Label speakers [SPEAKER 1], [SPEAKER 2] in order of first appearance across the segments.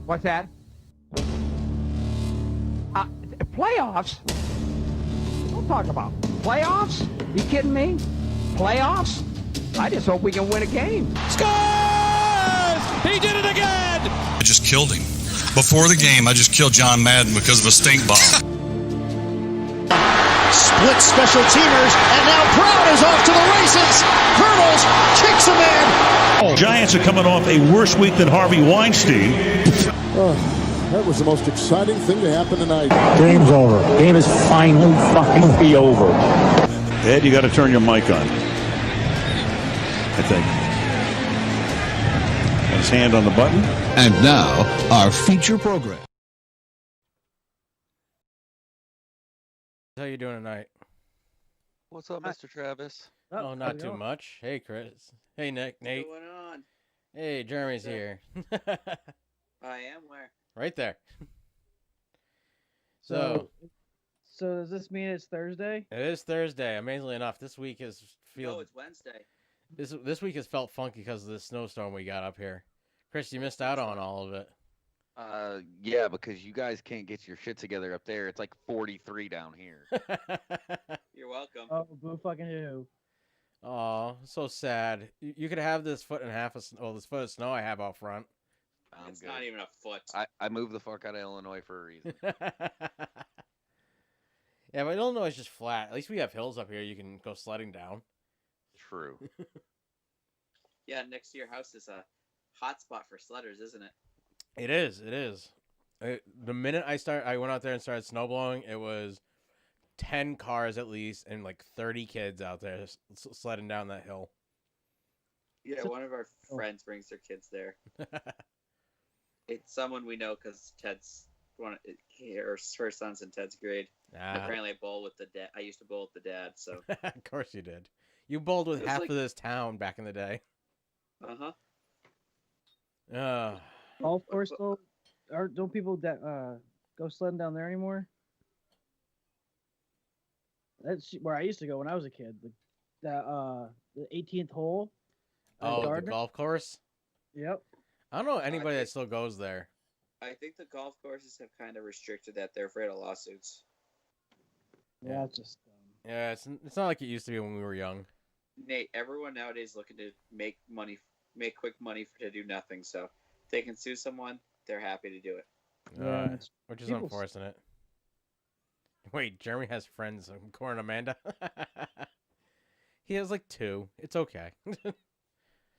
[SPEAKER 1] What's that? Playoffs? Don't talk about playoffs. You kidding me? Playoffs? I just hope we can win a game.
[SPEAKER 2] Scores! He did it again!
[SPEAKER 3] I just killed him. Before the game, I just killed John Madden because of a stink bomb.
[SPEAKER 4] Split special teamers, and now Brown is off to the races. Hurdles, kicks him in.
[SPEAKER 5] Giants are coming off a worse week than Harvey Weinstein.
[SPEAKER 6] That was the most exciting thing to happen tonight.
[SPEAKER 7] Game's over. Game is finally fucking be over.
[SPEAKER 5] Ed, you got to turn your mic on. I think. Got his hand on the button.
[SPEAKER 8] And now, our feature program.
[SPEAKER 2] How you doing tonight?
[SPEAKER 9] What's up, Mr. Travis?
[SPEAKER 2] Oh, not too much. Hey, Chris. Hey, Nate.
[SPEAKER 9] What's going on?
[SPEAKER 2] Hey, Jeremy's here.
[SPEAKER 9] I am where?
[SPEAKER 2] Right there.
[SPEAKER 10] So does this mean it's Thursday?
[SPEAKER 2] It is Thursday. Amazingly enough, this week is
[SPEAKER 9] No, it's Wednesday.
[SPEAKER 2] This week has felt funky because of the snowstorm we got up here. Chris, you missed out on all of it.
[SPEAKER 9] Yeah, because you guys can't get your shit together up there. It's like 43 down here. You're welcome.
[SPEAKER 10] Oh, boo fucking who?
[SPEAKER 2] Oh, so sad. You could have this foot and a half of this foot of snow I have out front.
[SPEAKER 9] It's
[SPEAKER 11] good. Not even a foot.
[SPEAKER 9] I moved the fuck out of Illinois for a reason.
[SPEAKER 2] Yeah, but Illinois is just flat. At least we have hills up here you can go sledding down.
[SPEAKER 9] True.
[SPEAKER 11] Yeah, next to your house is a hot spot for sledders, isn't it?
[SPEAKER 2] It is. It is. The minute I went out there and started snowblowing, it was 10 cars at least and like 30 kids out there sledding down that hill.
[SPEAKER 11] Yeah, one of our friends brings their kids there. It's someone we know because Ted's her son's in Ted's grade. Apparently, I bowled with the dad. I used to bowl with the dad, so.
[SPEAKER 2] Of course you did. You bowled with half of this town back in the day.
[SPEAKER 10] Golf course though, don't people that go sledding down there anymore? That's where I used to go when I was a kid. The 18th hole.
[SPEAKER 2] The golf course.
[SPEAKER 10] Yep.
[SPEAKER 2] I don't know anybody that still goes there.
[SPEAKER 11] I think the golf courses have kind of restricted that. They're afraid of lawsuits.
[SPEAKER 10] Yeah, it's just.
[SPEAKER 2] Yeah, it's not like it used to be when we were young.
[SPEAKER 11] Nate, everyone nowadays looking to make quick money to do nothing. So if they can sue someone, they're happy to do it.
[SPEAKER 2] Which is unfortunate. Wait, Jeremy has friends, Cora and Amanda? He has like 2. It's okay.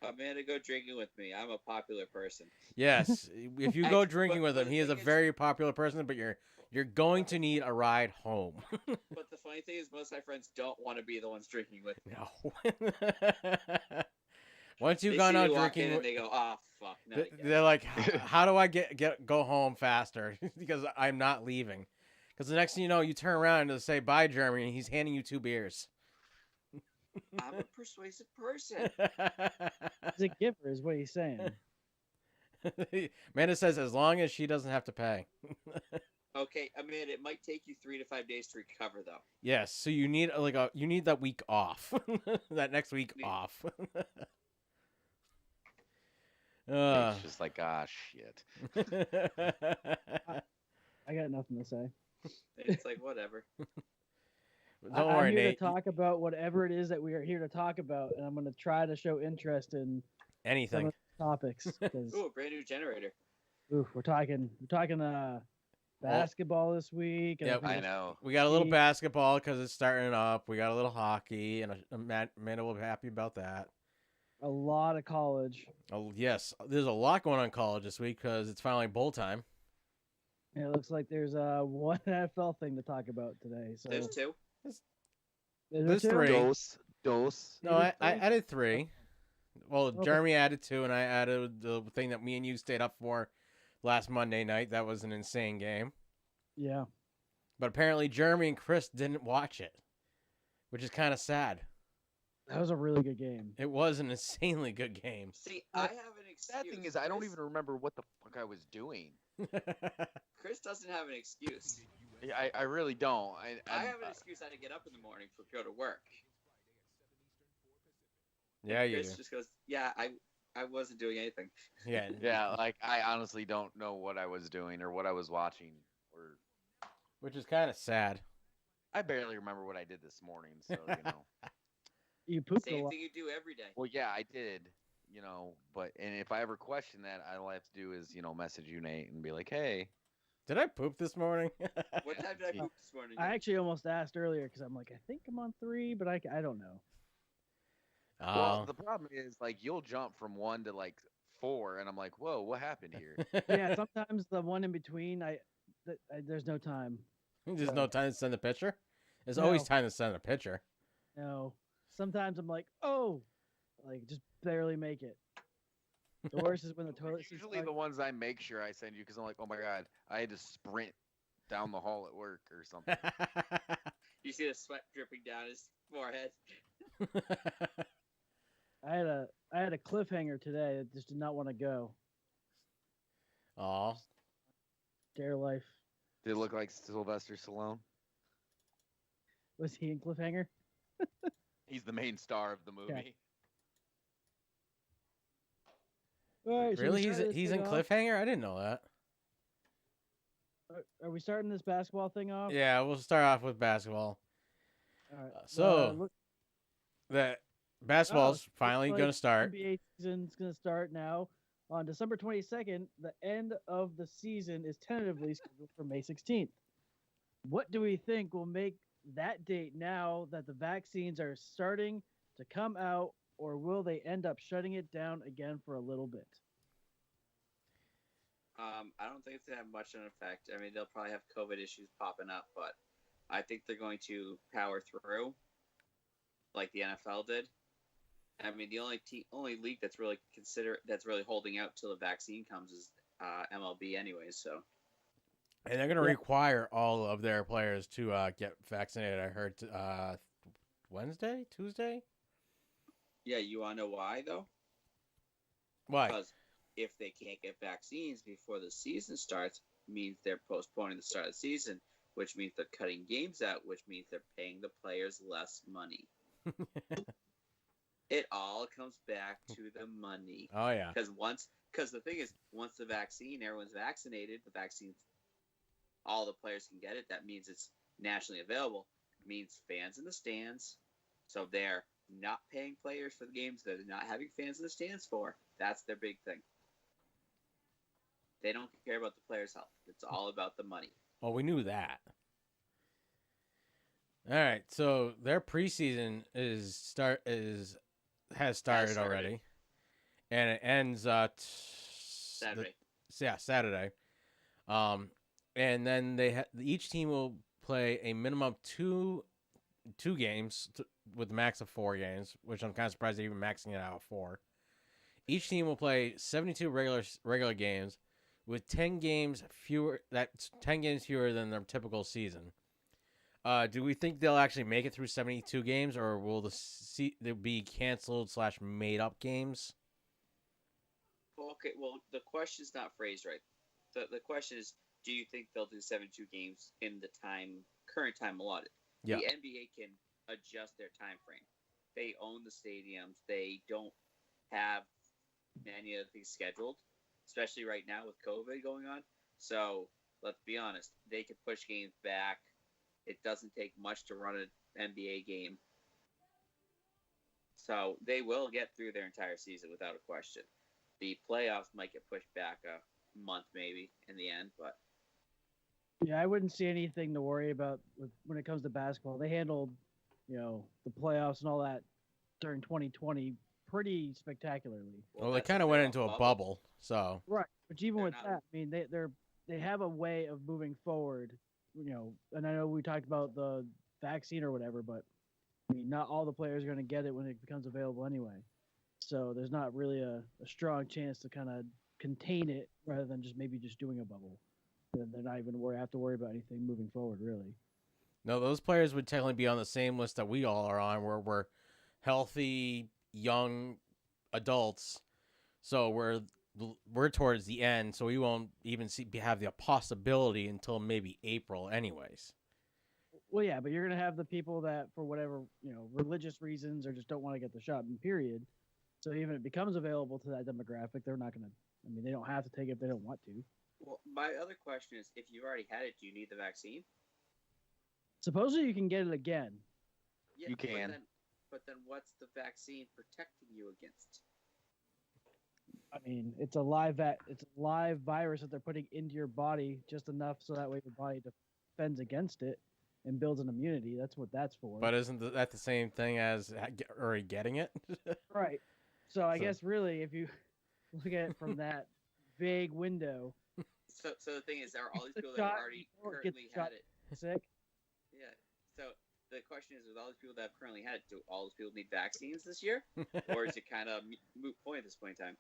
[SPEAKER 11] Amanda, go drinking with me. I'm a popular person.
[SPEAKER 2] Yes, if you go drinking with him, he is a very popular person, but you're going to need a ride home.
[SPEAKER 11] But the funny thing is, most of my friends don't want to be the ones drinking with me.
[SPEAKER 2] No. Once you've gone out drinking,
[SPEAKER 11] and they go, "Oh fuck!"
[SPEAKER 2] They're like, "How do I go home faster?" Because I'm not leaving. Because the next thing you know, you turn around and say bye, Jeremy, and he's handing you 2 beers.
[SPEAKER 11] I'm a persuasive person.
[SPEAKER 10] He's a giver, is what he's saying.
[SPEAKER 2] Amanda says as long as she doesn't have to pay.
[SPEAKER 11] Okay, Amanda, it might take you 3 to 5 days to recover, though.
[SPEAKER 2] Yes, so you need you need that week off, that next week off.
[SPEAKER 9] It's just like, shit.
[SPEAKER 10] I got nothing to say.
[SPEAKER 11] It's like, whatever.
[SPEAKER 2] Don't worry,
[SPEAKER 10] I'm here
[SPEAKER 2] Nate.
[SPEAKER 10] to talk about whatever it is that we are here to talk about, and I'm going to try to show interest in
[SPEAKER 2] anything.
[SPEAKER 10] some of the topics.
[SPEAKER 11] Ooh, a brand new generator.
[SPEAKER 10] Ooh, we're talking basketball this week. And
[SPEAKER 2] Yeah,
[SPEAKER 9] I know.
[SPEAKER 2] We got a little basketball because it's starting up. We got a little hockey, and Amanda will be happy about that.
[SPEAKER 10] A lot of college.
[SPEAKER 2] Oh yes, there's a lot going on in college this week because it's finally bowl time.
[SPEAKER 10] It looks like there's one NFL thing to talk about today. So
[SPEAKER 11] there's 2.
[SPEAKER 2] There's
[SPEAKER 10] 2?
[SPEAKER 2] 3.
[SPEAKER 9] Dose.
[SPEAKER 2] No, I added 3. Well, okay. Jeremy added 2, and I added the thing that me and you stayed up for last Monday night. That was an insane game.
[SPEAKER 10] Yeah.
[SPEAKER 2] But apparently Jeremy and Chris didn't watch it, which is kind of sad.
[SPEAKER 10] That was a really good game.
[SPEAKER 2] It was an insanely good game.
[SPEAKER 11] See, I have an excuse.
[SPEAKER 9] Sad thing is, I don't even remember what the fuck I was doing.
[SPEAKER 11] Chris doesn't have an excuse.
[SPEAKER 9] I really don't.
[SPEAKER 11] I have an excuse. I had to get up in the morning to go to work.
[SPEAKER 2] Yeah, you
[SPEAKER 11] Chris just goes, yeah, I wasn't doing anything.
[SPEAKER 2] Yeah.
[SPEAKER 9] Yeah, like I honestly don't know what I was doing or what I was watching, or
[SPEAKER 2] Which is kind of sad.
[SPEAKER 9] I barely remember what I did this morning. So
[SPEAKER 10] You pooped a
[SPEAKER 11] Same
[SPEAKER 10] lot.
[SPEAKER 11] thing you do every day.
[SPEAKER 9] Well, yeah, I did. And if I ever question that, all I have to do is message you, Nate, and be like, hey.
[SPEAKER 2] Did I poop this morning?
[SPEAKER 11] What time did I poop this morning?
[SPEAKER 10] I actually almost asked earlier because I'm like, I think I'm on 3, but I don't know.
[SPEAKER 9] Well, the problem is you'll jump from 1 to 4, and I'm like, whoa, what happened here?
[SPEAKER 10] Yeah, sometimes the one in between, there's no time.
[SPEAKER 2] There's no time to send a picture? There's always time to send a picture.
[SPEAKER 10] No. Sometimes I'm like, oh, just barely make it. The worst is when the toilet seat's
[SPEAKER 9] Usually the ones I make sure I send you because I'm like, oh my God, I had to sprint down the hall at work or something.
[SPEAKER 11] You see the sweat dripping down his forehead.
[SPEAKER 10] I had a cliffhanger today that just did not want to go.
[SPEAKER 2] Aw.
[SPEAKER 10] Dare life.
[SPEAKER 9] Did it look like Sylvester Stallone?
[SPEAKER 10] Was he in Cliffhanger?
[SPEAKER 9] He's the main star of the movie.
[SPEAKER 10] Okay. All right,
[SPEAKER 2] Really? He's in Cliffhanger? I didn't know that.
[SPEAKER 10] Are we starting this basketball thing off?
[SPEAKER 2] Yeah, we'll start off with basketball.
[SPEAKER 10] All right.
[SPEAKER 2] So, the basketball's finally going to start.
[SPEAKER 10] NBA season's going to start now. On December 22nd, the end of the season is tentatively scheduled for May 16th. What do we think will make that date now that the vaccines are starting to come out, or will they end up shutting it down again for a little bit?
[SPEAKER 11] I don't think it's going to have much of an effect. I mean, they'll probably have COVID issues popping up, but I think they're going to power through like the NFL did. I mean, the only league that's really holding out till the vaccine comes is MLB anyways, so.
[SPEAKER 2] And they're going to require all of their players to get vaccinated. I heard Tuesday?
[SPEAKER 11] Yeah, you want to know why, though?
[SPEAKER 2] Why?
[SPEAKER 11] Because if they can't get vaccines before the season starts, means they're postponing the start of the season, which means they're cutting games out, which means they're paying the players less money. It all comes back to the money.
[SPEAKER 2] Oh, yeah.
[SPEAKER 11] Because the thing is, once everyone's vaccinated, all the players can get it. That means it's nationally available. It means fans in the stands. So they're not paying players for the games that they're not having fans in the stands for. That's their big thing. They don't care about the players' health. It's all about the money.
[SPEAKER 2] Well, we knew that. All right, so their preseason has started already, and it ends
[SPEAKER 11] Saturday.
[SPEAKER 2] Saturday. And then each team will play a minimum of two games with a max of 4 games, which I'm kind of surprised they're even maxing it out at 4. Each team will play 72 regular games with 10 games fewer. That's 10 games fewer than their typical season. Do we think they'll actually make it through 72 games, or will they'll be canceled / made up games?
[SPEAKER 11] Okay, well, the question's not phrased right. The question is, do you think they'll do 72 games in the current time allotted?
[SPEAKER 2] Yeah.
[SPEAKER 11] The NBA can adjust their time frame. They own the stadiums. They don't have many other things scheduled, especially right now with COVID going on. So let's be honest, they could push games back. It doesn't take much to run an NBA game. So they will get through their entire season without a question. The playoffs might get pushed back a month maybe in the end, but
[SPEAKER 10] yeah, I wouldn't see anything to worry about when it comes to basketball. They handled, the playoffs and all that during 2020 pretty spectacularly.
[SPEAKER 2] Well, they kind of went into a bubble, so.
[SPEAKER 10] Right, but even with that, I mean, they have a way of moving forward, and I know we talked about the vaccine or whatever, but I mean, not all the players are going to get it when it becomes available anyway. So there's not really a strong chance to kind of contain it rather than just doing a bubble. They're not even have to worry about anything moving forward, really.
[SPEAKER 2] No, those players would technically be on the same list that we all are on, where we're healthy, young adults. So we're towards the end, so we won't even have the possibility until maybe April anyways.
[SPEAKER 10] Well, yeah, but you're going to have the people that, for whatever, religious reasons or just don't want to get the shot, period. So even if it becomes available to that demographic, they're not going to. I mean, they don't have to take it if they don't want to.
[SPEAKER 11] Well, my other question is, if you've already had it, do you need the vaccine?
[SPEAKER 10] Supposedly you can get it again.
[SPEAKER 9] Yeah, you can.
[SPEAKER 11] But then what's the vaccine protecting you against?
[SPEAKER 10] I mean, it's a live virus that they're putting into your body just enough so that way your body defends against it and builds an immunity. That's what that's for.
[SPEAKER 2] But isn't that the same thing as already getting it?
[SPEAKER 10] Right. So I guess really, if you look at it from that vague window.
[SPEAKER 11] So the thing is, are all these people that already currently had it
[SPEAKER 10] sick?
[SPEAKER 11] Yeah. So the question is, with all these people that have currently had it, do all those people need vaccines this year, or is it kind of moot point at this point in time?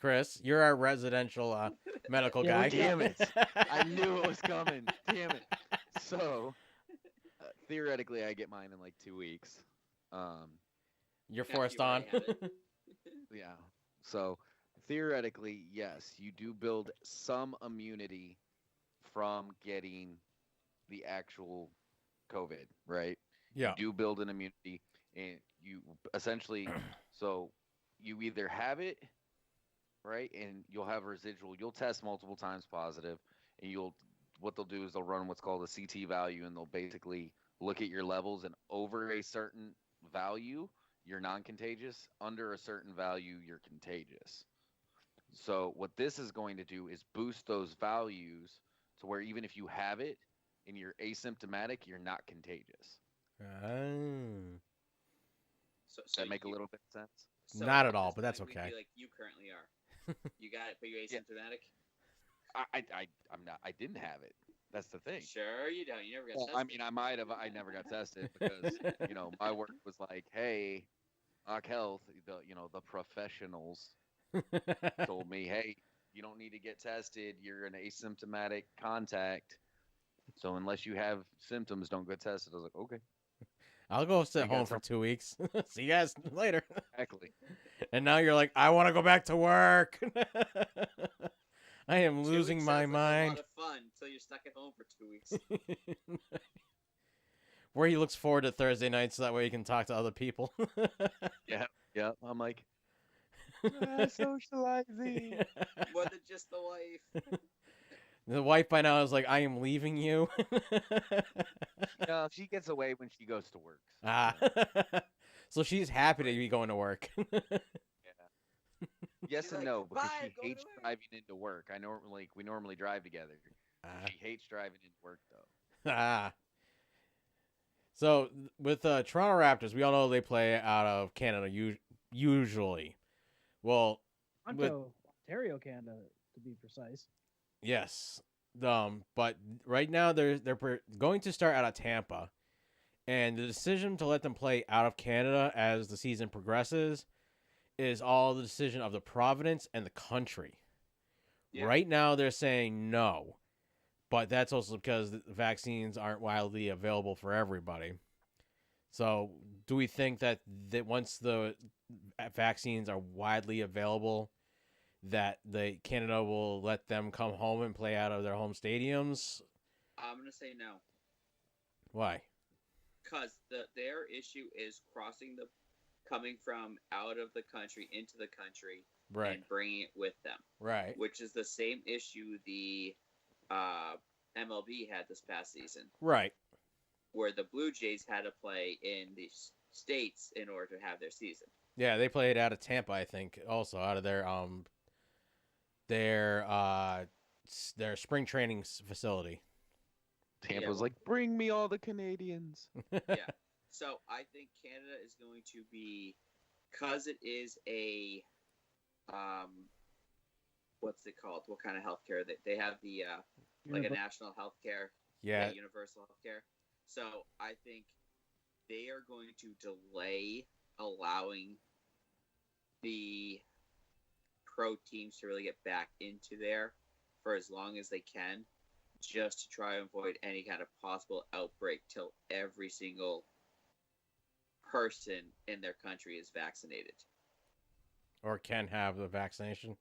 [SPEAKER 2] Chris, you're our residential medical guy.
[SPEAKER 9] Damn it! I knew it was coming. Damn it! So theoretically, I get mine in like 2 weeks.
[SPEAKER 2] You're forced on.
[SPEAKER 9] Yeah. So theoretically, yes, you do build some immunity from getting the actual COVID, right?
[SPEAKER 2] Yeah.
[SPEAKER 9] You do build an immunity, and you essentially, so you either have it, right, and you'll have residual. You'll test multiple times positive, and what they'll do is they'll run what's called a CT value, and they'll basically look at your levels, and over a certain value, you're non-contagious. Under a certain value, you're contagious. So what this is going to do is boost those values to where even if you have it and you're asymptomatic, you're not contagious.
[SPEAKER 2] Oh.
[SPEAKER 11] So
[SPEAKER 9] Does that make a little bit of sense?
[SPEAKER 11] So
[SPEAKER 2] not at all, but that's
[SPEAKER 11] we'd
[SPEAKER 2] okay.
[SPEAKER 11] be like you currently are. You got it, but you're asymptomatic.
[SPEAKER 9] I'm not. I didn't have it. That's the thing.
[SPEAKER 11] Sure, you don't. You never got tested.
[SPEAKER 9] I mean, I might have. I never got tested because my work was like, hey, Ock Health, the professionals told me, hey, you don't need to get tested. You're an asymptomatic contact. So unless you have symptoms, don't get tested. I was like, okay.
[SPEAKER 2] I'll go sit home for 2 weeks. See you guys later.
[SPEAKER 9] Exactly.
[SPEAKER 2] And now you're like, I want to go back to work. I am losing my mind.
[SPEAKER 11] A lot of fun until you're stuck at home for 2 weeks.
[SPEAKER 2] Where he looks forward to Thursday nights so that way he can talk to other people.
[SPEAKER 9] Yeah. I'm like, socializing.
[SPEAKER 11] More than just the wife.
[SPEAKER 2] The wife by now is like, I am leaving you.
[SPEAKER 9] No, she gets away when she goes to work.
[SPEAKER 2] So she's happy to be going to work.
[SPEAKER 9] Yeah. Yes
[SPEAKER 11] She's
[SPEAKER 9] and
[SPEAKER 11] like,
[SPEAKER 9] no, because
[SPEAKER 11] "Bye,
[SPEAKER 9] she
[SPEAKER 11] go
[SPEAKER 9] hates
[SPEAKER 11] to work."
[SPEAKER 9] driving into work. We normally drive together. She hates driving into work though.
[SPEAKER 2] So with Toronto Raptors, we all know they play out of Canada usually. Well,
[SPEAKER 10] Ontario, Canada, to be precise.
[SPEAKER 2] yes. But right now they're going to start out of Tampa, and the decision to let them play out of Canada as the season progresses is all the decision of the province and the country. Yeah. Right now they're saying no, but that's also because the vaccines aren't widely available for everybody. So do we think that once the vaccines are widely available, that Canada will let them come home and play out of their home stadiums?
[SPEAKER 11] I'm going to say no.
[SPEAKER 2] Why?
[SPEAKER 11] Because their issue is coming from out of the country into the country,
[SPEAKER 2] right,
[SPEAKER 11] and bringing it with them.
[SPEAKER 2] Right.
[SPEAKER 11] Which is the same issue the MLB had this past season.
[SPEAKER 2] Right.
[SPEAKER 11] Where the Blue Jays had to play in the States in order to have their season.
[SPEAKER 2] Yeah, they played out of Tampa, I think, also out of their spring training facility.
[SPEAKER 9] Tampa's like, bring me all the Canadians.
[SPEAKER 11] Yeah. So I think Canada is going to be, because it is a, what's it called? What kind of healthcare? They have the like a national healthcare, universal healthcare. So I think they are going to delay allowing the pro teams to really get back into there for as long as they can, just to try and avoid any kind of possible outbreak till every single person in their country is vaccinated.
[SPEAKER 2] Or can have the vaccination.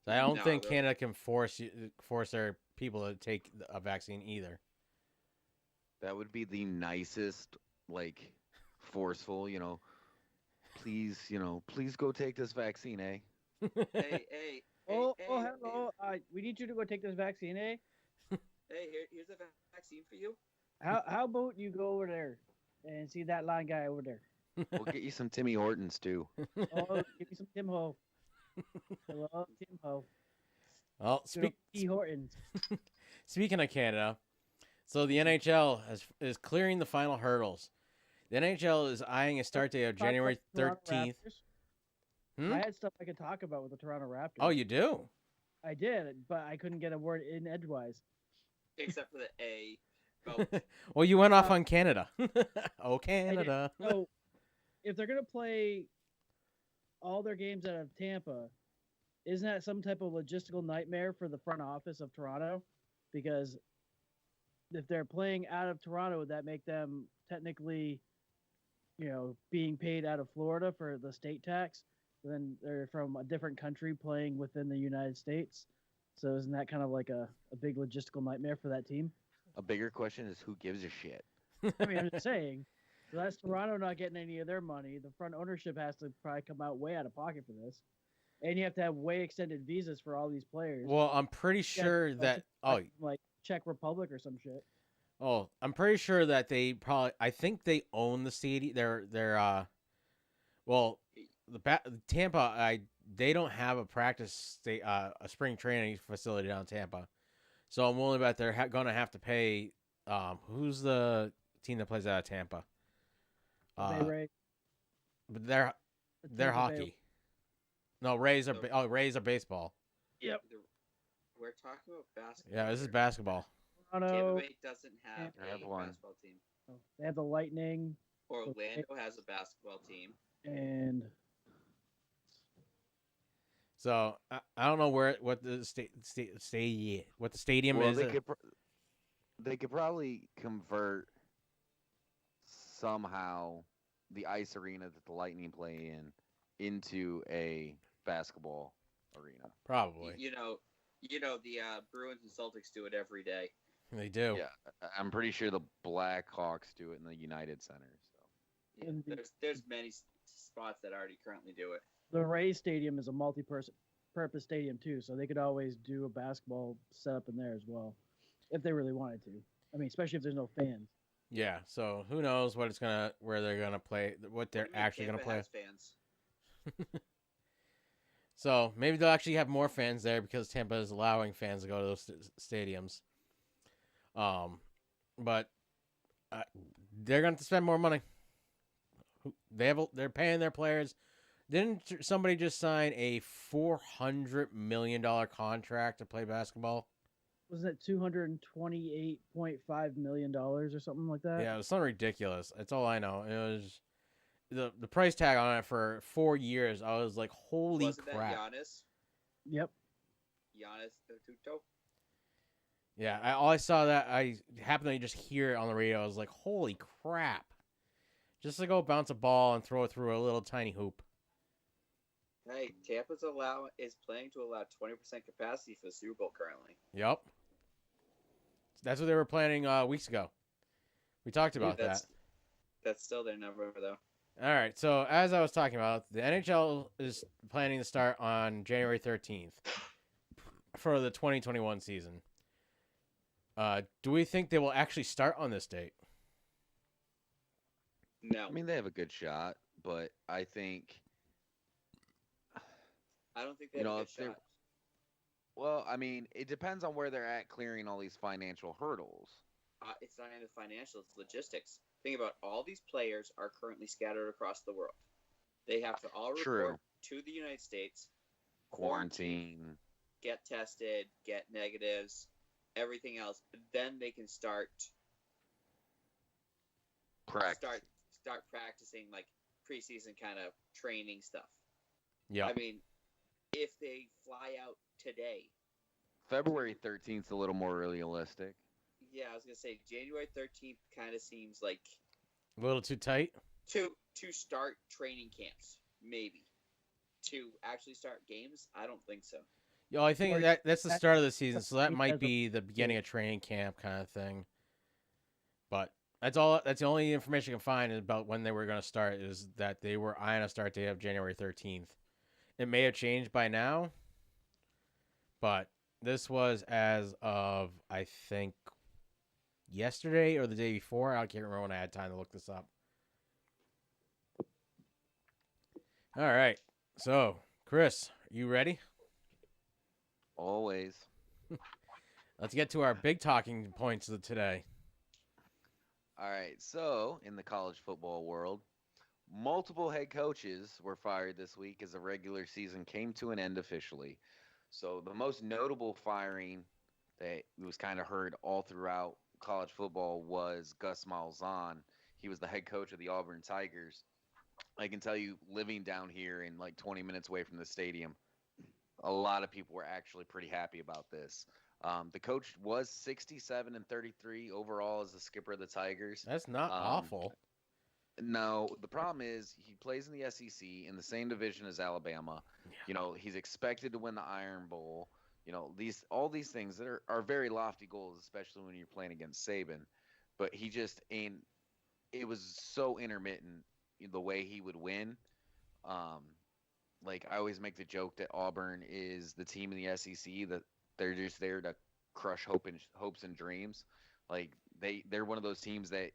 [SPEAKER 2] So I don't think Canada can force their people to take a vaccine either.
[SPEAKER 9] That would be the nicest, forceful, please, please go take this vaccine, eh?
[SPEAKER 11] Hey,
[SPEAKER 10] hello.
[SPEAKER 11] hey.
[SPEAKER 10] We need you to go take this vaccine, eh?
[SPEAKER 11] Hey, here's a vaccine for you.
[SPEAKER 10] How about you go over there and see that line guy over there?
[SPEAKER 9] We'll get you some Timmy Hortons too.
[SPEAKER 10] Oh, give me some Tim Ho. I love Tim Ho.
[SPEAKER 2] Well,
[SPEAKER 10] Hortons.
[SPEAKER 2] Speaking of Canada, so the NHL is clearing the final hurdles. The NHL is eyeing a start date of January 13th.
[SPEAKER 10] I had stuff I could talk about with the Toronto Raptors.
[SPEAKER 2] Oh, you do?
[SPEAKER 10] I did, but I couldn't get a word in edgewise.
[SPEAKER 11] Except for the A.
[SPEAKER 2] Well, you went off on Canada. Oh, Canada.
[SPEAKER 10] So, if they're going to play all their games out of Tampa, isn't that some type of logistical nightmare for the front office of Toronto? Because if they're playing out of Toronto, would that make them technically, being paid out of Florida for the state tax? Then they're from a different country playing within the United States. So isn't that kind of like a big logistical nightmare for that team?
[SPEAKER 9] A bigger question is who gives a shit?
[SPEAKER 10] I mean, I'm just saying. So that's Toronto not getting any of their money. The front ownership has to probably come out way out of pocket for this. And you have to have way extended visas for all these players.
[SPEAKER 2] Well, I'm pretty sure that
[SPEAKER 10] like Czech Republic or some shit.
[SPEAKER 2] Oh, I'm pretty sure that I think they own the stadium. Tampa. They don't have a spring training facility down in Tampa, so I'm willing to bet they're going to have to pay. Who's the team that plays out of Tampa?
[SPEAKER 10] Ray.
[SPEAKER 2] But they're hockey. No, Rays are baseball.
[SPEAKER 10] Yep.
[SPEAKER 11] We're talking about basketball.
[SPEAKER 2] Yeah, this is basketball.
[SPEAKER 11] Tampa Bay doesn't have a basketball team.
[SPEAKER 10] They have the Lightning.
[SPEAKER 11] Orlando has a basketball team.
[SPEAKER 10] And
[SPEAKER 2] so I don't know what the stadium is.
[SPEAKER 9] They could probably convert somehow the ice arena that the Lightning play in into a basketball arena.
[SPEAKER 2] Probably.
[SPEAKER 11] The Bruins and Celtics do it every day.
[SPEAKER 2] They do.
[SPEAKER 9] Yeah, I'm pretty sure the Blackhawks do it in the United Center. So
[SPEAKER 11] yeah, there's many spots that already currently do it.
[SPEAKER 10] The Rays Stadium is a multi-purpose stadium too, so they could always do a basketball setup in there as well, if they really wanted to. I mean, especially if there's no fans.
[SPEAKER 2] Yeah. So who knows where they're gonna play, what they're actually gonna play.
[SPEAKER 11] Fans.
[SPEAKER 2] So maybe they'll actually have more fans there because Tampa is allowing fans to go to those stadiums. But they're going to have to spend more money. They're paying their players. Didn't somebody just sign a $400 million contract to play basketball?
[SPEAKER 10] Wasn't it $228.5 million or something like that?
[SPEAKER 2] Yeah, it was something ridiculous. That's all I know. It was the price tag on it for 4 years. I was like, holy
[SPEAKER 11] Wasn't
[SPEAKER 2] crap!
[SPEAKER 11] That Giannis?
[SPEAKER 10] Yep.
[SPEAKER 11] Giannis Antetokounmpo.
[SPEAKER 2] Yeah, I saw that. I happened to just hear it on the radio. I was like, holy crap! Just to go bounce a ball and throw it through a little tiny hoop.
[SPEAKER 11] Hey, Tampa's is planning to allow 20% capacity for the Super Bowl currently.
[SPEAKER 2] Yep. That's what they were planning weeks ago. We talked about that.
[SPEAKER 11] That's still their number, though.
[SPEAKER 2] All right, so as I was talking about, the NHL is planning to start on January 13th for the 2021 season. Do we think they will actually start on this date?
[SPEAKER 11] No.
[SPEAKER 9] I mean, they have a good shot, but I
[SPEAKER 11] don't think they have a good shot.
[SPEAKER 9] Well, I mean, it depends on where they're at clearing all these financial hurdles.
[SPEAKER 11] It's not even financial, it's logistics. Think about all these players are currently scattered across the world. They have to all report to the United States,
[SPEAKER 9] quarantine,
[SPEAKER 11] get tested, get negatives, everything else. Then they can start practicing like preseason kind of training stuff.
[SPEAKER 2] Yeah.
[SPEAKER 11] I mean, if they fly out today,
[SPEAKER 9] February 13th is a little more realistic.
[SPEAKER 11] Yeah, I was gonna say January 13th kind of seems like
[SPEAKER 2] a little too tight
[SPEAKER 11] to start training camps. Maybe to actually start games, I don't think so.
[SPEAKER 2] Yo, I think that's the start of the season, so that might be the beginning of training camp kind of thing. But That's all. That's the only information I can find about when they were going to start is that they were eyeing a start date of January 13th. It may have changed by now, but this was as of, I think, yesterday or the day before. I can't remember when I had time to look this up. All right. So, Chris, you ready?
[SPEAKER 9] Always.
[SPEAKER 2] Let's get to our big talking points of today.
[SPEAKER 9] All right. So, in the college football world, multiple head coaches were fired this week as the regular season came to an end officially. So, the most notable firing that was kind of heard all throughout college football was Gus Malzahn. He was the head coach of the Auburn Tigers. I can tell you, living down here in like 20 minutes away from the stadium, a lot of people were actually pretty happy about this. The coach was 67-33 overall as the skipper of the Tigers.
[SPEAKER 2] That's not awful.
[SPEAKER 9] No, the problem is he plays in the SEC in the same division as Alabama. Yeah. You know, he's expected to win the Iron Bowl. You know, all these things that are very lofty goals, especially when you're playing against Saban. But he just ain't. It was so intermittent the way he would win. Like I always make the joke that Auburn is the team in the SEC that they're just there to crush hopes and dreams. Like they're one of those teams that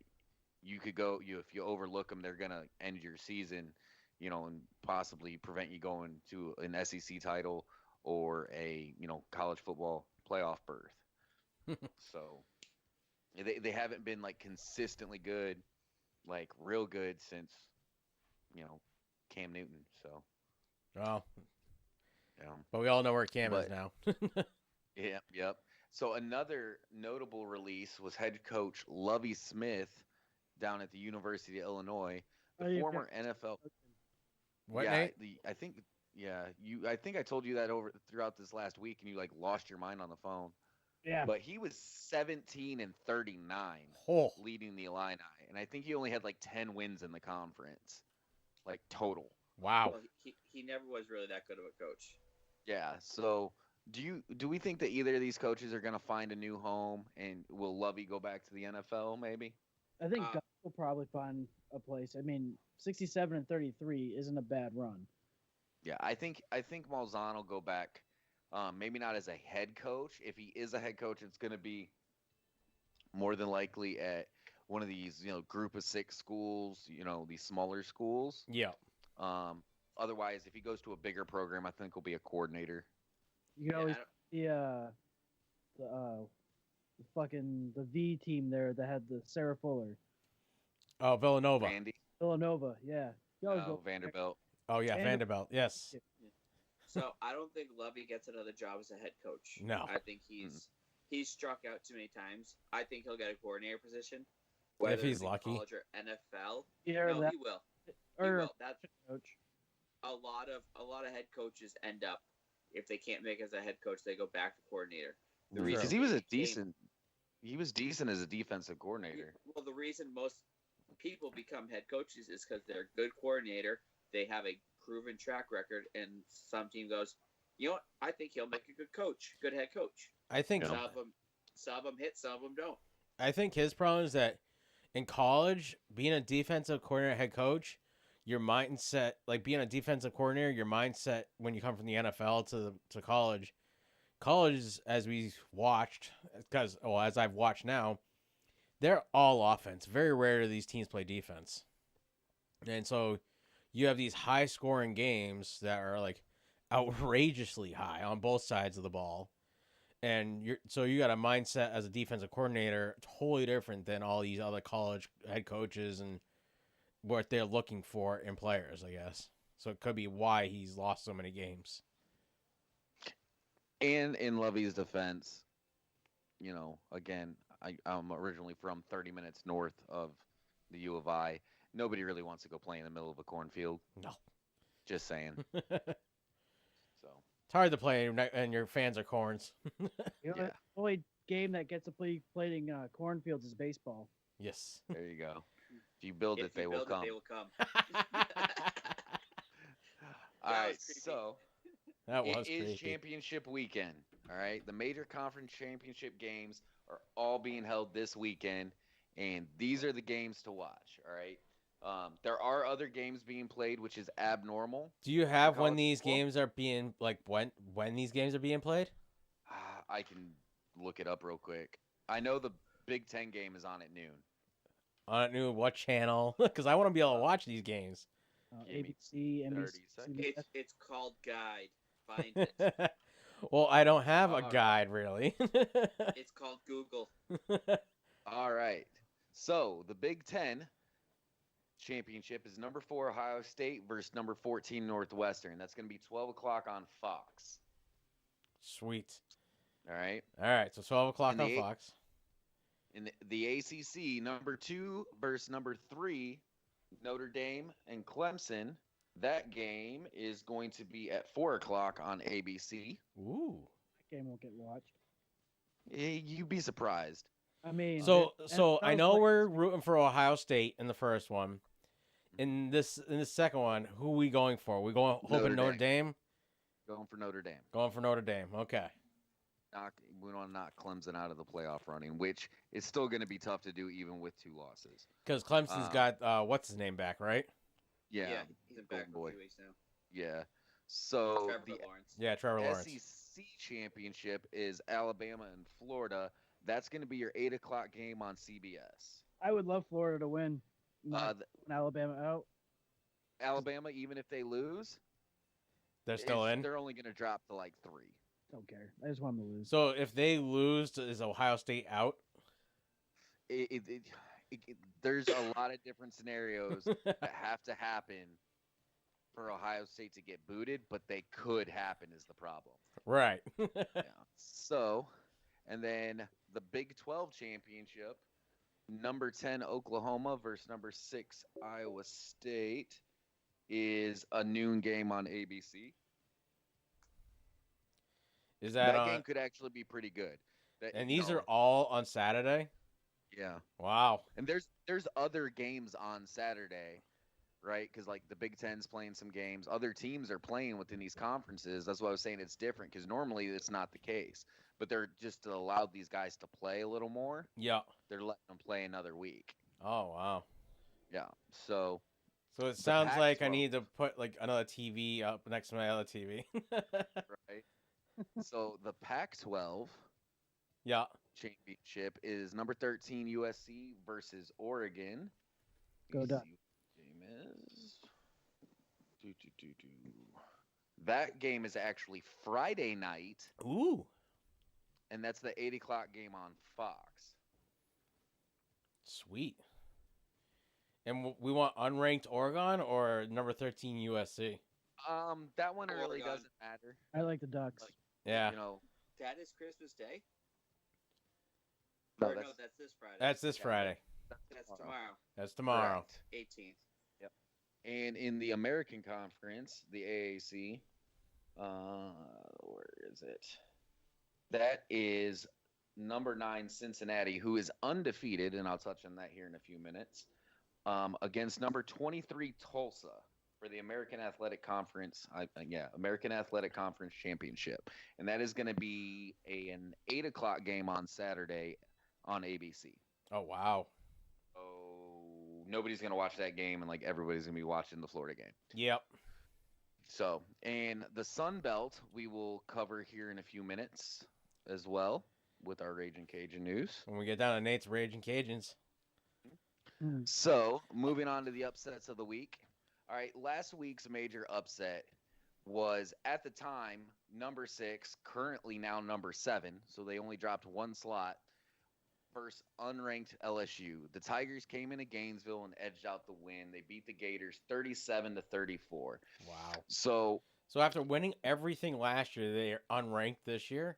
[SPEAKER 9] you could go if you overlook them, they're gonna end your season, you know, and possibly prevent you going to an SEC title or a college football playoff berth. So they haven't been like consistently good, like real good since Cam Newton. So
[SPEAKER 2] well, but we all know where Cam is now.
[SPEAKER 9] Yep. So another notable release was head coach Lovie Smith down at the University of Illinois, the former NFL.
[SPEAKER 2] What, Nate?
[SPEAKER 9] I think I told you that throughout this last week, and you like lost your mind on the phone.
[SPEAKER 10] Yeah.
[SPEAKER 9] But he was 17-39 leading the Illini, and I think he only had like 10 wins in the conference, like total.
[SPEAKER 2] Wow.
[SPEAKER 11] Well, he never was really that good of a coach.
[SPEAKER 9] Yeah. So do we think that either of these coaches are going to find a new home, and will Lovie go back to the NFL maybe?
[SPEAKER 10] I think Gus will probably find a place. I mean, 67-33 isn't a bad run.
[SPEAKER 9] Yeah, I think Malzahn will go back. Maybe not as a head coach. If he is a head coach, it's going to be more than likely at one of these, group of 6 schools, these smaller schools.
[SPEAKER 2] Yeah.
[SPEAKER 9] Otherwise, if he goes to a bigger program, I think he'll be a coordinator.
[SPEAKER 10] You can always the V team there that had the Sarah Fuller.
[SPEAKER 2] Oh, Villanova.
[SPEAKER 9] Vandy.
[SPEAKER 10] Villanova, yeah.
[SPEAKER 9] Vanderbilt.
[SPEAKER 2] Oh yeah, Vanderbilt. Yes.
[SPEAKER 11] So I don't think Lovie gets another job as a head coach.
[SPEAKER 2] No.
[SPEAKER 11] I think he's struck out too many times. I think he'll get a coordinator position.
[SPEAKER 2] If he's lucky.
[SPEAKER 11] College or NFL.
[SPEAKER 10] Yeah,
[SPEAKER 11] no, he will. He will. That's
[SPEAKER 10] coach.
[SPEAKER 11] A lot of head coaches end up, if they can't make it as a head coach, they go back to coordinator.
[SPEAKER 9] Because he was decent as a defensive coordinator.
[SPEAKER 11] Well, the reason most people become head coaches is because they're a good coordinator. They have a proven track record, and some team goes, you know what? I think he'll make a good head coach.
[SPEAKER 2] I think
[SPEAKER 11] some of them hit, some of them don't.
[SPEAKER 2] I think his problem is that in college, being a defensive coordinator, head coach, your mindset, like being a defensive coordinator, your mindset when you come from the NFL to college, as we watched, as I've watched now, they're all offense. Very rare do these teams play defense. And so you have these high-scoring games that are like outrageously high on both sides of the ball. And you got a mindset as a defensive coordinator totally different than all these other college head coaches and what they're looking for in players, I guess. So it could be why he's lost so many games.
[SPEAKER 9] And in Lovie's defense, again, I'm originally from 30 minutes north of the U of I. Nobody really wants to go play in the middle of a cornfield.
[SPEAKER 2] No.
[SPEAKER 9] Just saying. So
[SPEAKER 2] it's hard to play, and your fans are corns.
[SPEAKER 10] The only game that gets to play playing cornfields is baseball.
[SPEAKER 2] Yes.
[SPEAKER 9] There you go. If you build it, they will come. All right, so it is championship weekend. All right, the major conference championship games are all being held this weekend, And these are the games to watch. All right. There are other games being played, which is abnormal.
[SPEAKER 2] Do you have when
[SPEAKER 9] college
[SPEAKER 2] these
[SPEAKER 9] football.
[SPEAKER 2] games are being when these games are being played?
[SPEAKER 9] I can look it up real quick. I know the Big Ten game is on at noon.
[SPEAKER 2] On at noon, what channel? Because I want to be able to watch these games.
[SPEAKER 9] Give me
[SPEAKER 10] ABC,
[SPEAKER 9] 30
[SPEAKER 10] NBC.
[SPEAKER 9] seconds.
[SPEAKER 11] It's called Guide. Find it.
[SPEAKER 2] Well, I don't have a
[SPEAKER 9] Alright.
[SPEAKER 2] guide really.
[SPEAKER 11] It's called Google.
[SPEAKER 9] All right. So the Big Ten championship is number 4 Ohio State versus number 14 Northwestern. That's going to be 12 o'clock on Fox.
[SPEAKER 2] Sweet.
[SPEAKER 9] All right.
[SPEAKER 2] All right, so 12 o'clock
[SPEAKER 9] And
[SPEAKER 2] on
[SPEAKER 9] the
[SPEAKER 2] Fox.
[SPEAKER 9] In the ACC, number 2 versus number 3, Notre Dame and Clemson. That game is going to be at 4 o'clock on ABC.
[SPEAKER 2] Ooh.
[SPEAKER 10] That game won't get watched.
[SPEAKER 9] You'd be surprised.
[SPEAKER 10] I mean,
[SPEAKER 2] So
[SPEAKER 10] it
[SPEAKER 2] I
[SPEAKER 10] sounds
[SPEAKER 2] know
[SPEAKER 10] like-
[SPEAKER 2] we're rooting for Ohio State in the first one. In the second one, who are we going for? We going hoping Notre Dame?
[SPEAKER 9] Going for Notre Dame.
[SPEAKER 2] Going for Notre Dame. Okay.
[SPEAKER 9] We want to knock Clemson out of the playoff running, which is still going to be tough to do even with 2 losses.
[SPEAKER 2] Because Clemson's got what's his name back, right?
[SPEAKER 9] Yeah,
[SPEAKER 11] he's been back for
[SPEAKER 9] boy.
[SPEAKER 11] a few weeks now.
[SPEAKER 9] Yeah. So
[SPEAKER 11] Trevor
[SPEAKER 9] the
[SPEAKER 11] Lawrence.
[SPEAKER 2] Yeah, Trevor Lawrence.
[SPEAKER 9] SEC championship is Alabama and Florida. That's going to be your 8 o'clock game on CBS.
[SPEAKER 10] I would love Florida to win. Knock Alabama out.
[SPEAKER 9] Alabama, even if they lose,
[SPEAKER 2] They're still in.
[SPEAKER 9] They're only going to drop to like 3.
[SPEAKER 10] Don't care. I just want them to lose.
[SPEAKER 2] So if they lose, is Ohio State out?
[SPEAKER 9] There's a lot of different scenarios that have to happen for Ohio State to get booted, but they could happen is the problem.
[SPEAKER 2] Right.
[SPEAKER 9] Yeah. So, and then the Big 12 championship, number 10 Oklahoma versus number 6 Iowa State, is a noon game on ABC.
[SPEAKER 2] Is that
[SPEAKER 9] game could actually be pretty good.
[SPEAKER 2] And these are all on Saturday?
[SPEAKER 9] Yeah.
[SPEAKER 2] Wow.
[SPEAKER 9] And there's other games on Saturday, right? Because like the Big Ten's playing some games. Other teams are playing within these conferences. That's why I was saying it's different, because normally it's not the case. But they're just allowed these guys to play a little more.
[SPEAKER 2] Yeah.
[SPEAKER 9] They're letting them play another week.
[SPEAKER 2] Oh, wow.
[SPEAKER 9] Yeah. So
[SPEAKER 2] it sounds like I need to put like another TV up next to my other TV.
[SPEAKER 9] right. So the Pac-12
[SPEAKER 2] Yeah.
[SPEAKER 9] championship is number 13 USC versus Oregon.
[SPEAKER 10] Go Ducks.
[SPEAKER 9] Game is That game is actually Friday night.
[SPEAKER 2] Ooh.
[SPEAKER 9] And that's the 8 o'clock game on Fox.
[SPEAKER 2] Sweet. And we want unranked Oregon or number 13 USC?
[SPEAKER 9] That one really
[SPEAKER 11] Oregon.
[SPEAKER 9] doesn't matter.
[SPEAKER 10] I like the Ducks.
[SPEAKER 2] Yeah.
[SPEAKER 9] You know,
[SPEAKER 11] That is Christmas Day?
[SPEAKER 9] No,
[SPEAKER 11] Or
[SPEAKER 9] that's-
[SPEAKER 11] no, that's this Friday.
[SPEAKER 2] That's this Friday.
[SPEAKER 11] That's tomorrow.
[SPEAKER 2] That's tomorrow.
[SPEAKER 9] Correct.
[SPEAKER 11] 18th.
[SPEAKER 9] Yep. And in the American Conference, the AAC, where is it? That is number 9 Cincinnati, who is undefeated, and I'll touch on that here in a few minutes, against number 23 Tulsa for the American Athletic Conference. American Athletic Conference Championship, and that is going to be an 8 o'clock game on Saturday on ABC.
[SPEAKER 2] Oh, wow.
[SPEAKER 9] Oh, nobody's going to watch that game, and like everybody's going to be watching the Florida game.
[SPEAKER 2] Yep.
[SPEAKER 9] So, and the Sun Belt we will cover here in a few minutes as well with our Raging Cajun news.
[SPEAKER 2] When we get down to Nate's Raging Cajuns.
[SPEAKER 9] So, moving on to the upsets of the week. All right, last week's major upset was at the time number 6, currently now number 7. So they only dropped 1 slot versus unranked LSU. The Tigers came into Gainesville and edged out the win. They beat the Gators 37-34.
[SPEAKER 2] Wow.
[SPEAKER 9] So
[SPEAKER 2] after winning everything last year, they're unranked this year?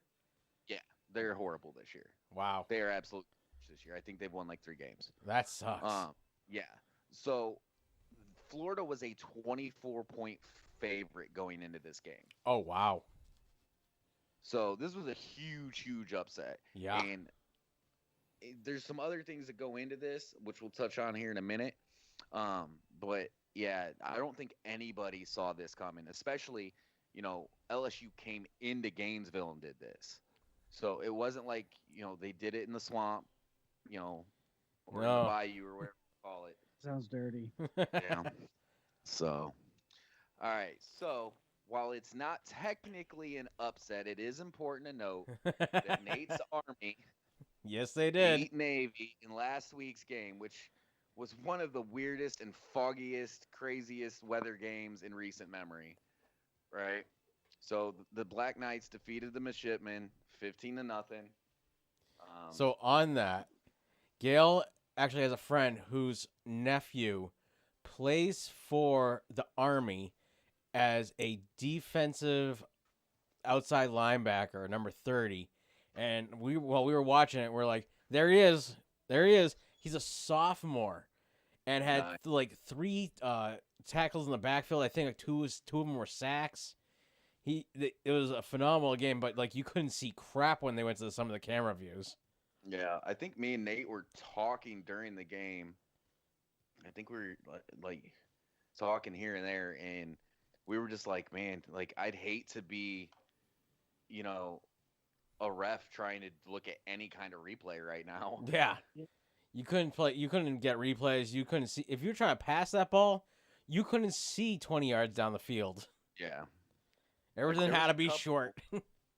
[SPEAKER 9] yeah, they're horrible this year.
[SPEAKER 2] Wow.
[SPEAKER 9] They are absolutely this year. I think they've won like 3 games.
[SPEAKER 2] That sucks.
[SPEAKER 9] Yeah. So Florida was a 24-point favorite going into this game.
[SPEAKER 2] Oh, wow.
[SPEAKER 9] So this was a huge, huge upset.
[SPEAKER 2] Yeah.
[SPEAKER 9] And there's some other things that go into this, which we'll touch on here in a minute. But yeah, I don't think anybody saw this coming, especially, LSU came into Gainesville and did this. So it wasn't like, they did it in the swamp, or
[SPEAKER 2] No.
[SPEAKER 9] the Bayou or whatever you call it.
[SPEAKER 10] Sounds dirty.
[SPEAKER 9] Yeah. So, all right. So, while it's not technically an upset, it is important to note that Nate's Army
[SPEAKER 2] Yes, they did.
[SPEAKER 9] beat Navy in last week's game, which was one of the weirdest and foggiest, craziest weather games in recent memory. Right? So, the Black Knights defeated the Midshipmen 15-0.
[SPEAKER 2] So on that, Gail actually has a friend whose nephew plays for the Army as a defensive outside linebacker, number 30. And while we were watching it, we're like, there he is. He's a sophomore and had like 3 tackles in the backfield. I think like two of them were sacks. It was a phenomenal game, but like you couldn't see crap when they went to some of the camera views.
[SPEAKER 9] Yeah, I think me and Nate were talking during the game. I think we were like talking here and there, and we were just like, man, like I'd hate to be, a ref trying to look at any kind of replay right now.
[SPEAKER 2] Yeah. You couldn't get replays. You couldn't see if you're trying to pass that ball, you couldn't see 20 yards down the field.
[SPEAKER 9] Yeah.
[SPEAKER 2] Everything had to be short.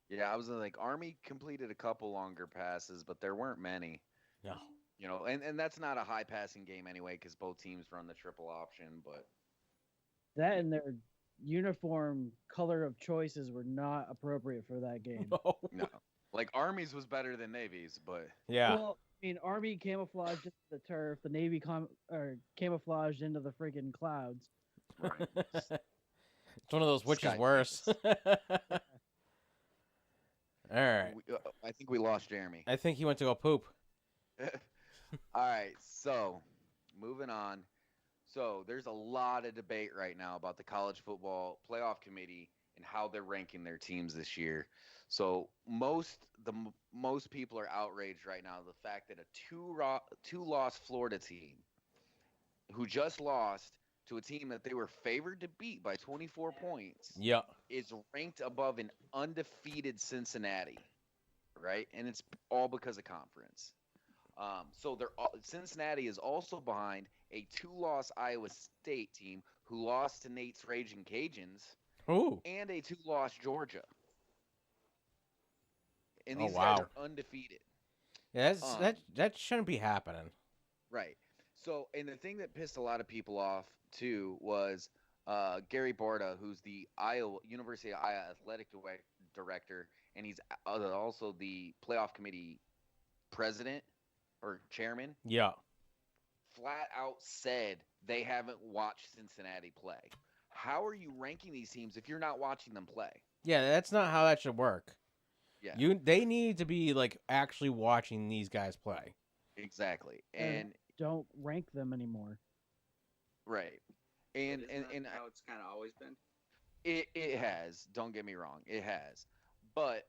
[SPEAKER 9] Yeah, I was like, Army completed a couple longer passes, but there weren't many.
[SPEAKER 2] No.
[SPEAKER 9] And that's not a high passing game anyway, because both teams run the triple option. But
[SPEAKER 10] that and their uniform color of choices were not appropriate for that game.
[SPEAKER 9] No. Like Army's was better than Navy's, but
[SPEAKER 2] yeah.
[SPEAKER 10] Well, I mean, Army camouflaged into the turf, the Navy camouflaged into the freaking clouds.
[SPEAKER 9] Right.
[SPEAKER 2] It's one of those which is worse. All right.
[SPEAKER 9] I think we lost Jeremy.
[SPEAKER 2] I think he went to go poop.
[SPEAKER 9] All right, so moving on. So there's a lot of debate right now about the college football playoff committee and how they're ranking their teams this year. So most people are outraged right now the fact that a two-loss Florida team who just lost to a team that they were favored to beat by 24 points is ranked above an undefeated Cincinnati, right? And it's all because of conference. So Cincinnati is also behind a 2-loss Iowa State team who lost to Nate's Raging Cajuns, and a 2-loss Georgia. And these guys are undefeated.
[SPEAKER 2] Yeah, that shouldn't be happening.
[SPEAKER 9] Right. So, and the thing that pissed a lot of people off too was Gary Borda, who's the University of Iowa athletic director, and he's also the playoff committee president or chairman.
[SPEAKER 2] Yeah.
[SPEAKER 9] Flat out said they haven't watched Cincinnati play. How are you ranking these teams if you're not watching them play?
[SPEAKER 2] Yeah, that's not how that should work.
[SPEAKER 9] Yeah.
[SPEAKER 2] They need to be like actually watching these guys play.
[SPEAKER 9] Exactly. And
[SPEAKER 10] don't rank them anymore.
[SPEAKER 9] Right. And
[SPEAKER 11] how it's kind of always been.
[SPEAKER 9] It has. Don't get me wrong. It has. But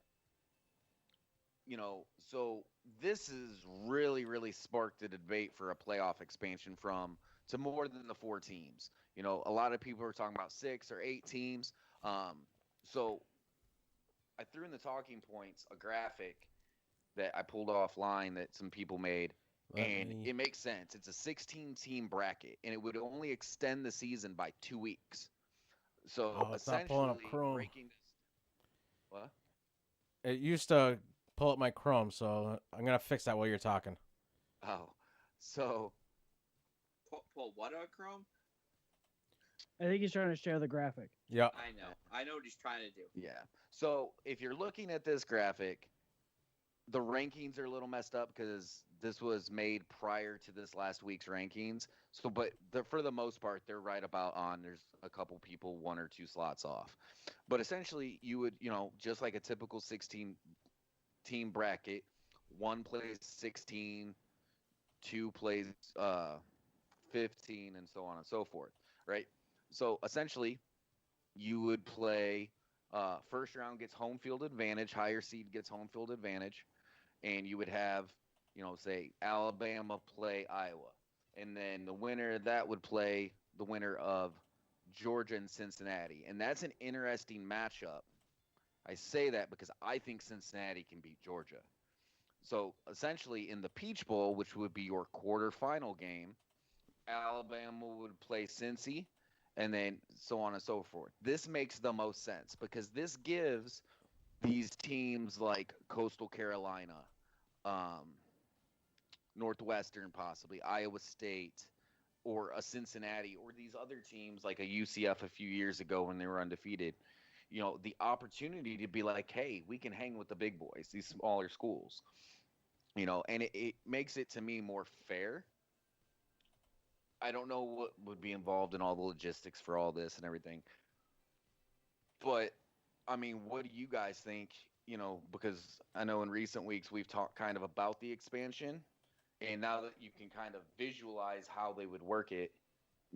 [SPEAKER 9] so this has really, really sparked the debate for a playoff expansion to more than the 4 teams. A lot of people are talking about 6 or 8 teams. So I threw in the talking points a graphic that I pulled offline that some people made, it makes sense. It's a 16-team bracket, and it would only extend the season by 2 weeks. So
[SPEAKER 2] it's not pulling up
[SPEAKER 9] essentially,
[SPEAKER 2] Chrome.
[SPEAKER 9] breaking this. What?
[SPEAKER 2] It used to pull up my Chrome, so I'm gonna fix that while you're talking.
[SPEAKER 9] Oh, so
[SPEAKER 11] pull what out Chrome?
[SPEAKER 10] I think he's trying to share the graphic.
[SPEAKER 2] Yeah.
[SPEAKER 11] I know what he's trying to do.
[SPEAKER 9] Yeah. So if you're looking at this graphic, the rankings are a little messed up because this was made prior to this last week's rankings. So, but for the most part, they're right about on. There's a couple people 1 or 2 slots off. But essentially, you would, just like a typical 16-team bracket, 1 plays 16, 2 plays 15, and so on and so forth, right? So essentially, you would play first round gets home field advantage, higher seed gets home field advantage, and you would have, say Alabama play Iowa, and then the winner of that would play the winner of Georgia and Cincinnati, and that's an interesting matchup. I say that because I think Cincinnati can beat Georgia. So essentially, in the Peach Bowl, which would be your quarterfinal game, Alabama would play Cincy, and then so on and so forth. This makes the most sense because this gives these teams like Coastal Carolina, Northwestern, possibly Iowa State, or a Cincinnati, or these other teams like a UCF a few years ago when they were undefeated, the opportunity to be like, hey, we can hang with the big boys, these smaller schools, and it makes it to me more fair. I don't know what would be involved in all the logistics for all this and everything. But, I mean, what do you guys think? Because I know in recent weeks we've talked kind of about the expansion. And now that you can kind of visualize how they would work it,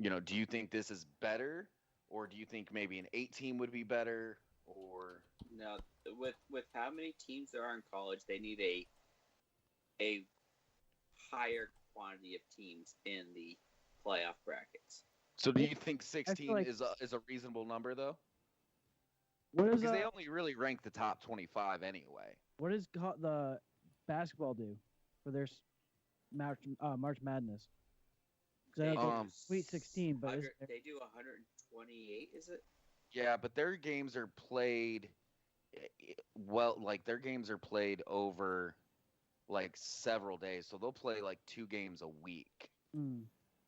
[SPEAKER 9] do you think this is better? Or do you think maybe an 8-team would be better? Or
[SPEAKER 11] no, with how many teams there are in college, they need a higher quantity of teams in the playoff brackets.
[SPEAKER 9] So do you think 16
[SPEAKER 10] like,
[SPEAKER 9] is a reasonable number, though?
[SPEAKER 10] What is
[SPEAKER 9] because they only really rank the top 25 anyway.
[SPEAKER 10] What does the basketball do for their March Madness? Sweet 16, but
[SPEAKER 11] they do 128, is it?
[SPEAKER 9] Yeah, but their games are played their games are played over like several days, so they'll play like 2 games a week.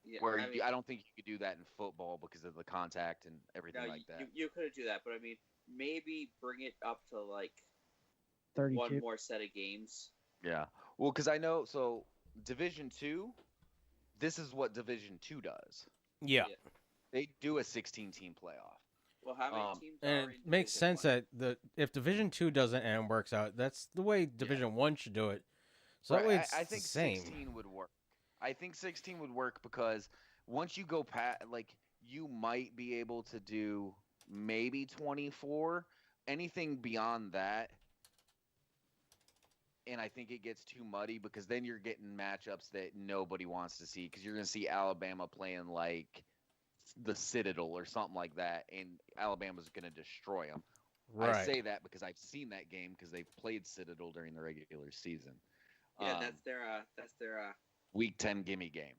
[SPEAKER 11] Yeah,
[SPEAKER 9] where I don't think you could do that in football because of the contact and everything like that.
[SPEAKER 11] You could do that, but I mean, maybe bring it up to like
[SPEAKER 10] 32.
[SPEAKER 11] One more set of games.
[SPEAKER 9] Yeah, well, because I know Division 2. This is what Division 2 does.
[SPEAKER 2] Yeah.
[SPEAKER 9] They do a 16-team playoff.
[SPEAKER 11] Well, how many teams
[SPEAKER 2] and
[SPEAKER 11] are
[SPEAKER 2] it
[SPEAKER 11] in
[SPEAKER 2] makes
[SPEAKER 11] Division
[SPEAKER 2] sense
[SPEAKER 11] 1?
[SPEAKER 2] that if Division 2 doesn't and works out, that's the way Division 1 should do it. So that way it's
[SPEAKER 9] I think
[SPEAKER 2] the same.
[SPEAKER 9] 16 would work. I think 16 would work because once you go past, you might be able to do maybe 24. Anything beyond that, and I think it gets too muddy because then you're getting matchups that nobody wants to see because you're going to see Alabama playing like the Citadel or something like that, and Alabama's going to destroy them.
[SPEAKER 2] Right.
[SPEAKER 9] I say that because I've seen that game because they've played Citadel during the regular season.
[SPEAKER 11] Yeah, that's their
[SPEAKER 9] Week 10 gimme game.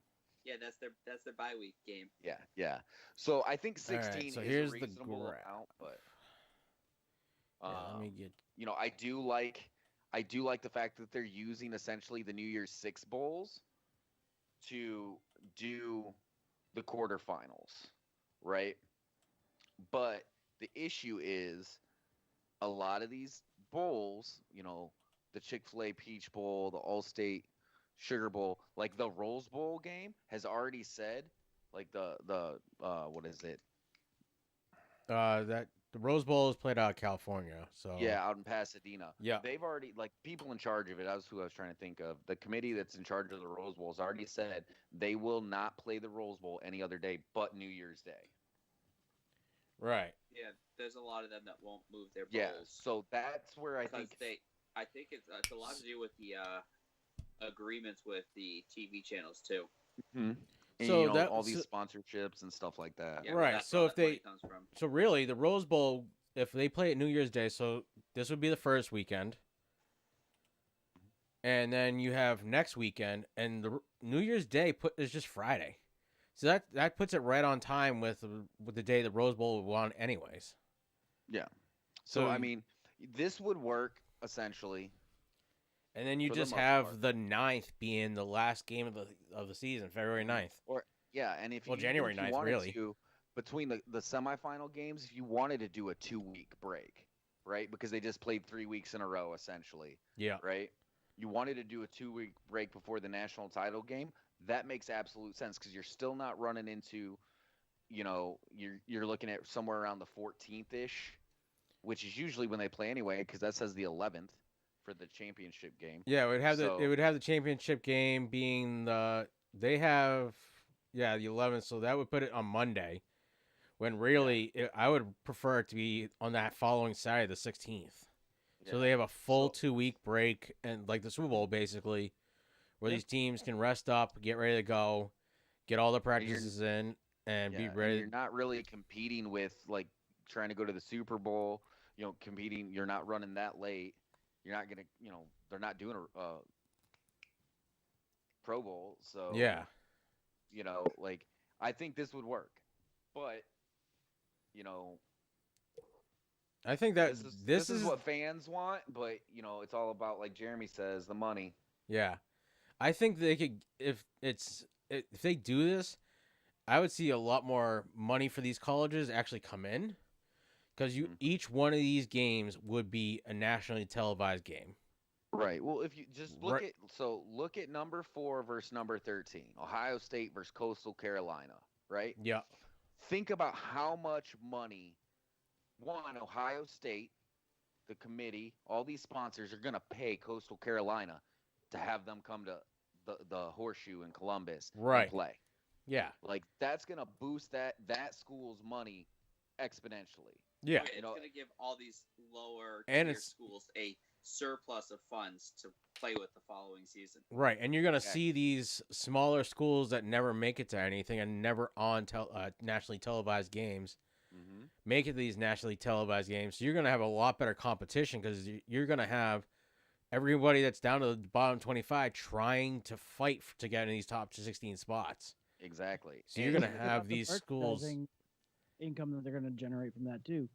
[SPEAKER 11] Yeah, that's their bye week game.
[SPEAKER 9] Yeah. So I think 16
[SPEAKER 2] right, so
[SPEAKER 9] is
[SPEAKER 2] here's
[SPEAKER 9] a
[SPEAKER 2] the
[SPEAKER 9] reasonable
[SPEAKER 2] graph.
[SPEAKER 9] amount, but
[SPEAKER 2] let me get.
[SPEAKER 9] I do like the fact that they're using essentially the New Year's Six bowls to do the quarterfinals, right? But the issue is a lot of these bowls, the Chick-fil-A Peach Bowl, the All-State Sugar Bowl, like the Rose Bowl game has already said, like the what is it?
[SPEAKER 2] That the Rose Bowl is played out of California, so
[SPEAKER 9] Yeah, out in Pasadena.
[SPEAKER 2] Yeah.
[SPEAKER 9] They've already, people in charge of it, that was who I was trying to think of. The committee that's in charge of the Rose Bowl has already said they will not play the Rose Bowl any other day but New Year's Day.
[SPEAKER 2] Right.
[SPEAKER 11] Yeah, there's a lot of them that won't move their bowls.
[SPEAKER 9] Yeah, so that's where I think
[SPEAKER 11] it's a lot to do with the agreements with the TV channels too.
[SPEAKER 9] And,
[SPEAKER 2] So
[SPEAKER 9] all these sponsorships and stuff like that.
[SPEAKER 11] Yeah,
[SPEAKER 2] right.
[SPEAKER 11] that's
[SPEAKER 2] So
[SPEAKER 11] where
[SPEAKER 2] if
[SPEAKER 11] that money
[SPEAKER 2] they,
[SPEAKER 11] comes from.
[SPEAKER 2] so really the Rose Bowl, if they play it New Year's Day, so this would be the first weekend, and then you have next weekend, and the New Year's Day is just Friday, so that puts it right on time with the day the Rose Bowl will on anyways.
[SPEAKER 9] Yeah. So
[SPEAKER 2] So
[SPEAKER 9] I mean, this would work essentially.
[SPEAKER 2] And then you
[SPEAKER 9] For the
[SPEAKER 2] just
[SPEAKER 9] most
[SPEAKER 2] have
[SPEAKER 9] part.
[SPEAKER 2] the 9th being the last game of the season, February 9th.
[SPEAKER 9] And if
[SPEAKER 2] January 9th,
[SPEAKER 9] wanted
[SPEAKER 2] really.
[SPEAKER 9] to, between the semifinal games, if you wanted to do a 2-week break, right? Because they just played 3 weeks in a row, essentially.
[SPEAKER 2] Yeah.
[SPEAKER 9] Right? You wanted to do a 2-week break before the national title game, that makes absolute sense because you're still not running into, you're looking at somewhere around the 14th-ish, which is usually when they play anyway, because that says the 11th for the championship game.
[SPEAKER 2] Yeah, it would have the championship game being the 11th, so that would put it on Monday. When really I would prefer it to be on that following Saturday, the 16th. So they have a full 2-week break, and like the Super Bowl basically, where these teams can rest up, get ready to go, get all the practices in, and be ready.
[SPEAKER 9] And you're not really competing with trying to go to the Super Bowl. Competing. You're not running that late. you're not gonna, they're not doing a Pro Bowl, so
[SPEAKER 2] Yeah.
[SPEAKER 9] like I think this would work, but
[SPEAKER 2] I think that
[SPEAKER 9] this is what fans want, but it's all about, like Jeremy says, the money.
[SPEAKER 2] Yeah. I think they could, if they do this, I would see a lot more money for these colleges actually come in, because each one of these games would be a nationally televised game.
[SPEAKER 9] Right. Well, if you just look at number 4 versus number 13, Ohio State versus Coastal Carolina, right?
[SPEAKER 2] Yeah.
[SPEAKER 9] Think about how much money Ohio State, the committee, all these sponsors are going to pay Coastal Carolina to have them come to the Horseshoe in Columbus and play.
[SPEAKER 2] Yeah.
[SPEAKER 9] Like, that's going to boost that school's money exponentially.
[SPEAKER 2] Yeah.
[SPEAKER 11] It's going to give all these lower
[SPEAKER 2] and
[SPEAKER 11] tier schools a surplus of funds to play with the following season.
[SPEAKER 2] Right, and you're going to see these smaller schools that never make it to anything and never on nationally televised games make it to these nationally televised games. So you're going to have a lot better competition, because you're going to have everybody that's down to the bottom 25 trying to fight to get in these top 16 spots.
[SPEAKER 9] Exactly.
[SPEAKER 2] So you're going to have these schools
[SPEAKER 10] income that they're going to generate from that too.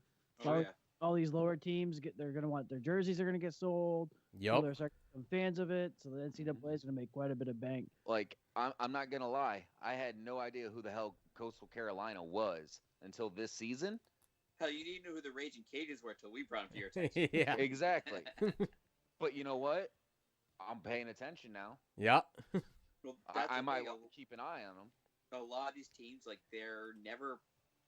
[SPEAKER 11] Oh, yeah.
[SPEAKER 10] All these lower teams they're going to want their jerseys are going to get sold.
[SPEAKER 2] Yep.
[SPEAKER 10] So they're starting to become fans of it. So the NCAA is going to make quite a bit of bank.
[SPEAKER 9] Like, I'm not going to lie. I had no idea who the hell Coastal Carolina was until this season.
[SPEAKER 11] Hell, you didn't know who the Raging Cajuns were until we brought them to your attention.
[SPEAKER 2] Yeah.
[SPEAKER 9] Exactly. But you know what? I'm paying attention now.
[SPEAKER 2] Yeah.
[SPEAKER 11] Well,
[SPEAKER 9] I might want to keep an eye on them.
[SPEAKER 11] A lot of these teams, like, they're never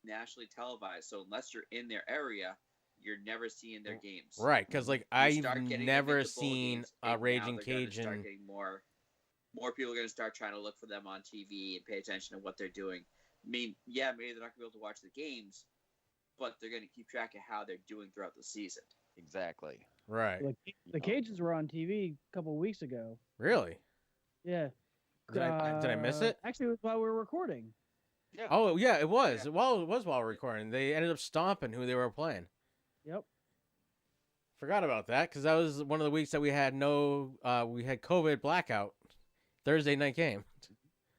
[SPEAKER 11] nationally televised. So unless you're in their area, you're never seeing their games.
[SPEAKER 2] Right, because like I've never seen a Raging Cajun.
[SPEAKER 11] More people are going to start trying to look for them on TV and pay attention to what they're doing. I mean, yeah, maybe they're not going to be able to watch the games, but they're going to keep track of how they're doing throughout the season.
[SPEAKER 9] Exactly.
[SPEAKER 2] Right.
[SPEAKER 10] Like, the Cajuns were on TV a couple of weeks ago.
[SPEAKER 2] Really?
[SPEAKER 10] Yeah.
[SPEAKER 2] Did I miss it?
[SPEAKER 10] Actually, it was while we were recording.
[SPEAKER 9] Yeah.
[SPEAKER 2] Oh, yeah, it was. Yeah. Well, it was while recording. They ended up stomping who they were playing.
[SPEAKER 10] Yep.
[SPEAKER 2] Forgot about that, because that was one of the weeks that we had we had COVID blackout. Thursday night game.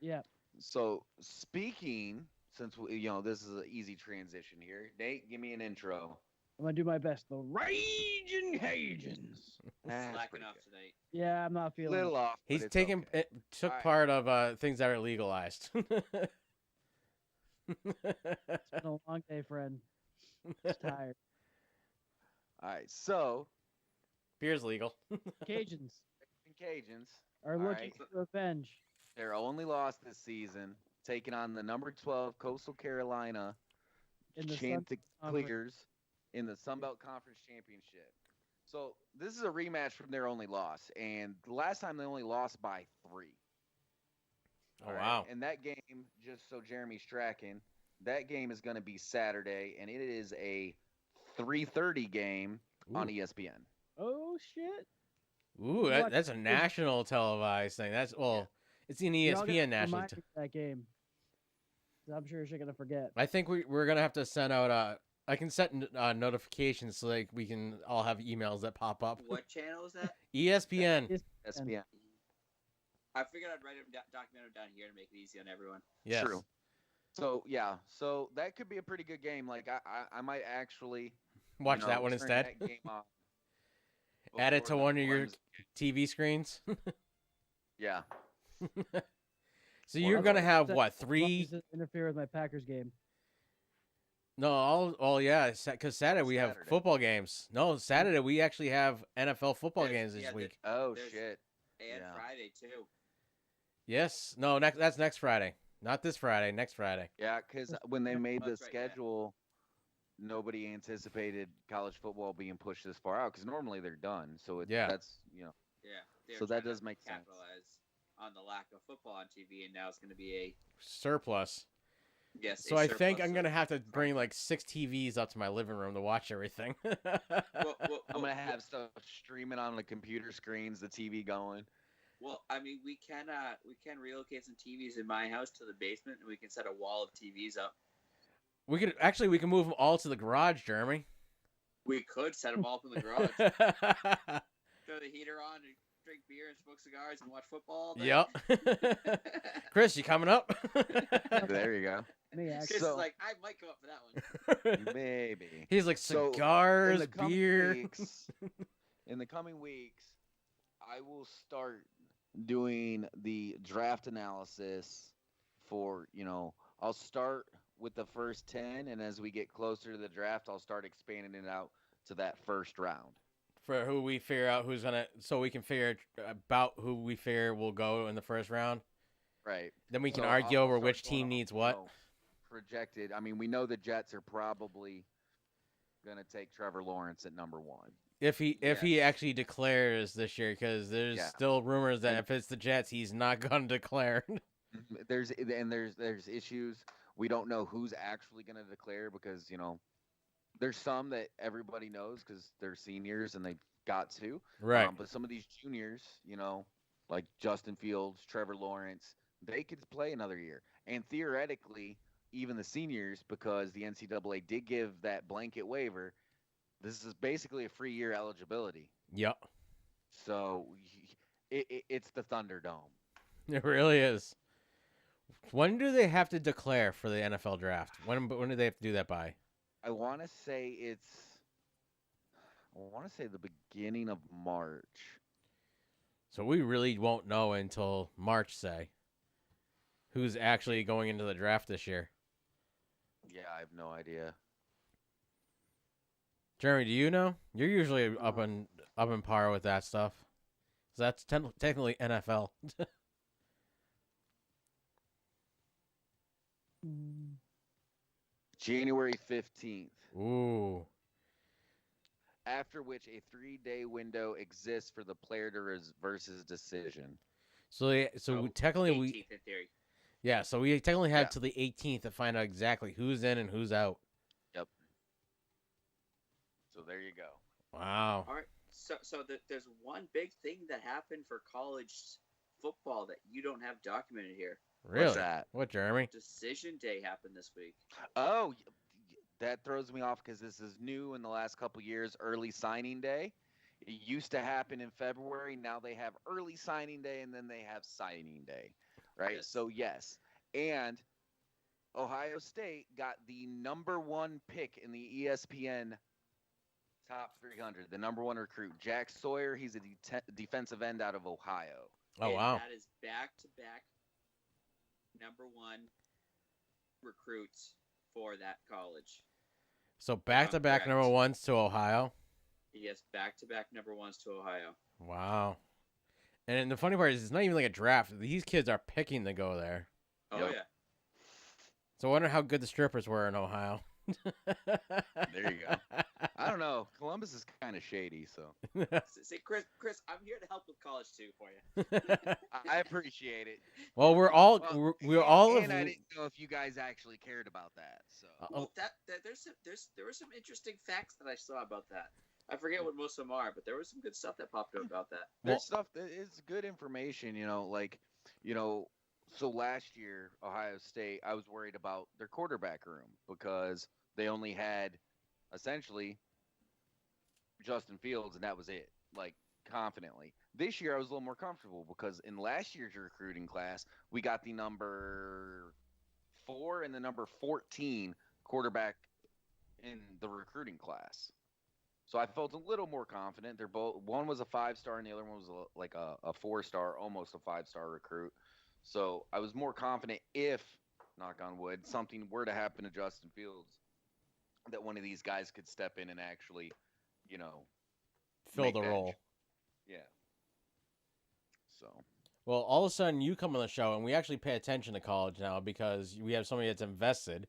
[SPEAKER 10] Yeah.
[SPEAKER 9] So speaking, since this is an easy transition here, Nate, give me an intro.
[SPEAKER 10] I'm gonna do my best. The Raging Cajuns.
[SPEAKER 11] Slacking off tonight.
[SPEAKER 10] Yeah, I'm not feeling
[SPEAKER 9] little off.
[SPEAKER 2] He's taking took part of things that are legalized.
[SPEAKER 10] It's been a long day, friend. Just tired.
[SPEAKER 9] All right, so
[SPEAKER 2] beer's legal.
[SPEAKER 10] Cajuns
[SPEAKER 9] are
[SPEAKER 10] looking to avenge
[SPEAKER 9] their only loss this season, taking on the number 12 Coastal Carolina Chanticleers in the Sun Belt Conference Championship. So this is a rematch from their only loss, and the last time they only lost by 3.
[SPEAKER 2] Oh, wow.
[SPEAKER 9] And that game, just so Jeremy's tracking, that game is going to be Saturday, and it is a 3:30 game on ESPN.
[SPEAKER 10] Oh, shit.
[SPEAKER 2] Ooh, that's a national televised thing. It's an ESPN national.
[SPEAKER 10] That game. I'm sure she's going to forget.
[SPEAKER 2] I think we're going to have to send out I can set notifications so like we can all have emails that pop up.
[SPEAKER 11] What channel is that?
[SPEAKER 2] ESPN.
[SPEAKER 9] ESPN.
[SPEAKER 11] I figured I'd write them document them down here to make it easy on everyone.
[SPEAKER 2] Yes.
[SPEAKER 9] True. So so that could be a pretty good game. Like I might actually
[SPEAKER 2] watch that one instead.
[SPEAKER 9] That game
[SPEAKER 2] add it to one of your TV screens.
[SPEAKER 9] Yeah.
[SPEAKER 2] So you're gonna have what 3?
[SPEAKER 10] Interfere with my Packers game.
[SPEAKER 2] No, because Saturday we have football games. No, Saturday we actually have NFL football games this week.
[SPEAKER 9] Oh shit!
[SPEAKER 11] And Friday too.
[SPEAKER 2] Yes. No, that's next Friday. Not this Friday. Next Friday.
[SPEAKER 9] Yeah, because when they made the schedule, nobody anticipated college football being pushed this far out. Because normally they're done. So that's
[SPEAKER 11] Yeah.
[SPEAKER 9] So that does make sense.
[SPEAKER 11] Capitalize on the lack of football on TV, and now it's going to be a
[SPEAKER 2] surplus.
[SPEAKER 11] Yes.
[SPEAKER 2] So I think I'm gonna have to bring like 6 TVs up to my living room to watch everything.
[SPEAKER 9] I'm gonna have stuff streaming on the computer screens, the TV going.
[SPEAKER 11] Well, I mean, we can relocate some TVs in my house to the basement, and we can set a wall of TVs up.
[SPEAKER 2] We can move them all to the garage, Jeremy.
[SPEAKER 11] We could set them all up in the garage. the heater on and drink beer and smoke cigars and watch football.
[SPEAKER 2] Yep. Chris, you coming up?
[SPEAKER 9] There you go.
[SPEAKER 11] Chris is like, I might come up for that one.
[SPEAKER 9] Maybe.
[SPEAKER 2] He's like cigars,
[SPEAKER 9] in
[SPEAKER 2] beer.
[SPEAKER 9] In the coming weeks, I will start doing the draft analysis for, I'll start with the first 10, and as we get closer to the draft, I'll start expanding it out to that first round.
[SPEAKER 2] For who we figure out who's gonna, so we can figure about who we figure will go in the first round.
[SPEAKER 9] Right.
[SPEAKER 2] Then we can
[SPEAKER 9] So
[SPEAKER 2] argue
[SPEAKER 9] I'll
[SPEAKER 2] over
[SPEAKER 9] start
[SPEAKER 2] which
[SPEAKER 9] going
[SPEAKER 2] team
[SPEAKER 9] off,
[SPEAKER 2] needs what.
[SPEAKER 9] Projected. I mean, we know the Jets are probably gonna take Trevor Lawrence at number 1.
[SPEAKER 2] If he actually declares this year, because there's still rumors that if it's the Jets, he's not gonna declare.
[SPEAKER 9] There's issues. We don't know who's actually gonna declare because there's some that everybody knows because they're seniors and they've got to.
[SPEAKER 2] Right.
[SPEAKER 9] But some of these juniors, like Justin Fields, Trevor Lawrence, they could play another year. And theoretically, even the seniors, because the NCAA did give that blanket waiver, this is basically a free year eligibility.
[SPEAKER 2] Yep.
[SPEAKER 9] So it's the Thunderdome.
[SPEAKER 2] It really is. When do they have to declare for the NFL draft? When do they have to do that by?
[SPEAKER 9] I want to say the beginning of March.
[SPEAKER 2] So we really won't know until March, say, who's actually going into the draft this year.
[SPEAKER 9] Yeah, I have no idea.
[SPEAKER 2] Jeremy, do you know? You're usually up in par with that stuff. So that's technically NFL.
[SPEAKER 9] January 15th.
[SPEAKER 2] Ooh.
[SPEAKER 9] After which a 3-day window exists for the player to versus decision.
[SPEAKER 2] So we technically
[SPEAKER 11] 18th in theory.
[SPEAKER 2] Yeah, so we technically have till the 18th to find out exactly who's in and who's out.
[SPEAKER 9] Yep. So there you go.
[SPEAKER 2] Wow.
[SPEAKER 11] All right. So there's one big thing that happened for college football that you don't have documented here.
[SPEAKER 2] Really?
[SPEAKER 9] What's that?
[SPEAKER 2] What, Jeremy?
[SPEAKER 11] Decision Day happened this week.
[SPEAKER 9] Oh, that throws me off because this is new in the last couple years. Early signing day. It used to happen in February. Now they have early signing day and then they have signing day. Right?
[SPEAKER 11] Yes.
[SPEAKER 9] So, yes. And Ohio State got the number 1 pick in the ESPN Top 300, the number 1 recruit. Jack Sawyer, he's a defensive end out of Ohio.
[SPEAKER 2] Oh, wow.
[SPEAKER 11] That is back-to-back number 1 recruits for that college.
[SPEAKER 2] So back-to-back
[SPEAKER 11] correct.
[SPEAKER 2] number 1s to Ohio?
[SPEAKER 11] Yes, back-to-back number 1s to Ohio.
[SPEAKER 2] Wow. And the funny part is it's not even like a draft. These kids are picking to go there.
[SPEAKER 11] Oh,
[SPEAKER 9] Yep.
[SPEAKER 11] yeah.
[SPEAKER 2] So I wonder how good the strippers were in Ohio.
[SPEAKER 9] There you go. I don't know. Columbus is kind of shady, so.
[SPEAKER 11] See, Chris, I'm here to help with college too for you.
[SPEAKER 9] I appreciate it.
[SPEAKER 2] Well, we're all
[SPEAKER 9] and I didn't know if you guys actually cared about that. So.
[SPEAKER 11] Well, there were some interesting facts that I saw about that. I forget what most of them are, but there was some good stuff that popped up about that.
[SPEAKER 9] There's stuff that is good information, so last year, Ohio State, I was worried about their quarterback room because they only had essentially Justin Fields, and that was it, confidently. This year, I was a little more comfortable because in last year's recruiting class, we got the number 4 and the number 14 quarterback in the recruiting class. So I felt a little more confident. They're both, one was a 5-star and the other one was a 4-star, almost a 5-star recruit. So I was more confident if, knock on wood, something were to happen to Justin Fields, that one of these guys could step in and actually,
[SPEAKER 2] fill the role.
[SPEAKER 9] Yeah. So.
[SPEAKER 2] Well, all of a sudden you come on the show and we actually pay attention to college now because we have somebody that's invested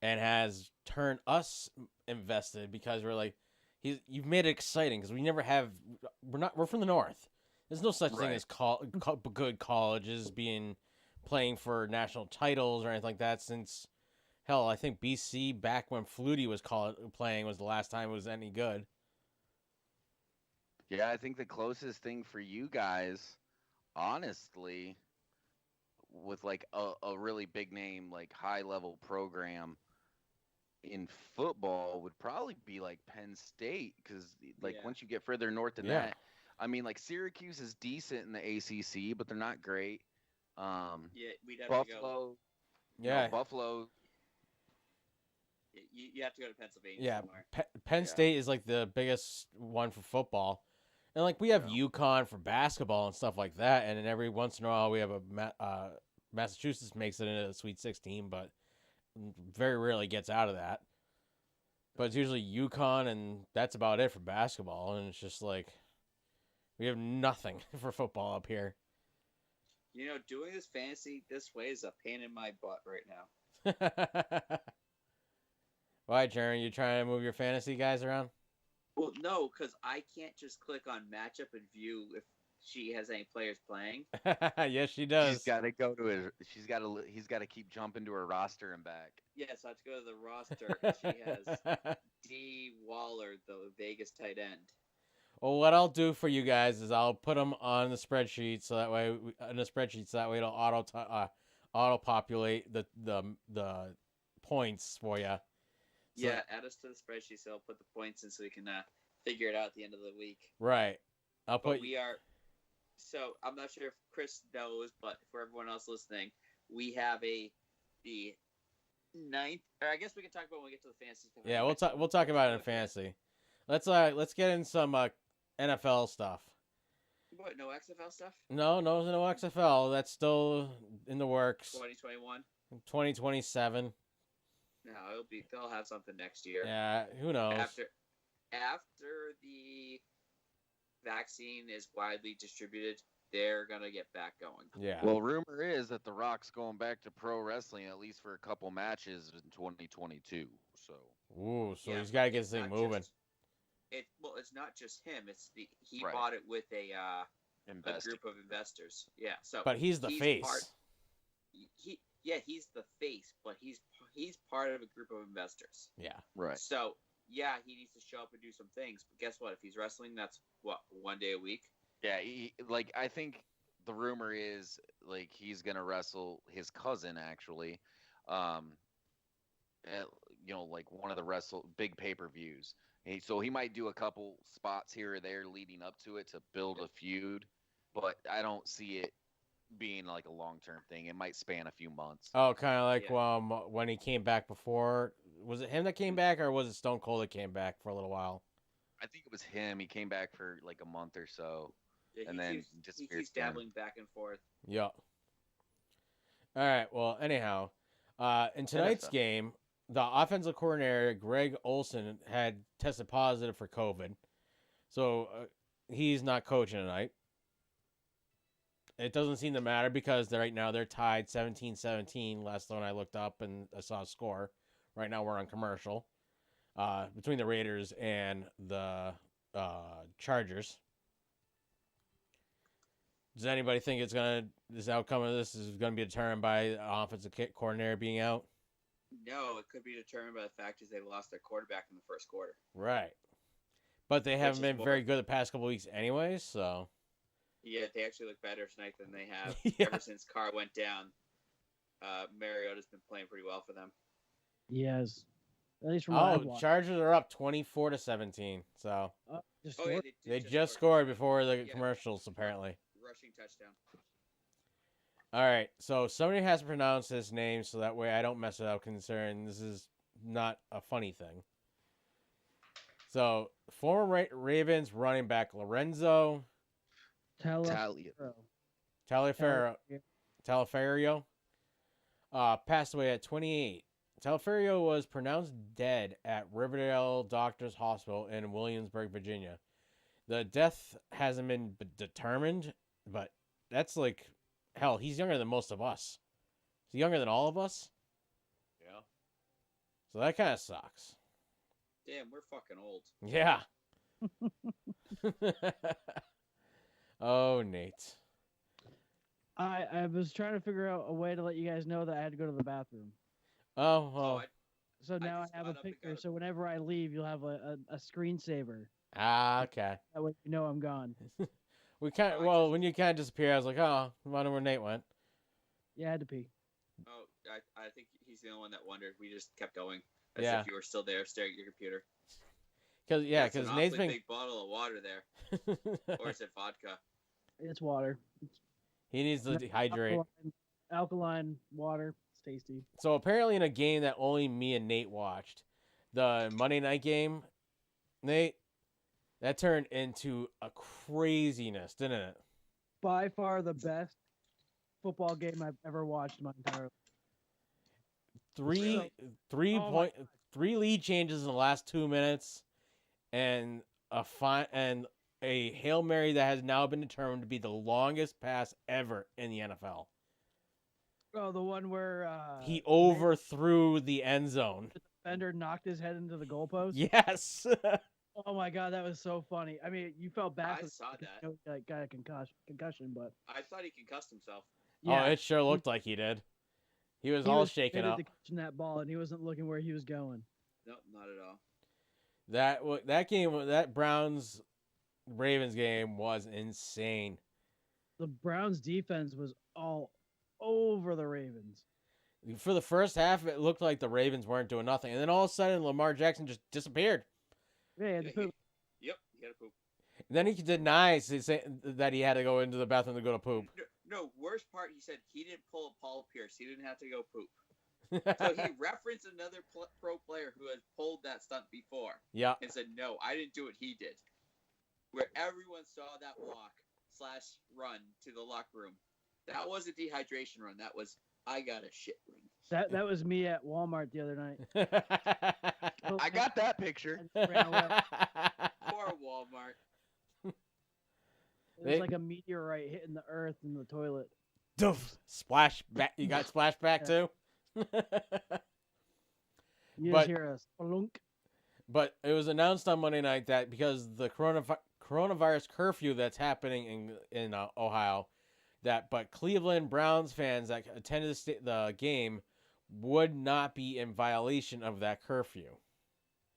[SPEAKER 2] and has turned us invested because we're like, you've made it exciting because we never have. We're from the north. There's no such thing as good colleges playing for national titles or anything like that since, hell, I think BC back when Flutie was playing was the last time it was any good.
[SPEAKER 9] Yeah, I think the closest thing for you guys, honestly, with a really big name, high level program in football would probably be Penn State because once you get further north than that, I mean, like Syracuse is decent in the ACC, but they're not great.
[SPEAKER 11] Yeah, we'd have
[SPEAKER 9] Buffalo.
[SPEAKER 11] to go.
[SPEAKER 2] Yeah.
[SPEAKER 9] Buffalo.
[SPEAKER 11] You have to go to Pennsylvania
[SPEAKER 2] Yeah,
[SPEAKER 11] somewhere.
[SPEAKER 2] Penn State is like the biggest one for football, and like we have UConn for basketball and stuff like that. And then every once in a while we have a Massachusetts makes it into the Sweet 16, but very rarely gets out of that. But it's usually UConn, and that's about it for basketball. And it's just like we have nothing for football up here.
[SPEAKER 11] You know, doing this fantasy this way is a pain in my butt right now.
[SPEAKER 2] Why, Jaron? You trying to move your fantasy guys around?
[SPEAKER 11] Well, no, because I can't just click on matchup and view if she has any players playing.
[SPEAKER 2] Yes, she does.
[SPEAKER 9] He's got to go to his. He's got to keep jumping to her roster and back.
[SPEAKER 11] Yes, I have to go to the roster. She has D. Waller, the Vegas tight end.
[SPEAKER 2] Well, what I'll do for you guys is I'll put them on the spreadsheet so that way it'll auto populate the points for you. So,
[SPEAKER 11] yeah, add us to the spreadsheet so I'll put the points in so we can figure it out at the end of the week.
[SPEAKER 2] Right.
[SPEAKER 11] We are. So I'm not sure if Chris knows, but for everyone else listening, we have the 9th. Or I guess we can talk about when we get to the fantasy stuff.
[SPEAKER 2] Yeah, we'll talk about it in fantasy. Let's get in some NFL stuff.
[SPEAKER 11] What? No XFL stuff?
[SPEAKER 2] No XFL. That's still in the works.
[SPEAKER 11] 2021.
[SPEAKER 2] 2027.
[SPEAKER 11] No, they'll have something next year.
[SPEAKER 2] Yeah, who knows?
[SPEAKER 11] After the vaccine is widely distributed, they're gonna get back going.
[SPEAKER 2] Yeah.
[SPEAKER 9] Well, rumor is that The Rock's going back to pro wrestling at least for a couple matches in 2022. So.
[SPEAKER 2] Ooh, so he's got to get this thing moving.
[SPEAKER 11] It's not just him. He
[SPEAKER 9] Right.
[SPEAKER 11] bought it with a group of investors. Yeah. So.
[SPEAKER 2] But he's the face.
[SPEAKER 11] He's the face, but he's part of a group of investors.
[SPEAKER 2] Yeah.
[SPEAKER 9] Right.
[SPEAKER 11] So, yeah, he needs to show up and do some things. But guess what? If he's wrestling, that's one day a week?
[SPEAKER 9] Yeah, I think the rumor is like he's gonna wrestle his cousin actually, at, like one of the big pay-per-views. So he might do a couple spots here or there leading up to it to build a feud, but I don't see it being like a long-term thing. It might span a few months.
[SPEAKER 2] Oh, kind of like when he came back before. Was it him that came back, or was it Stone Cold that came back for a little while?
[SPEAKER 9] I think it was him. He came back for like a month or so, and then disappeared.
[SPEAKER 11] He keeps dabbling back and forth.
[SPEAKER 2] Yeah. All right. Well, anyhow, in tonight's game, the offensive coordinator Greg Olson had tested positive for COVID, so he's not coaching tonight. It doesn't seem to matter because right now they're tied 17-17. Last one I looked up and I saw a score. Right now we're on commercial between the Raiders and the Chargers. Does anybody think this outcome of this is going to be determined by the offensive coordinator being out?
[SPEAKER 11] No, it could be determined by the fact that they lost their quarterback in the first quarter.
[SPEAKER 2] Right. But they haven't been very good the past couple weeks anyways, so.
[SPEAKER 11] Yeah, they actually look better tonight than they have ever since Carr went down. Mariota's been playing pretty well for them.
[SPEAKER 10] Yes. At least from what I've watched.
[SPEAKER 2] Chargers are up 24-17. So they just scored before the commercials, apparently.
[SPEAKER 11] Rushing touchdown.
[SPEAKER 2] All right, so somebody has to pronounce his name so that way I don't mess it up, considering this is not a funny thing. So, former Ravens running back Lorenzo Taliaferro passed away at 28. Taliaferro was pronounced dead at Riverdale Doctors Hospital in Williamsburg, Virginia. The death hasn't been determined, but that's like, hell, he's younger than most of us. He's younger than all of us.
[SPEAKER 9] Yeah.
[SPEAKER 2] So that kind of sucks.
[SPEAKER 11] Damn, we're fucking old.
[SPEAKER 2] Yeah. Oh, Nate.
[SPEAKER 10] I was trying to figure out a way to let you guys know that I had to go to the bathroom.
[SPEAKER 2] Oh, well.
[SPEAKER 10] So now I have a picture, so whenever I leave, you'll have a screensaver.
[SPEAKER 2] Ah, okay.
[SPEAKER 10] That way you know I'm gone.
[SPEAKER 2] When you kind of disappear, I was like, oh, I wonder where Nate went.
[SPEAKER 10] Yeah, I had to pee.
[SPEAKER 11] Oh, I think he's the only one that wondered. We just kept going.
[SPEAKER 2] As
[SPEAKER 11] if you were still there staring at your computer.
[SPEAKER 2] Because
[SPEAKER 11] That's an
[SPEAKER 2] Nate's
[SPEAKER 11] awfully
[SPEAKER 2] been
[SPEAKER 11] big bottle of water there, or is it vodka?
[SPEAKER 10] It's water.
[SPEAKER 2] he needs to dehydrate.
[SPEAKER 10] Alkaline water. It's tasty.
[SPEAKER 2] So apparently, in a game that only me and Nate watched, the Monday night game, Nate, that turned into a craziness, didn't it?
[SPEAKER 10] By far the best football game I've ever watched in my entire life.
[SPEAKER 2] Three lead changes in the last 2 minutes, and a Hail Mary that has now been determined to be the longest pass ever in the NFL.
[SPEAKER 10] Oh, the one where
[SPEAKER 2] he overthrew the end zone.
[SPEAKER 10] The defender knocked his head into the goalpost.
[SPEAKER 2] Yes.
[SPEAKER 10] Oh my god, that was so funny. I mean, you felt bad.
[SPEAKER 11] I saw that.
[SPEAKER 10] Like got a concussion, but
[SPEAKER 11] I thought he concussed himself.
[SPEAKER 2] Yeah. Oh, it sure looked like he did. He was all shaken up.
[SPEAKER 10] To catching that ball, and he wasn't looking where he was going.
[SPEAKER 11] No, not at all.
[SPEAKER 2] That game, that Browns Ravens game was insane.
[SPEAKER 10] The Browns defense was all over the Ravens.
[SPEAKER 2] For the first half, it looked like the Ravens weren't doing nothing, and then all of a sudden, Lamar Jackson just disappeared.
[SPEAKER 10] Yeah, he had to poop.
[SPEAKER 11] Yep, he had to poop.
[SPEAKER 2] And then he denies that he had to go into the bathroom to go to poop.
[SPEAKER 11] No, worst part, he said he didn't pull a Paul Pierce. He didn't have to go poop. So he referenced another pro player who had pulled that stunt before.
[SPEAKER 2] Yeah.
[SPEAKER 11] And said, no, I didn't do it. He did. Where everyone saw that walk/run to the locker room. That was a dehydration run. That was, I got a shit run.
[SPEAKER 10] That was me at Walmart the other night.
[SPEAKER 9] I got that picture.
[SPEAKER 11] Poor Walmart.
[SPEAKER 10] It was like a meteorite hitting the earth in the toilet.
[SPEAKER 2] Doof. Splash back. You got splashback too?
[SPEAKER 10] You just hear a splunk.
[SPEAKER 2] But it was announced on Monday night that because the coronavirus curfew that's happening in Ohio, but Cleveland Browns fans that attended the game would not be in violation of that curfew.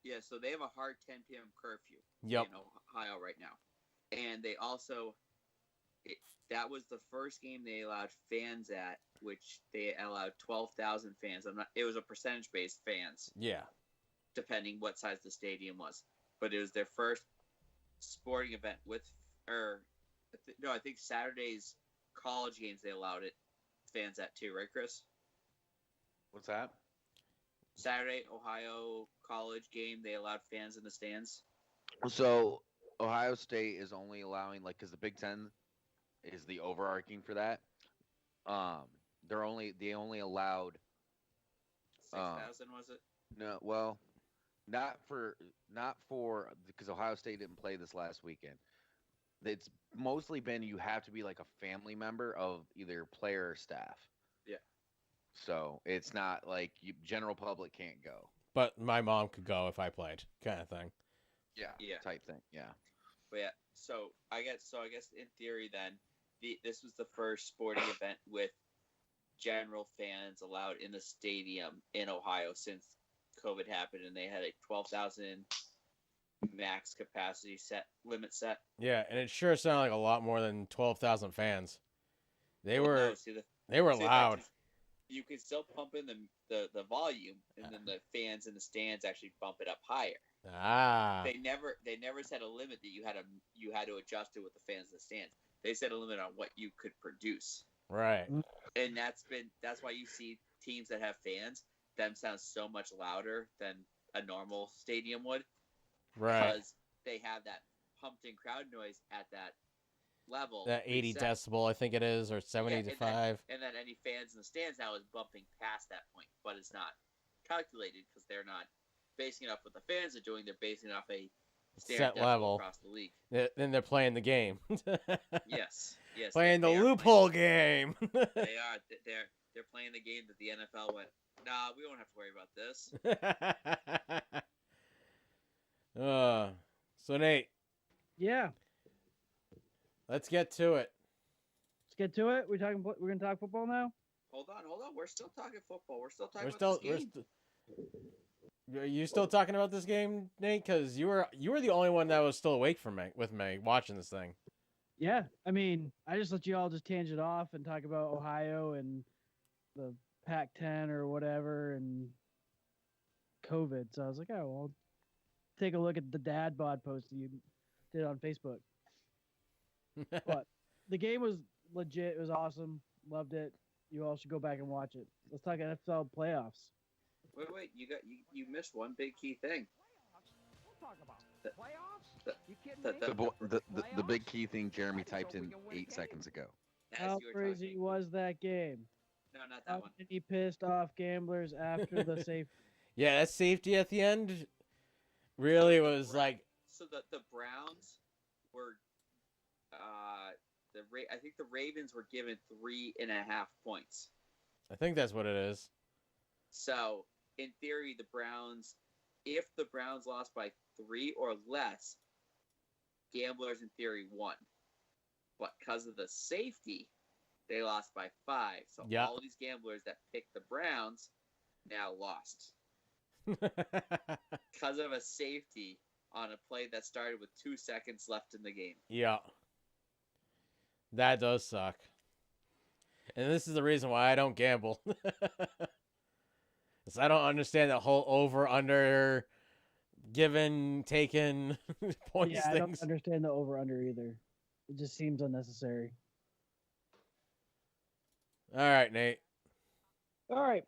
[SPEAKER 11] Yeah, so they have a hard 10 p.m. curfew
[SPEAKER 2] in
[SPEAKER 11] Ohio right now. And they also, that was the first game they allowed fans at, which they allowed 12,000 fans. It was a percentage-based fans.
[SPEAKER 2] Yeah.
[SPEAKER 11] Depending what size the stadium was. But it was their first sporting event I think Saturday's college games they allowed fans at too, right, Chris?
[SPEAKER 9] What's that?
[SPEAKER 11] Saturday, Ohio college game, they allowed fans in the stands.
[SPEAKER 9] So Ohio State is only allowing, because the Big Ten is the overarching for that. They only allowed
[SPEAKER 11] 6,000, was it?
[SPEAKER 9] No, well, not for because Ohio State didn't play this last weekend. It's mostly been you have to be like a family member of either player or staff.
[SPEAKER 11] Yeah.
[SPEAKER 9] So it's not like general public can't go.
[SPEAKER 2] But my mom could go if I played, kind of thing.
[SPEAKER 11] Yeah.
[SPEAKER 9] Type thing. Yeah.
[SPEAKER 11] But yeah, so I guess in theory then, this was the first sporting event with general fans allowed in the stadium in Ohio since COVID happened, and they had a 12,000 max capacity limit set.
[SPEAKER 2] Yeah, and it sure sounded like a lot more than 12,000 fans. They were loud.
[SPEAKER 11] You can still pump in the volume, and then the fans in the stands actually bump it up higher. They never set a limit that you had to adjust it with the fans in the stands. They set a limit on what you could produce.
[SPEAKER 2] Right.
[SPEAKER 11] And that's why you see teams that have fans, them sound so much louder than a normal stadium would.
[SPEAKER 2] Right.
[SPEAKER 11] Because they have that pumped in crowd noise at that level.
[SPEAKER 2] That 80 decibel, I think it is, or 75.
[SPEAKER 11] And then any fans in the stands now is bumping past that point, but it's not calculated because they're not basing it off what the fans are doing. They're basing it off a
[SPEAKER 2] set level
[SPEAKER 11] across the league.
[SPEAKER 2] Then they're playing the game.
[SPEAKER 11] Yes.
[SPEAKER 2] Playing the loophole game.
[SPEAKER 11] They are. They're playing the game that the NFL went, nah, we don't have to worry about this.
[SPEAKER 2] So Nate.
[SPEAKER 10] Yeah.
[SPEAKER 2] Let's get to it.
[SPEAKER 10] Let's get to it. We're gonna talk football now.
[SPEAKER 11] Hold on. We're still talking football. We're still talking about this game.
[SPEAKER 2] Are you still talking about this game, Nate? Because you were the only one that was still awake with me watching this thing.
[SPEAKER 10] Yeah, I mean, I just let you all just tangent off and talk about Ohio and the Pac-10 or whatever and COVID. So I was like, oh well, take a look at the dad bod post you did on Facebook. But the game was legit. It was awesome. Loved it. You all should go back and watch it. Let's talk NFL playoffs.
[SPEAKER 11] Wait! You missed one big key thing.
[SPEAKER 1] We'll talk about playoffs. You kidding me?
[SPEAKER 9] The big key thing Jeremy typed in 8 seconds ago.
[SPEAKER 10] How crazy was that game?
[SPEAKER 11] No, not that one.
[SPEAKER 10] Many pissed off gamblers after the safety.
[SPEAKER 2] Yeah, that safety at the end really was like.
[SPEAKER 11] So the Browns were, I think the Ravens were given 3.5 points.
[SPEAKER 2] I think that's what it is.
[SPEAKER 11] So in theory, if the Browns lost by 3 or less, gamblers in theory won. But because of the safety, they lost by 5. So all these gamblers that picked the Browns now lost. Because of a safety on a play that started with 2 seconds left in the game.
[SPEAKER 2] Yeah. That does suck. And this is the reason why I don't gamble. Because I don't understand that whole over-under given, taken points
[SPEAKER 10] Yeah, I
[SPEAKER 2] things.
[SPEAKER 10] don't understand the over-under either. It just seems unnecessary.
[SPEAKER 2] All right, Nate.
[SPEAKER 10] All right.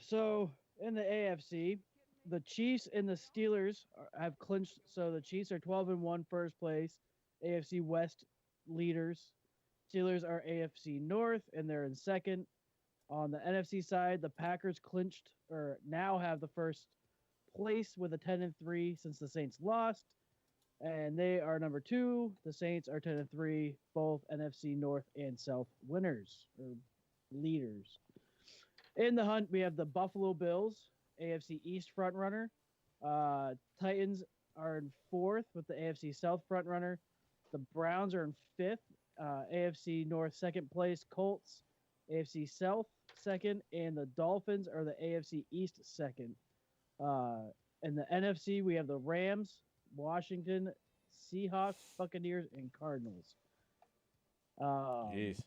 [SPEAKER 10] So in the AFC, the Chiefs and the Steelers have clinched. So the Chiefs are 12-1 first place. AFC West leaders. Steelers are AFC North, and they're in second. On the NFC side, the Packers clinched or now have the first place with a 10-3 since the Saints lost. And they are number 2. The Saints are 10-3, both NFC North and South winners or leaders. In the hunt, we have the Buffalo Bills, AFC East frontrunner. Titans are in 4th with the AFC South frontrunner. The Browns are in 5th. AFC North second place. Colts, AFC South second, and the Dolphins are the AFC East second. In the NFC, we have the Rams, Washington, Seahawks, Buccaneers, and Cardinals.
[SPEAKER 2] Jeez.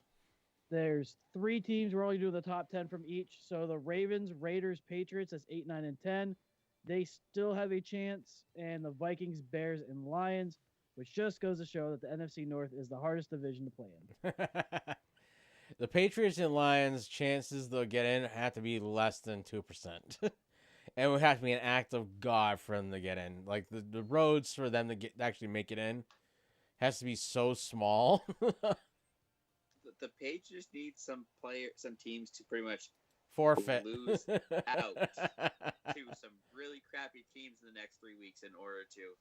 [SPEAKER 10] There's 3 teams. We're only doing the top 10 from each. So the Ravens, Raiders, Patriots, that's 8, 9, and 10. They still have a chance. And the Vikings, Bears, and Lions, which just goes to show that the NFC North is the hardest division to play in.
[SPEAKER 2] The Patriots and Lions chances they'll get in have to be less than 2%. And it would have to be an act of God for them to get in. Like the roads for them to actually make it in has to be so small.
[SPEAKER 11] The Patriots need some teams to pretty much
[SPEAKER 2] forfeit,
[SPEAKER 11] lose out to some really crappy teams in the next 3 weeks in order to.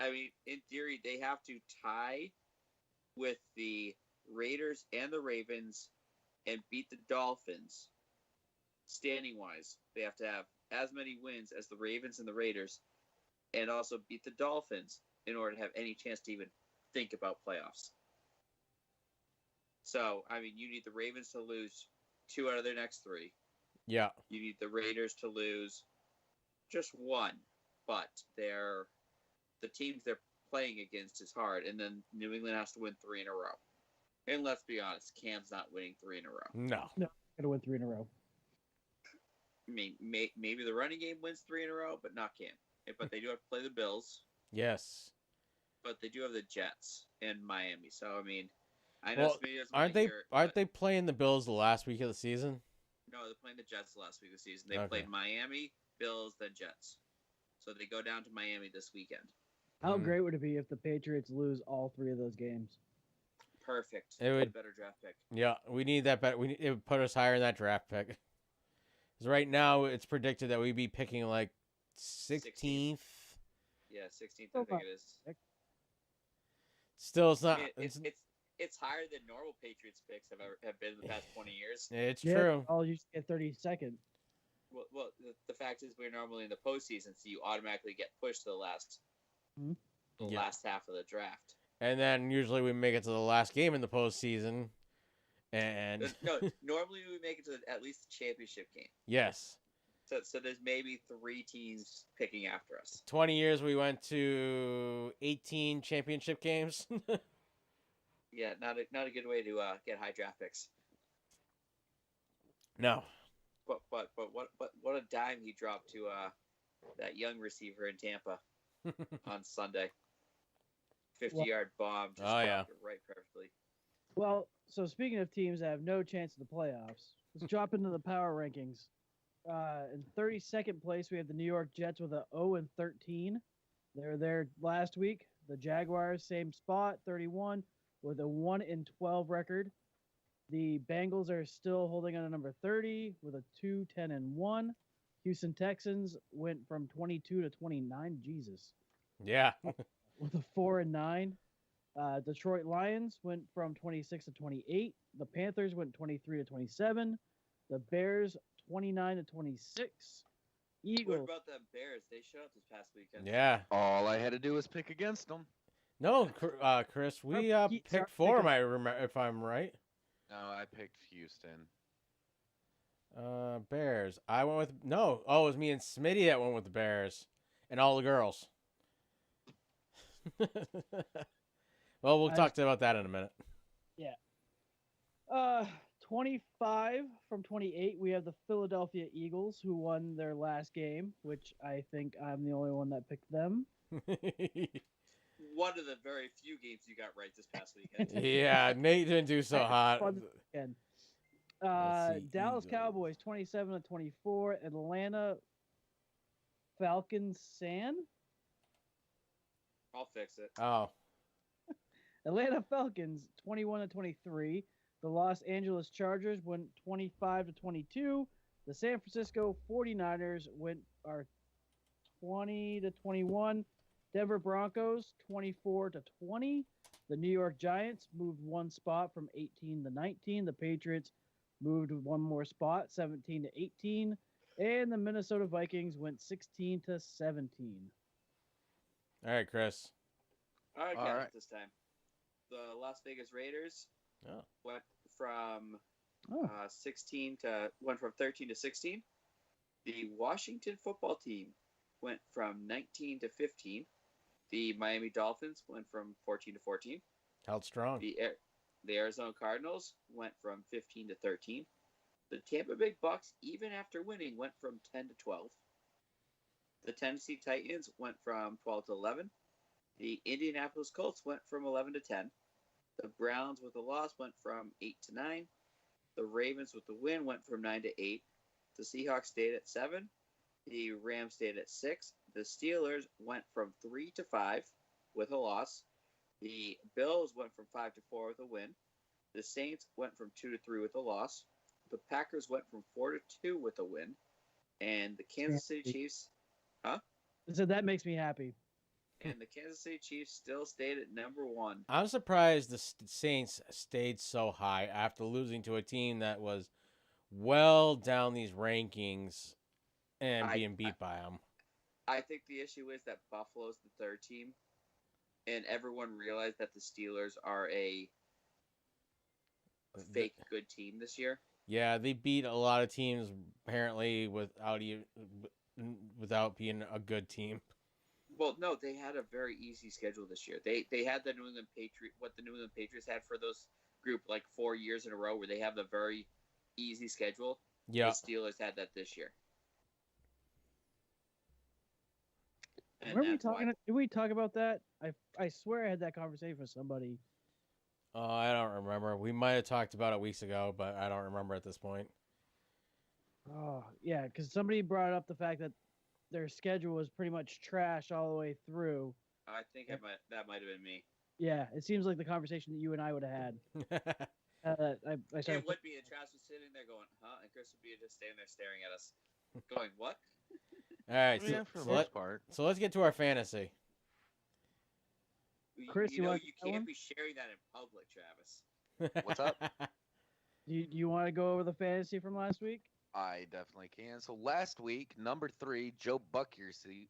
[SPEAKER 11] I mean, in theory, they have to tie with the Raiders and the Ravens and beat the Dolphins. Standing wise, they have to have as many wins as the Ravens and the Raiders, and also beat the Dolphins in order to have any chance to even think about playoffs. So, I mean, you need the Ravens to lose 2 out of their next 3.
[SPEAKER 2] Yeah.
[SPEAKER 11] You need the Raiders to lose just 1, but the teams they're playing against is hard, and then New England has to win 3 in a row. And let's be honest, Cam's not winning 3 in a row.
[SPEAKER 2] No,
[SPEAKER 10] gotta win 3 in a row.
[SPEAKER 11] I mean, maybe the running game wins 3 in a row, but not Cam. But they do have to play the Bills.
[SPEAKER 2] Yes.
[SPEAKER 11] But they do have the Jets in Miami. So I mean, I know
[SPEAKER 2] aren't they playing the Bills the last week of the season?
[SPEAKER 11] No, they're playing the Jets the last week of the season. They
[SPEAKER 2] Okay.
[SPEAKER 11] played Miami, Bills, then Jets. So they go down to Miami this weekend.
[SPEAKER 10] How great would it be if the Patriots lose all 3 of those games?
[SPEAKER 11] Perfect.
[SPEAKER 2] It would
[SPEAKER 11] better draft pick.
[SPEAKER 2] Yeah, we need that better. It would put us higher in that draft pick. Because right now it's predicted that we'd be picking like 16th.
[SPEAKER 11] Yeah, 16th. I think it is.
[SPEAKER 2] Still, it's not.
[SPEAKER 11] It's higher than normal Patriots picks have been in the past 20 years.
[SPEAKER 2] It's true.
[SPEAKER 10] All you get 32nd.
[SPEAKER 11] Well, the fact is we're normally in the postseason, so you automatically get pushed to the last half of the draft.
[SPEAKER 2] And then usually we make it to the last game in the postseason. And
[SPEAKER 11] no, normally we make it to at least the championship game.
[SPEAKER 2] Yes.
[SPEAKER 11] So there's maybe 3 teams picking after us.
[SPEAKER 2] 20 years we went to 18 championship games.
[SPEAKER 11] Yeah, not a good way to get high draft picks.
[SPEAKER 2] No.
[SPEAKER 11] But what a dime he dropped to that young receiver in Tampa. on Sunday. 50-yard bomb. Just
[SPEAKER 2] Oh, yeah.
[SPEAKER 11] dropped it right perfectly.
[SPEAKER 10] Well, so speaking of teams that have no chance of the playoffs, let's drop into the power rankings. In 32nd place, we have the New York Jets with a 0-13. They were there last week. The Jaguars, same spot, 31, with a 1-12 record. The Bengals are still holding on to number 30 with a 2-10-1. Houston Texans went from 22 to 29. Jesus.
[SPEAKER 2] Yeah.
[SPEAKER 10] With a 4-9. Detroit Lions went from 26 to 28. The Panthers went 23 to 27. The Bears 29 to 26. Eagles.
[SPEAKER 11] What about the Bears? They showed up this past weekend.
[SPEAKER 2] Yeah.
[SPEAKER 9] All I had to do was pick against them.
[SPEAKER 2] No, Chris, we picked for him. I remember, if I'm right.
[SPEAKER 9] No, I picked Houston.
[SPEAKER 2] Bears. I went with no. Oh, it was me and Smitty that went with the Bears, and all the girls. Well, we'll talk about that in a minute.
[SPEAKER 10] Yeah. 25 from 28, we have the Philadelphia Eagles, who won their last game, which I think I'm the only one that picked them.
[SPEAKER 11] One of the very few games you got right this past weekend.
[SPEAKER 2] Yeah, Nate didn't do so hot.
[SPEAKER 10] Dallas Cowboys 27 to 24. Atlanta Falcons San.
[SPEAKER 11] I'll fix it.
[SPEAKER 2] Oh.
[SPEAKER 10] Atlanta Falcons 21 to 23. The Los Angeles Chargers went 25 to 22. The San Francisco 49ers are 20 to 21. Denver Broncos 24 to 20. The New York Giants moved one spot from 18 to 19. The Patriots moved one more spot, 17 to 18. And the Minnesota Vikings went 16 to 17.
[SPEAKER 2] All right, Chris.
[SPEAKER 11] All right, this time. The Las Vegas Raiders went from 13 to 16. The Washington Football Team went from 19 to 15. The Miami Dolphins went from 14 to 14.
[SPEAKER 2] Held strong.
[SPEAKER 11] The Arizona Cardinals went from 15 to 13. The Tampa Bay Bucks, even after winning, went from 10 to 12. The Tennessee Titans went from 12 to 11. The Indianapolis Colts went from 11 to 10. The Browns with a loss went from 8 to 9. The Ravens with the win went from 9 to 8. The Seahawks stayed at 7. The Rams stayed at 6. The Steelers went from 3 to 5 with a loss. The Bills went from 5 to 4 with a win. The Saints went from 2 to 3 with a loss. The Packers went from 4 to 2 with a win. And the Kansas City Chiefs... Huh?
[SPEAKER 10] So that makes me happy.
[SPEAKER 11] And the Kansas City Chiefs still stayed at number 1.
[SPEAKER 2] I'm surprised the Saints stayed so high after losing to a team that was well down these rankings and being beat by them.
[SPEAKER 11] I think the issue is that Buffalo's the third team, and everyone realized that the Steelers are a fake good team this year.
[SPEAKER 2] Yeah, they beat a lot of teams apparently without being a good team.
[SPEAKER 11] Well, no, they had a very easy schedule this year. They had the New England Patriots had for those group like 4 years in a row where they have the very easy schedule.
[SPEAKER 2] Yeah.
[SPEAKER 11] The Steelers had that this year.
[SPEAKER 10] Did we talk about that? I swear I had that conversation with somebody.
[SPEAKER 2] Oh, I don't remember. We might have talked about it weeks ago, but I don't remember at this point.
[SPEAKER 10] Oh, yeah, because somebody brought up the fact that their schedule was pretty much trash all the way through.
[SPEAKER 11] I think that might have been me.
[SPEAKER 10] Yeah, it seems like the conversation that you and I would have had.
[SPEAKER 11] It would be, and Travis was sitting there going, huh? And Chris would be just standing there staring at us, going, what?
[SPEAKER 2] All right,
[SPEAKER 9] for the most part.
[SPEAKER 2] So let's get to our fantasy.
[SPEAKER 10] Chris,
[SPEAKER 11] you can't be sharing that in public, Travis.
[SPEAKER 9] What's up?
[SPEAKER 10] Do you want to go over the fantasy from last week?
[SPEAKER 9] I definitely can. So last week, number 3, Joe Buck yourself.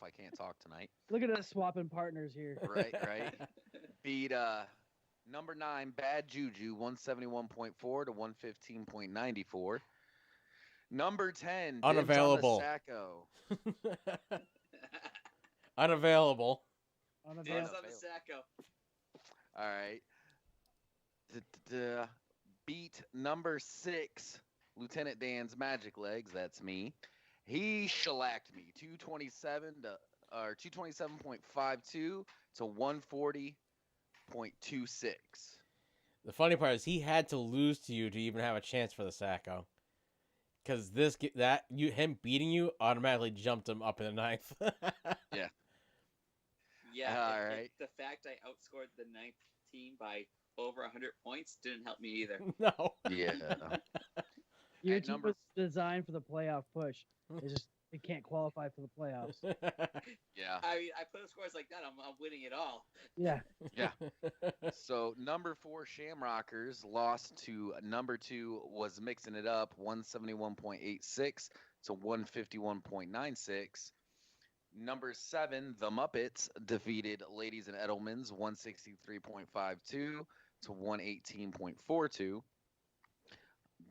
[SPEAKER 9] I can't talk tonight.
[SPEAKER 10] Look at us swapping partners here.
[SPEAKER 9] Right. Beat number 9, Bad Juju, 171.4 to 115.94. Number 10,
[SPEAKER 2] Unavailable.
[SPEAKER 9] Sacco.
[SPEAKER 2] Unavailable.
[SPEAKER 11] Dibs on the Sacco.
[SPEAKER 9] All right. Beat number 6, Lieutenant Dan's Magic Legs. That's me. He shellacked me 227.52 to 140.26.
[SPEAKER 2] The funny part is he had to lose to you to even have a chance for the Sacco. Because him beating you automatically jumped him up in the ninth.
[SPEAKER 9] Yeah.
[SPEAKER 11] Yeah.
[SPEAKER 9] All right.
[SPEAKER 11] The fact I outscored the ninth team by over 100 points didn't help me either.
[SPEAKER 2] No.
[SPEAKER 9] Yeah.
[SPEAKER 10] Your team was designed for the playoff push. It's just it can't qualify for the playoffs.
[SPEAKER 9] Yeah.
[SPEAKER 11] I mean, I put up scores like that. I'm winning it all.
[SPEAKER 10] Yeah.
[SPEAKER 9] Yeah. So number 4 Shamrockers lost to number 2 was mixing it up 171.86 to 151.96. Number 7 the Muppets defeated Ladies and Edelman's 163.52 to 118.42.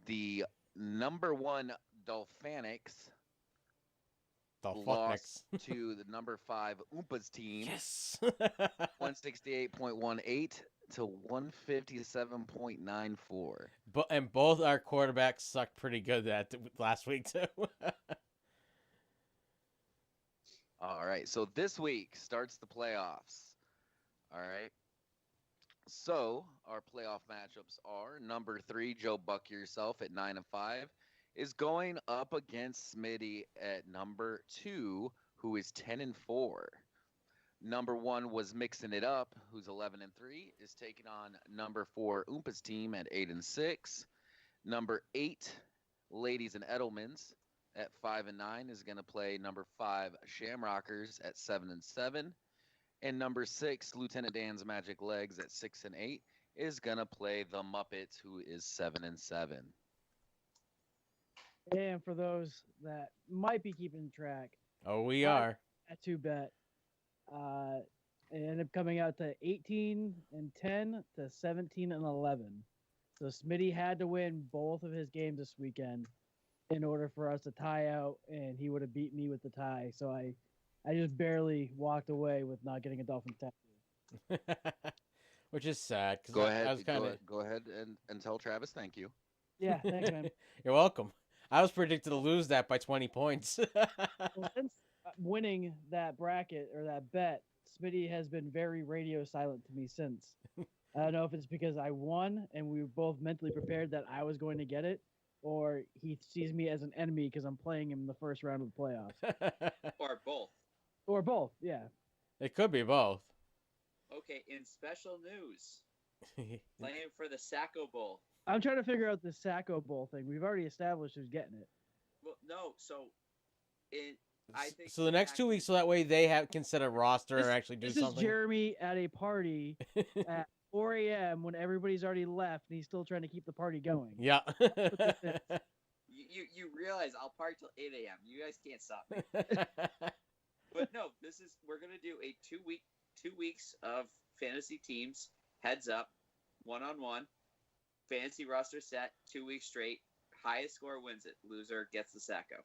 [SPEAKER 9] The number 1 Dolphinics lost to the number 5 Oompa's team.
[SPEAKER 2] Yes.
[SPEAKER 9] 168.18 to 157.94.
[SPEAKER 2] And both our quarterbacks sucked pretty good that last week too.
[SPEAKER 9] All right, so this week starts the playoffs. All right. So our playoff matchups are number 3 Joe Buck yourself at 9-5 is going up against Smitty at number 2, who is 10-4. Number 1 was mixing it up, who's 11-3, is taking on number 4 Oompa's team at 8-6. Number 8 Ladies and Edelman's at 5-9 is going to play number 5 Shamrockers at 7-7. And number 6 Lieutenant Dan's Magic Legs at 6-8 is going to play the Muppets, who is 7-7.
[SPEAKER 10] And for those that might be keeping track,
[SPEAKER 2] we are
[SPEAKER 10] at 2Bet. It ended up coming out to 18-10 to 17-11. So Smitty had to win both of his games this weekend in order for us to tie out, and he would have beat me with the tie. So I just barely walked away with not getting a Dolphins tattoo.
[SPEAKER 2] Which is sad.
[SPEAKER 9] Go ahead and tell Travis thank you.
[SPEAKER 10] Yeah, thanks, man.
[SPEAKER 2] You're welcome. I was predicted to lose that by 20 points.
[SPEAKER 10] Well, since winning that bracket or that bet, Smitty has been very radio silent to me since. I don't know if it's because I won and we were both mentally prepared that I was going to get it, or he sees me as an enemy because I'm playing him in the first round of the playoffs.
[SPEAKER 11] Or both.
[SPEAKER 10] Or both, yeah.
[SPEAKER 2] It could be both.
[SPEAKER 11] Okay, in special news, playing for the Sacco Bowl.
[SPEAKER 10] I'm trying to figure out the Sacco Bowl thing. We've already established who's getting it.
[SPEAKER 11] Well, no, I think
[SPEAKER 2] so the next 2 weeks, so that way they can set a roster or actually do something.
[SPEAKER 10] This is Jeremy at a party at 4 a.m. when everybody's already left, and he's still trying to keep the party going.
[SPEAKER 2] Yeah.
[SPEAKER 11] You realize I'll party till 8 a.m. You guys can't stop me. But no, we're gonna do a 2 weeks of fantasy teams, heads up, 1-on-1, fantasy roster set, 2 weeks straight. Highest score wins it. Loser gets the Sacco.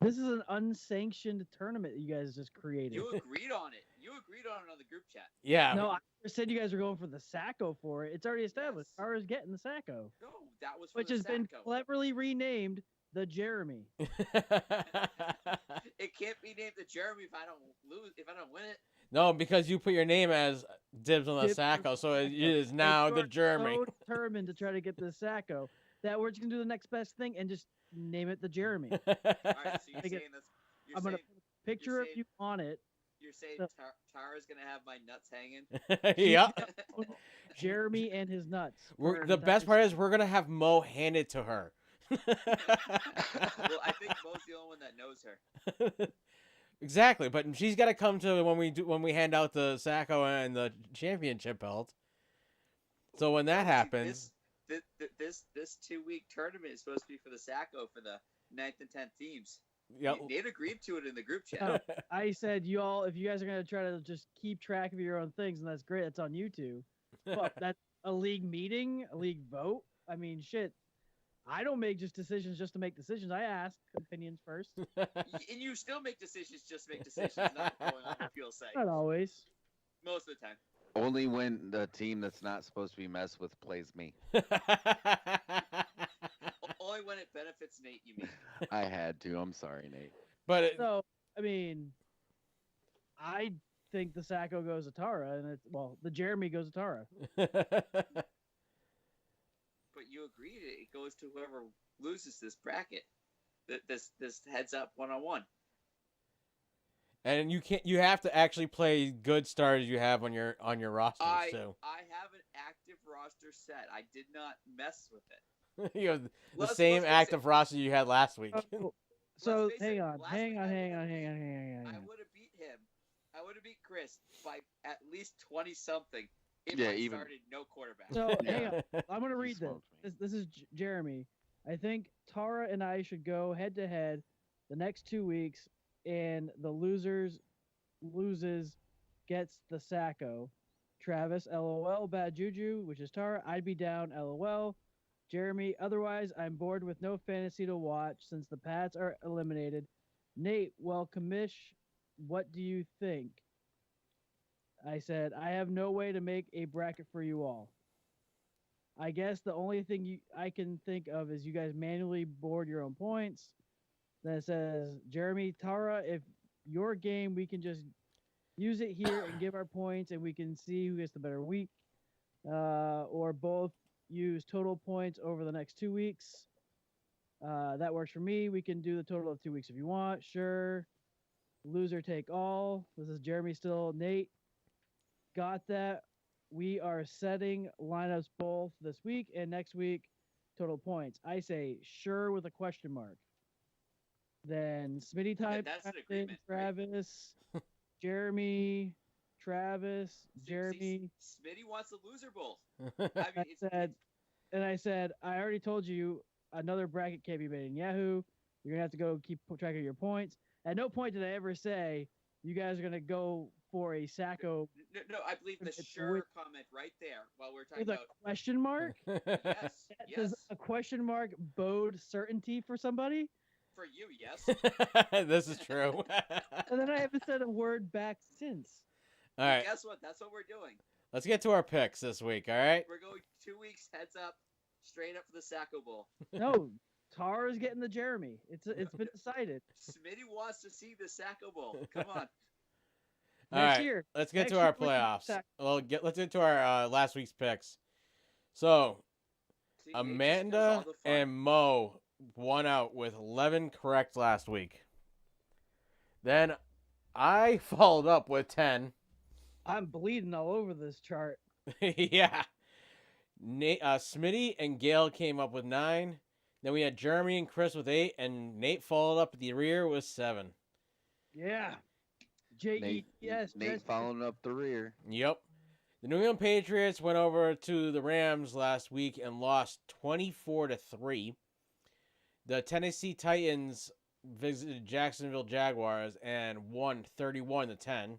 [SPEAKER 10] This is an unsanctioned tournament that you guys just created.
[SPEAKER 11] You agreed on it. You agreed on it on the group chat.
[SPEAKER 2] Yeah.
[SPEAKER 10] No, I said you guys were going for the Sacco for it. It's already established.
[SPEAKER 11] Yes.
[SPEAKER 10] Tara's getting the Sacco.
[SPEAKER 11] No, that was for
[SPEAKER 10] which
[SPEAKER 11] the
[SPEAKER 10] has been
[SPEAKER 11] Sacco.
[SPEAKER 10] cleverly renamed the Jeremy.
[SPEAKER 11] It can't be named the Jeremy if I don't win it.
[SPEAKER 2] No, because you put your name as dibs on the Sacco, so it is now the Jeremy.
[SPEAKER 10] So determined to try to get the Sacco that we're just gonna do the next best thing and just name it the Jeremy.
[SPEAKER 11] All right, so you're saying this.
[SPEAKER 10] I'm gonna put a picture of you on it.
[SPEAKER 11] You're saying Tara's gonna have my nuts hanging?
[SPEAKER 2] Yeah.
[SPEAKER 10] Jeremy and his nuts.
[SPEAKER 2] The best part is we're gonna have Mo hand it to her.
[SPEAKER 11] Well, I think Mo's the only one that knows her.
[SPEAKER 2] Exactly, but she's got to come to when we hand out the Sacco and the championship belt. So when that happens,
[SPEAKER 11] this 2 week tournament is supposed to be for the Sacco for the 9th and 10th teams.
[SPEAKER 2] Yep.
[SPEAKER 11] Nate agreed to it in the group chat.
[SPEAKER 10] No, I said if you guys are gonna try to just keep track of your own things, and that's great. That's on you two. But that's a league meeting, a league vote. I mean, shit. I don't make just decisions just to make decisions. I ask opinions first.
[SPEAKER 11] And you still make decisions just to make decisions, not going on what people say.
[SPEAKER 10] Not always.
[SPEAKER 11] Most of the time.
[SPEAKER 9] Only when the team that's not supposed to be messed with plays me.
[SPEAKER 11] Only when it benefits Nate, you mean?
[SPEAKER 9] I had to. I'm sorry, Nate.
[SPEAKER 2] But
[SPEAKER 10] So, I mean, I think the Sacco goes to Tara, and the Jeremy goes to Tara.
[SPEAKER 11] But you agreed it goes to whoever loses this bracket. This heads up 1-on-1.
[SPEAKER 2] And you have to actually play good starters you have on your roster too.
[SPEAKER 11] I have an active roster set. I did not mess with it.
[SPEAKER 2] You have the same active roster you had last week.
[SPEAKER 10] So hang on.
[SPEAKER 11] I would have beat him. I would have beat Chris by at least 20 something if I started no quarterback.
[SPEAKER 10] So hang on. I'm gonna read this. This is Jeremy. I think Tara and I should go head to head the next 2 weeks, and the loses gets the Sacco. Travis, LOL, bad juju, which is Tara. I'd be down, LOL. Jeremy, otherwise, I'm bored with no fantasy to watch since the Pats are eliminated. Nate, well, commish, what do you think? I said, I have no way to make a bracket for you all. I guess the only thing I can think of is you guys manually board your own points. Then it says, Jeremy, Tara, if your game, we can just use it here and give our points, and we can see who gets the better week. Or both use total points over the next 2 weeks. That works for me. We can do the total of 2 weeks if you want. Sure. Loser take all. This is Jeremy still. Nate, got that. We are setting lineups both this week and next week. Total points. I say sure with a question mark. Then Smitty type, Travis, Jeremy, Travis, Jeremy.
[SPEAKER 11] Smitty wants a loser bowl.
[SPEAKER 10] I said, I already told you another bracket can't be made in Yahoo. You're gonna have to go keep track of your points. At no point did I ever say you guys are gonna go for a Sacco.
[SPEAKER 11] No, I believe the sure comment right there while we're talking
[SPEAKER 10] with
[SPEAKER 11] about
[SPEAKER 10] a question mark.
[SPEAKER 11] Yes.
[SPEAKER 10] Does a question mark bode certainty for somebody?
[SPEAKER 11] For you, yes.
[SPEAKER 2] This is true.
[SPEAKER 10] And then I haven't said a word back since.
[SPEAKER 2] All right.
[SPEAKER 11] Guess what? That's what we're doing.
[SPEAKER 2] Let's get to our picks this week, all right?
[SPEAKER 11] We're going 2 weeks heads up, straight up for the Sacco Bowl.
[SPEAKER 10] No, Tara's getting the Jeremy. It's been decided.
[SPEAKER 11] Smitty wants to see the Sacco Bowl. Come on.
[SPEAKER 2] All right, let's get to our playoffs. Let's get to our last week's picks. So, Amanda and Mo won out with 11 correct last week. Then I followed up with 10.
[SPEAKER 10] I'm bleeding all over this chart.
[SPEAKER 2] Yeah. Smitty and Gail came up with 9. Then we had Jeremy and Chris with 8, and Nate followed up at the rear with 7.
[SPEAKER 10] Yeah.
[SPEAKER 9] Nate following up the rear.
[SPEAKER 2] Yep. The New England Patriots went over to the Rams last week and lost 24-3. The Tennessee Titans visited Jacksonville Jaguars and won 31-10.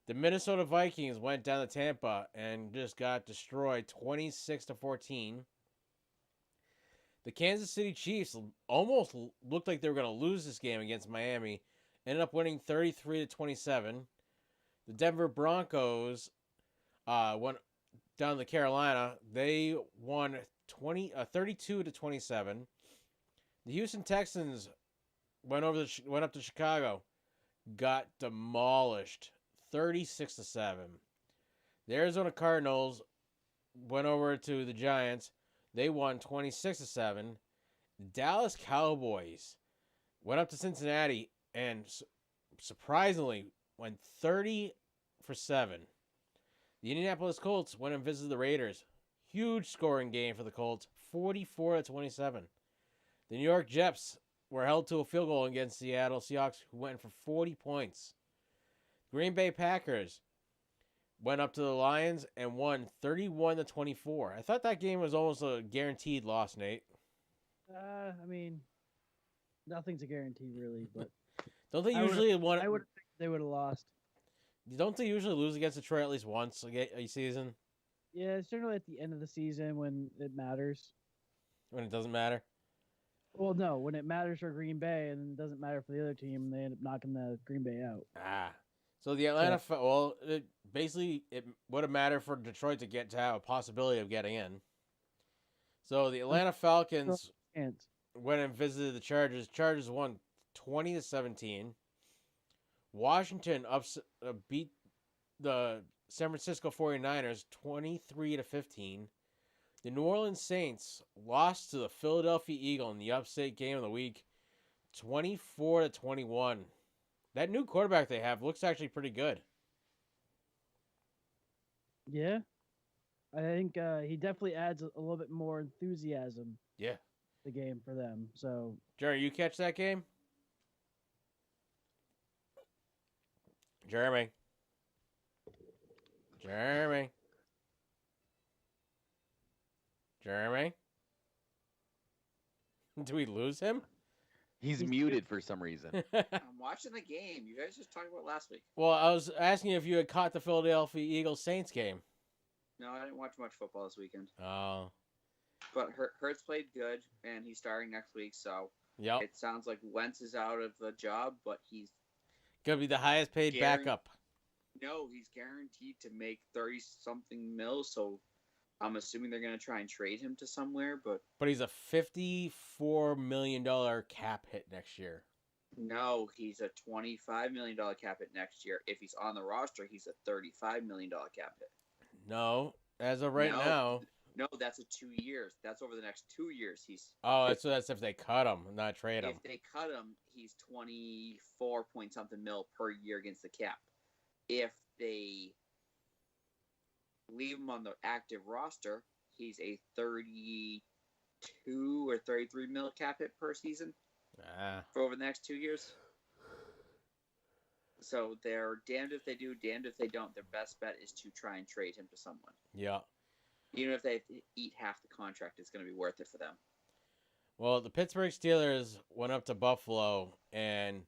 [SPEAKER 2] The Minnesota Vikings went down to Tampa and just got destroyed 26-14. The Kansas City Chiefs almost looked like they were going to lose this game against Miami. Ended up winning 33-27. The Denver Broncos went down to Carolina. They won 32-27. The Houston Texans went up to Chicago, got demolished 36-7. The Arizona Cardinals went over to the Giants. They won 26-7. The Dallas Cowboys went up to Cincinnati and surprisingly went 30-7. The Indianapolis Colts went and visited the Raiders. Huge scoring game for the Colts, 44-27. The New York Jets were held to a field goal against Seattle Seahawks, who went for 40 points. Green Bay Packers went up to the Lions and won 31-24. I thought that game was almost a guaranteed loss, Nate.
[SPEAKER 10] I mean, nothing's a guarantee really, but
[SPEAKER 2] don't they usually
[SPEAKER 10] I would think they would have lost.
[SPEAKER 2] Don't they usually lose against Detroit at least once a season?
[SPEAKER 10] Yeah, it's generally at the end of the season when it matters.
[SPEAKER 2] When it doesn't matter?
[SPEAKER 10] Well, no, when it matters for Green Bay and it doesn't matter for the other team, they end up knocking the Green Bay out.
[SPEAKER 2] So the Atlanta, it would have mattered for Detroit to have a possibility of getting in. So the Atlanta Falcons went and visited the Chargers. Chargers won 20-17. Washington beat the San Francisco 49ers 23-15. The New Orleans Saints lost to the Philadelphia Eagles in the upset game of the week 24-21. That new quarterback they have looks actually pretty good.
[SPEAKER 10] Yeah. I think he definitely adds a little bit more enthusiasm
[SPEAKER 2] Yeah.
[SPEAKER 10] to the game for them. So,
[SPEAKER 2] Jerry, you catch that game? Jeremy. Do we lose him?
[SPEAKER 9] He's muted for some reason.
[SPEAKER 11] I'm watching the game. You guys just talked about last week.
[SPEAKER 2] Well, I was asking if you had caught the Philadelphia Eagles Saints game.
[SPEAKER 11] No, I didn't watch much football this weekend.
[SPEAKER 2] Oh.
[SPEAKER 11] But Hurts played good, and he's starting next week, so
[SPEAKER 2] Yep.
[SPEAKER 11] it sounds like Wentz is out of the job, but he's
[SPEAKER 2] Gonna be the highest paid backup.
[SPEAKER 11] No, he's guaranteed to make 30-something mil, so I'm assuming they're going to try and trade him to somewhere, but
[SPEAKER 2] But he's a $54 million cap hit next year.
[SPEAKER 11] no, he's a $25 million cap hit next year. If he's on the roster, he's a $35 million cap hit.
[SPEAKER 2] No, as of right now.
[SPEAKER 11] No, that's a 2 years. That's over the next 2 years.
[SPEAKER 2] Oh, so that's if they cut him, not trade him.
[SPEAKER 11] If they cut him, he's 24 point something mil per year against the cap. If they leave him on the active roster, he's a 32 or 33 mil cap hit per season for over the next 2 years. So they're damned if they do, damned if they don't. Their best bet is to try and trade him to someone.
[SPEAKER 2] Yeah.
[SPEAKER 11] Even if they eat half the contract, it's going to be worth it for them.
[SPEAKER 2] Well, the Pittsburgh Steelers went up to Buffalo, and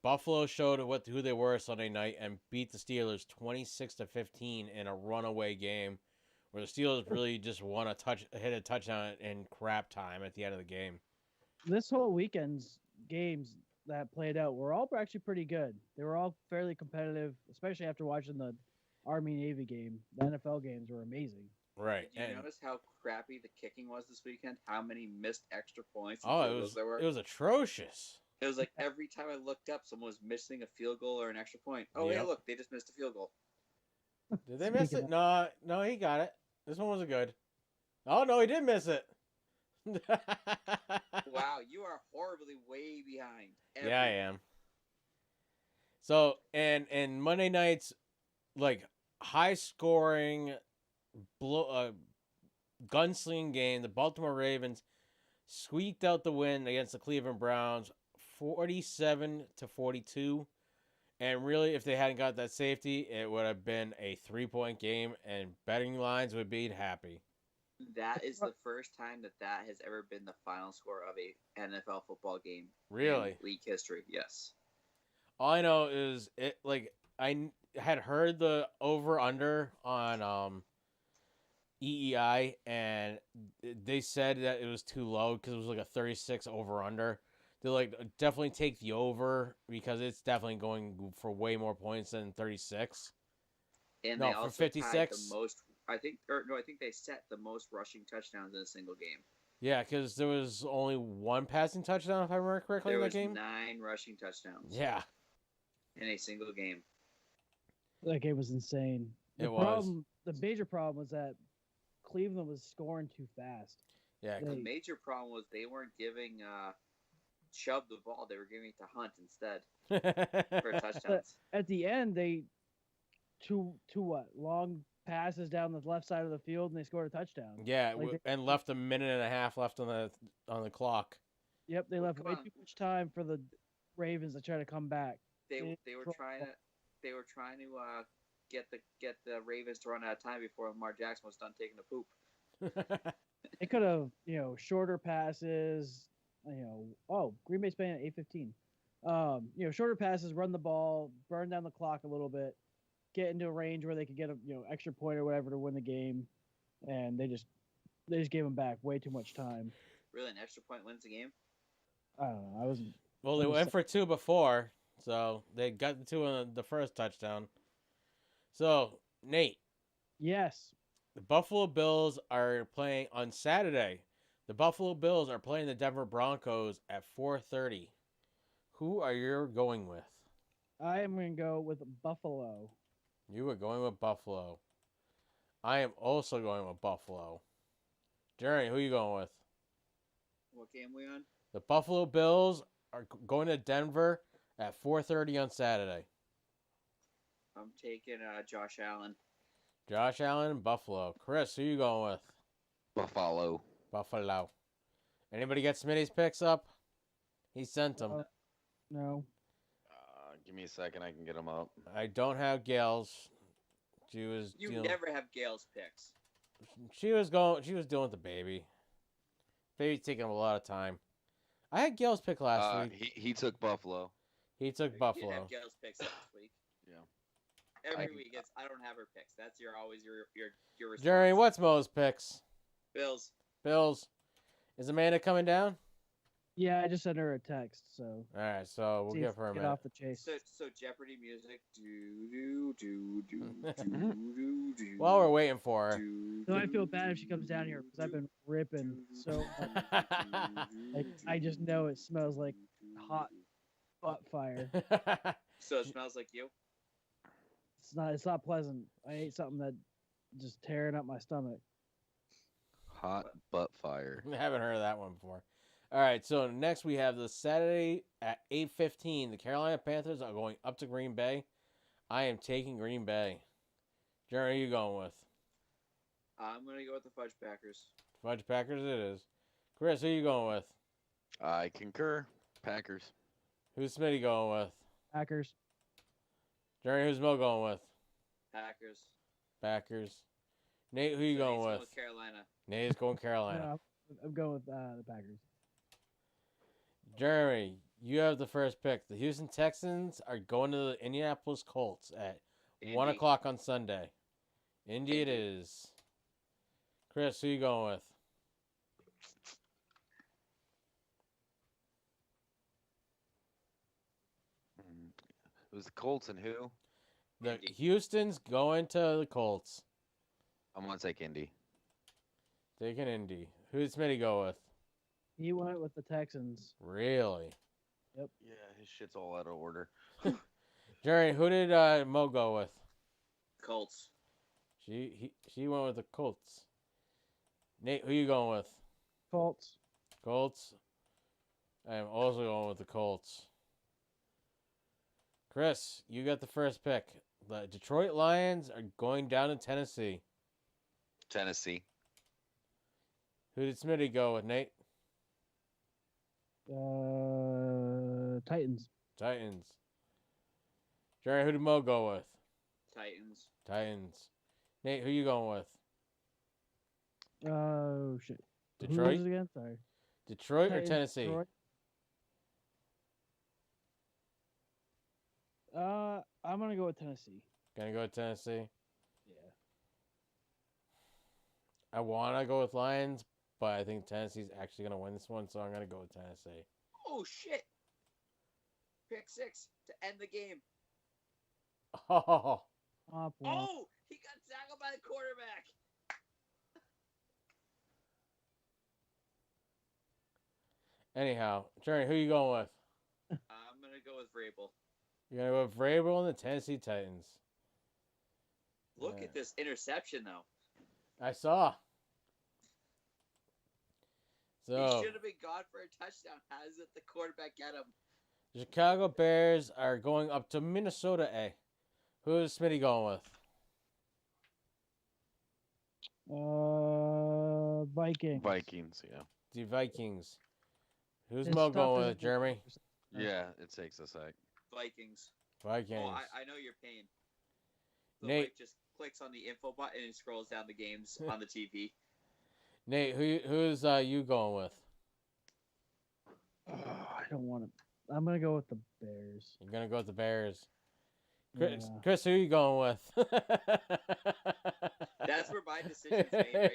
[SPEAKER 2] Buffalo showed who they were Sunday night and beat the Steelers 26-15 in a runaway game, where the Steelers really just hit a touchdown in crap time at the end of the game.
[SPEAKER 10] this whole weekend's games that played out were all actually pretty good. They were all fairly competitive, especially after watching the Army-Navy game. The NFL games were amazing.
[SPEAKER 2] Right.
[SPEAKER 11] Did you notice how crappy the kicking was this weekend? How many missed extra points?
[SPEAKER 2] It was atrocious.
[SPEAKER 11] It was like every time I looked up, someone was missing a field goal or an extra point. Oh, hey, look, they just missed a field goal.
[SPEAKER 2] Did they miss it? No, he got it. This one wasn't good. Oh, no, he did miss it.
[SPEAKER 11] Wow, you are horribly way behind.
[SPEAKER 2] Yeah, I am. So, and Monday nights, like, high-scoring, gunslinging game, the Baltimore Ravens squeaked out the win against the Cleveland Browns 47-42. And really, if they hadn't got that safety, it would have been a 3-point game, and betting lines would be happy.
[SPEAKER 11] That is the first time that has ever been the final score of a NFL football game.
[SPEAKER 2] Really?
[SPEAKER 11] In league history, yes.
[SPEAKER 2] All I know is I had heard the over-under on EEI, and they said that it was too low because it was like a 36 over-under. They're like, definitely take the over because it's definitely going for way more points than 36.
[SPEAKER 11] And they also 56. Tied the most. I think they set the most rushing touchdowns in a single game.
[SPEAKER 2] Yeah, because there was only one passing touchdown, if I remember correctly, in that game.
[SPEAKER 11] There was 9 rushing touchdowns.
[SPEAKER 2] Yeah.
[SPEAKER 11] In a single game.
[SPEAKER 10] That game was insane. The major problem was that Cleveland was scoring too fast.
[SPEAKER 2] Yeah.
[SPEAKER 11] The major problem was they weren't giving Chubb the ball. They were giving it to Hunt instead for touchdowns.
[SPEAKER 10] At the end, they two long passes down the left side of the field, and they scored a touchdown.
[SPEAKER 2] Yeah, and left a minute and a half left on the clock.
[SPEAKER 10] Yep, they left way too much time for the Ravens to try to come back.
[SPEAKER 11] They were trying to get the Ravens to run out of time before Lamar Jackson was done taking a poop.
[SPEAKER 10] They could have, shorter passes. Green Bay's playing at 8:15. Shorter passes, run the ball, burn down the clock a little bit, get into a range where they could get a extra point or whatever to win the game, and they just gave them back way too much time.
[SPEAKER 11] Really, an extra point wins the game?
[SPEAKER 10] I don't know.
[SPEAKER 2] Well, they went for 2 before, so they got the 2 on the first touchdown. So, Nate.
[SPEAKER 10] Yes.
[SPEAKER 2] The Buffalo Bills are playing on Saturday. The Buffalo Bills are playing the Denver Broncos at 4:30. Who are you going with?
[SPEAKER 10] I am going to go with Buffalo.
[SPEAKER 2] You are going with Buffalo. I am also going with Buffalo. Jerry, who are you going with?
[SPEAKER 11] What game we on?
[SPEAKER 2] The Buffalo Bills are going to Denver at 4:30 on Saturday.
[SPEAKER 11] I'm taking Josh Allen.
[SPEAKER 2] Josh Allen and Buffalo. Chris, who you going with?
[SPEAKER 9] Buffalo.
[SPEAKER 2] Buffalo. Anybody get Smitty's picks up? He sent them.
[SPEAKER 10] No.
[SPEAKER 9] Give me a second. I can get them up.
[SPEAKER 2] I don't have Gail's. She was.
[SPEAKER 11] You
[SPEAKER 2] dealing...
[SPEAKER 11] never have Gale's picks.
[SPEAKER 2] She was dealing with the baby. Baby's taking a lot of time. I had Gail's pick last week.
[SPEAKER 9] He took Buffalo.
[SPEAKER 2] He took
[SPEAKER 11] You
[SPEAKER 2] Buffalo.
[SPEAKER 11] didn't have Gale's picks last week.
[SPEAKER 9] Yeah.
[SPEAKER 11] Every week it's I don't have her picks. That's always your response.
[SPEAKER 2] Jerry, what's Mo's picks?
[SPEAKER 11] Bills.
[SPEAKER 2] Bills. Is Amanda coming down?
[SPEAKER 10] Yeah, I just sent her a text, so.
[SPEAKER 2] All right, so we'll give her a
[SPEAKER 10] get
[SPEAKER 2] minute.
[SPEAKER 10] off the chase.
[SPEAKER 11] So Jeopardy music. Do.
[SPEAKER 2] While we're waiting for her.
[SPEAKER 10] So I feel bad if she comes down here because I've been ripping so much. Like, I just know it smells like hot butt fire.
[SPEAKER 11] So it smells like you.
[SPEAKER 10] It's not pleasant. I ate something that just tearing up my stomach.
[SPEAKER 9] Hot butt fire.
[SPEAKER 2] I haven't heard of that one before. All right, so next we have the Saturday at 8:15. The Carolina Panthers are going up to Green Bay. I am taking Green Bay. Jerry, who are you going with?
[SPEAKER 11] I'm gonna go with the Fudge Packers.
[SPEAKER 2] Fudge Packers it is. Chris, who are you going with?
[SPEAKER 9] I concur. Packers.
[SPEAKER 2] Who's Smitty going with?
[SPEAKER 10] Packers.
[SPEAKER 2] Jerry, who's Mo going with?
[SPEAKER 11] Packers.
[SPEAKER 2] Packers. Nate, who you
[SPEAKER 11] So
[SPEAKER 2] going
[SPEAKER 11] Nate's
[SPEAKER 2] with?
[SPEAKER 11] going Carolina.
[SPEAKER 2] Nate's going Carolina.
[SPEAKER 10] No, I'm going with the Packers.
[SPEAKER 2] Jeremy, you have the first pick. The Houston Texans are going to the Indianapolis Colts at 1 o'clock on Sunday. Indy it is. Chris, who you going with?
[SPEAKER 9] It was the Colts and who?
[SPEAKER 2] The Houston's going to the Colts.
[SPEAKER 9] I'm going to take Indy.
[SPEAKER 2] Taking Indy. Who did Smitty go with?
[SPEAKER 10] He went with the Texans.
[SPEAKER 2] Really?
[SPEAKER 10] Yep.
[SPEAKER 9] Yeah, his shit's all out of order.
[SPEAKER 2] Jerry, who did Mo go with?
[SPEAKER 11] Colts.
[SPEAKER 2] She went with the Colts. Nate, who you going with?
[SPEAKER 10] Colts.
[SPEAKER 2] Colts. I am also going with the Colts. Chris, you got the first pick. The Detroit Lions are going down to Tennessee.
[SPEAKER 9] Tennessee.
[SPEAKER 2] Who did Smitty go with, Nate?
[SPEAKER 10] Titans.
[SPEAKER 2] Titans. Jerry, who did Mo go with?
[SPEAKER 11] Titans.
[SPEAKER 2] Titans. Nate, who you going with?
[SPEAKER 10] Oh, shit.
[SPEAKER 2] Detroit?
[SPEAKER 10] Who was it again? Sorry.
[SPEAKER 2] Detroit
[SPEAKER 10] Titans,
[SPEAKER 2] or Tennessee?
[SPEAKER 10] Detroit. I'm going to go with Tennessee.
[SPEAKER 2] Gonna go with Tennessee?
[SPEAKER 10] Yeah.
[SPEAKER 2] I want to go with Lions, but I think Tennessee's actually going to win this one, so I'm going to go with Tennessee.
[SPEAKER 11] Oh, shit. Pick 6 to end the game.
[SPEAKER 2] Oh,
[SPEAKER 11] Oh, he got tackled by the quarterback.
[SPEAKER 2] anyhow, Jerry, who you going with?
[SPEAKER 11] I'm going to go with Vrabel.
[SPEAKER 2] You're going to go with Vrabel and the Tennessee Titans.
[SPEAKER 11] Look
[SPEAKER 2] Yeah.
[SPEAKER 11] at this interception, though.
[SPEAKER 2] I saw.
[SPEAKER 11] He
[SPEAKER 2] So,
[SPEAKER 11] should have been gone for a touchdown. How does it the quarterback get him?
[SPEAKER 2] the Chicago Bears are going up to Minnesota A. Who is Smitty going with?
[SPEAKER 10] Vikings.
[SPEAKER 9] Vikings, yeah.
[SPEAKER 2] The Vikings. Who's
[SPEAKER 10] His
[SPEAKER 2] Mo
[SPEAKER 10] stuff
[SPEAKER 2] going
[SPEAKER 10] is
[SPEAKER 2] with, Jeremy?
[SPEAKER 9] Yeah, it takes a sec.
[SPEAKER 11] Vikings.
[SPEAKER 2] Vikings.
[SPEAKER 11] Oh, I know your pain. The
[SPEAKER 2] Nate.
[SPEAKER 11] wife just clicks on the info button and scrolls down the games on the TV.
[SPEAKER 2] Nate, who's you going with?
[SPEAKER 10] I don't want to. I'm going to go with the Bears.
[SPEAKER 2] You're going to go with the Bears. Chris,
[SPEAKER 10] Yeah.
[SPEAKER 2] Chris, who are you going with?
[SPEAKER 11] That's where my decision's made right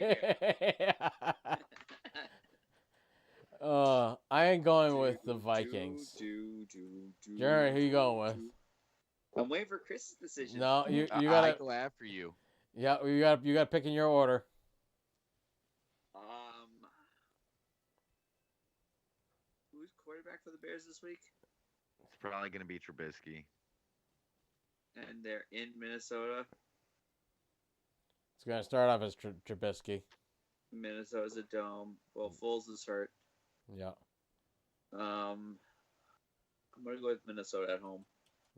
[SPEAKER 11] here.
[SPEAKER 2] I ain't going with the Vikings. Jerry, who you going with?
[SPEAKER 11] I'm waiting for Chris's decision.
[SPEAKER 2] No, you
[SPEAKER 9] I
[SPEAKER 2] gotta.
[SPEAKER 9] go after you.
[SPEAKER 2] Yeah, you got to pick in your order.
[SPEAKER 11] for the Bears this week?
[SPEAKER 9] It's probably going to be Trubisky.
[SPEAKER 11] And they're in Minnesota.
[SPEAKER 2] It's going to start off as Trubisky.
[SPEAKER 11] Minnesota's a dome. Well, Foles is hurt.
[SPEAKER 2] Yeah.
[SPEAKER 11] I'm going to go with Minnesota at home.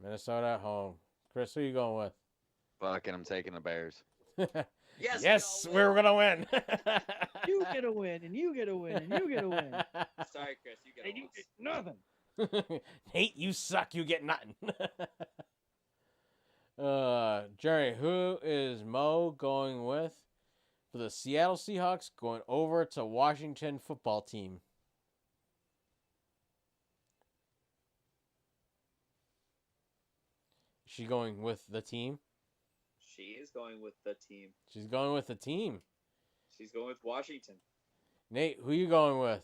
[SPEAKER 2] Minnesota at home. Chris, who are you going with?
[SPEAKER 9] Fucking, I'm taking the Bears.
[SPEAKER 11] Yes,
[SPEAKER 2] yes, we're going to win.
[SPEAKER 10] You get a win, and you get a win, and you get a win.
[SPEAKER 11] Sorry, Chris, you get a
[SPEAKER 10] And you
[SPEAKER 11] loss.
[SPEAKER 10] get nothing.
[SPEAKER 2] Nate, you suck. You get nothing. Jerry, who is Mo going with for the Seattle Seahawks going over to Washington football team? Is she going with the team?
[SPEAKER 11] She is going with the team.
[SPEAKER 2] She's going with the team.
[SPEAKER 11] She's going with Washington.
[SPEAKER 2] Nate, who you going with?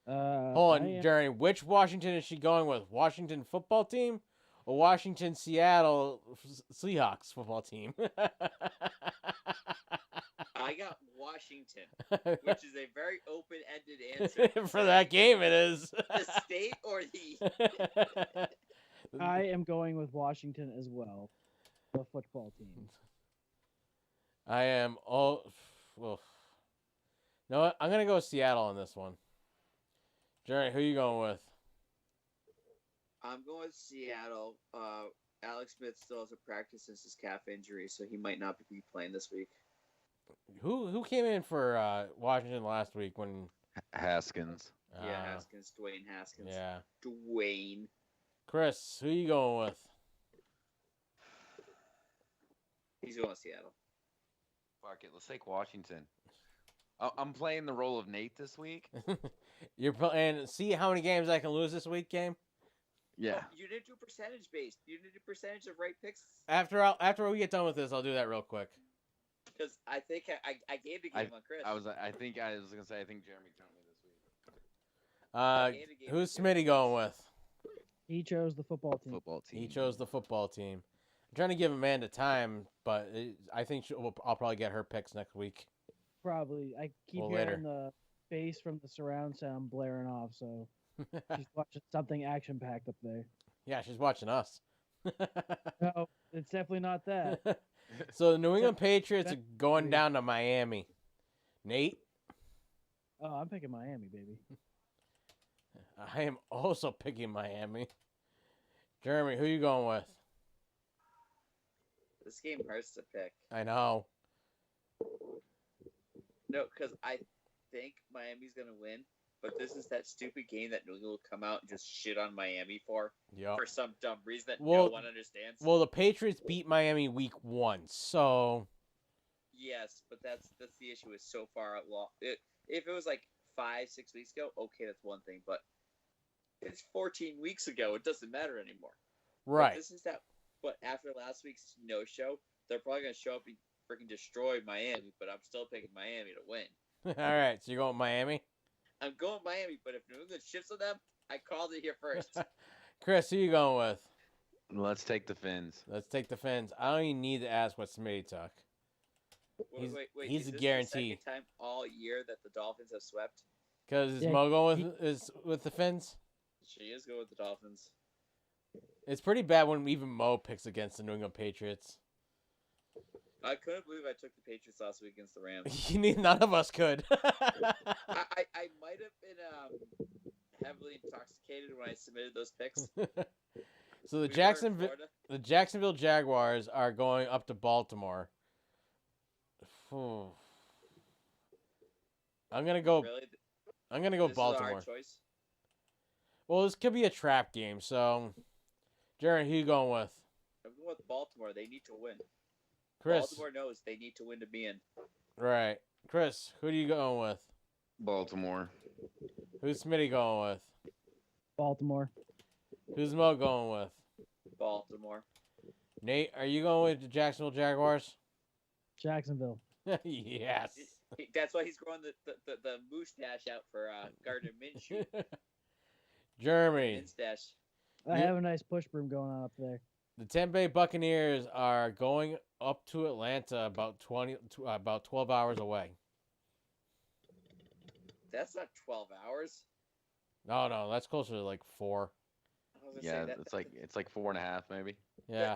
[SPEAKER 2] Hold on, Jerry. Which Washington is she going with? Washington football team or Washington Seattle Seahawks football team?
[SPEAKER 11] I got Washington, which is a very open-ended answer.
[SPEAKER 2] For that game, it is.
[SPEAKER 11] The state or the...
[SPEAKER 10] I am going with Washington as well. The football team.
[SPEAKER 2] I am all. Well, no, what? I'm gonna go with Seattle on this one. Jerry, who you going with?
[SPEAKER 11] I'm going with Seattle. Alex Smith still has a practice since his calf injury, so he might not be playing this week.
[SPEAKER 2] Who came in for Washington last week when
[SPEAKER 9] Haskins?
[SPEAKER 11] Yeah, Haskins, Dwayne Haskins.
[SPEAKER 2] Yeah.
[SPEAKER 11] Dwayne.
[SPEAKER 2] Chris, who you going with?
[SPEAKER 11] He's going with Seattle.
[SPEAKER 9] Fuck it, let's take Washington. I'm playing the role of Nate this week.
[SPEAKER 2] You're playing. See how many games I can lose this week, game.
[SPEAKER 9] Yeah.
[SPEAKER 11] Oh, you didn't do percentage based. You didn't do percentage of right picks.
[SPEAKER 2] After we get done with this, I'll do that real quick.
[SPEAKER 11] Because I think I gave the game on Chris.
[SPEAKER 9] I was gonna say I think Jeremy got me this week.
[SPEAKER 2] Who's Smitty going with?
[SPEAKER 10] He chose the football team.
[SPEAKER 2] He chose the football team. I'm trying to give Amanda time, but I think I'll probably get her picks next week.
[SPEAKER 10] Probably. I keep hearing the bass from the surround sound blaring off, so she's watching something action-packed up there.
[SPEAKER 2] Yeah, she's watching us.
[SPEAKER 10] No, it's definitely not that.
[SPEAKER 2] So the New England Patriots are going down to Miami. Nate?
[SPEAKER 10] Oh, I'm picking Miami, baby.
[SPEAKER 2] I am also picking Miami. Jeremy, who you going with?
[SPEAKER 11] This game hurts to pick.
[SPEAKER 2] I know.
[SPEAKER 11] No, because I think Miami's going to win, but this is that stupid game that New England will come out and just shit on Miami for some dumb reason that no one understands.
[SPEAKER 2] Well, the Patriots beat Miami week 1, so...
[SPEAKER 11] Yes, but that's the issue. Is so far along. If it was like 5-6 weeks ago, okay, that's one thing, but it's 14 weeks ago. It doesn't matter anymore.
[SPEAKER 2] Right.
[SPEAKER 11] But this is that. But after last week's no-show, they're probably going to show up and freaking destroy Miami, but I'm still picking Miami to win.
[SPEAKER 2] All right, so you're going Miami?
[SPEAKER 11] I'm going Miami, but if New England shifts on them, I called it here first.
[SPEAKER 2] Chris, who you going with?
[SPEAKER 9] Let's take the Fins.
[SPEAKER 2] Let's take the Fins. I don't even need to ask what Smitty took.
[SPEAKER 11] Wait.
[SPEAKER 2] He's
[SPEAKER 11] is
[SPEAKER 2] a
[SPEAKER 11] this
[SPEAKER 2] guarantee.
[SPEAKER 11] The second time all year that the Dolphins have swept?
[SPEAKER 2] Because is Mo going with the Fins?
[SPEAKER 11] She is going with the Dolphins.
[SPEAKER 2] It's pretty bad when even Mo picks against the New England Patriots.
[SPEAKER 11] I couldn't believe I took the Patriots last week against the Rams.
[SPEAKER 2] None of us could.
[SPEAKER 11] I might have been heavily intoxicated when I submitted those picks.
[SPEAKER 2] So the Jacksonville Jaguars are going up to Baltimore. I'm gonna go.
[SPEAKER 11] Really?
[SPEAKER 2] I'm gonna go
[SPEAKER 11] this
[SPEAKER 2] Baltimore.
[SPEAKER 11] Is a hard choice?
[SPEAKER 2] Well, this could be a trap game. So, Jared, who you going with?
[SPEAKER 11] I'm going with Baltimore. They need to win.
[SPEAKER 2] Chris.
[SPEAKER 11] Baltimore knows they need to win to be in.
[SPEAKER 2] Right, Chris. Who are you going with?
[SPEAKER 9] Baltimore.
[SPEAKER 2] Who's Smitty going with?
[SPEAKER 10] Baltimore.
[SPEAKER 2] Who's Mo going with?
[SPEAKER 11] Baltimore.
[SPEAKER 2] Nate, are you going with the Jacksonville Jaguars?
[SPEAKER 10] Jacksonville.
[SPEAKER 2] Yes.
[SPEAKER 11] That's why he's growing the mustache out for Gardner Minshew.
[SPEAKER 2] Jeremy.
[SPEAKER 11] Mustache.
[SPEAKER 10] I have a nice push broom going on up there.
[SPEAKER 2] The Tampa Bay Buccaneers are going up to Atlanta about 12 hours away.
[SPEAKER 11] That's not 12 hours.
[SPEAKER 2] No, that's closer to like 4.
[SPEAKER 11] I was gonna
[SPEAKER 9] Yeah,
[SPEAKER 11] say that,
[SPEAKER 9] it's like 4.5 maybe.
[SPEAKER 2] Yeah.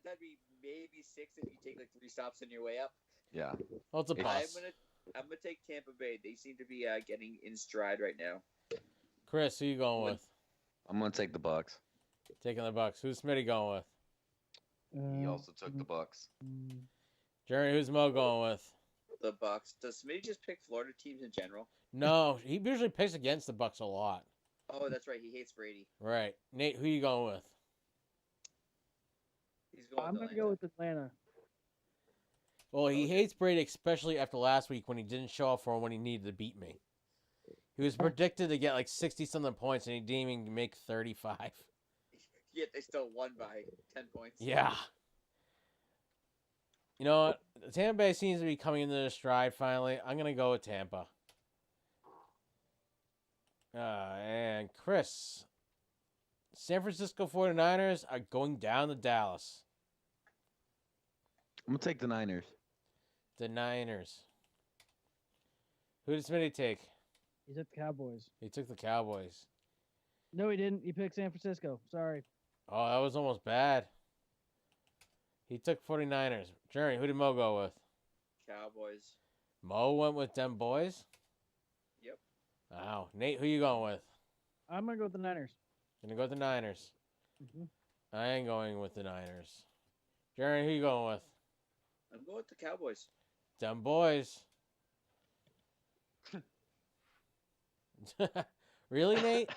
[SPEAKER 11] That'd be maybe 6 if you take like 3 stops on your way up.
[SPEAKER 9] Yeah.
[SPEAKER 2] Well, it's a bus.
[SPEAKER 11] I'm gonna take Tampa Bay. They seem to be getting in stride right now.
[SPEAKER 2] Chris, who you going with?
[SPEAKER 9] I'm gonna take the Bucks.
[SPEAKER 2] Taking the Bucks. Who's Smitty going with?
[SPEAKER 9] He also took the Bucks.
[SPEAKER 2] Jeremy, who's Mo going with?
[SPEAKER 11] The Bucks. Does Smitty just pick Florida teams in general?
[SPEAKER 2] No, he usually picks against the Bucks a lot.
[SPEAKER 11] Oh, that's right. He hates Brady.
[SPEAKER 2] Right. Nate, who you going with?
[SPEAKER 11] He's going.
[SPEAKER 10] I'm gonna go with Atlanta.
[SPEAKER 2] Well, he hates Brady, especially after last week when he didn't show up for him when he needed to beat me. He was predicted to get like 60-something points, and he didn't even make 35.
[SPEAKER 11] Yet they still won by 10 points.
[SPEAKER 2] Yeah. You know what? Tampa Bay seems to be coming into their stride finally. I'm going to go with Tampa. And Chris, San Francisco 49ers are going down to Dallas.
[SPEAKER 9] I'm gonna take the Niners.
[SPEAKER 2] The Niners. Who did Smitty take?
[SPEAKER 10] He took the Cowboys.
[SPEAKER 2] He took the Cowboys.
[SPEAKER 10] No, he didn't. He picked San Francisco. Sorry.
[SPEAKER 2] Oh, that was almost bad. He took 49ers. Jerry, who did Mo go with?
[SPEAKER 11] Cowboys.
[SPEAKER 2] Mo went with them boys?
[SPEAKER 11] Yep.
[SPEAKER 2] Wow. Nate, who you going with?
[SPEAKER 10] I'm gonna go with the Niners.
[SPEAKER 2] Gonna go with the Niners.
[SPEAKER 10] Mm-hmm.
[SPEAKER 2] I ain't going with the Niners. Jerry, who you going with?
[SPEAKER 11] I'm going with the Cowboys.
[SPEAKER 2] Them boys. Really, Nate?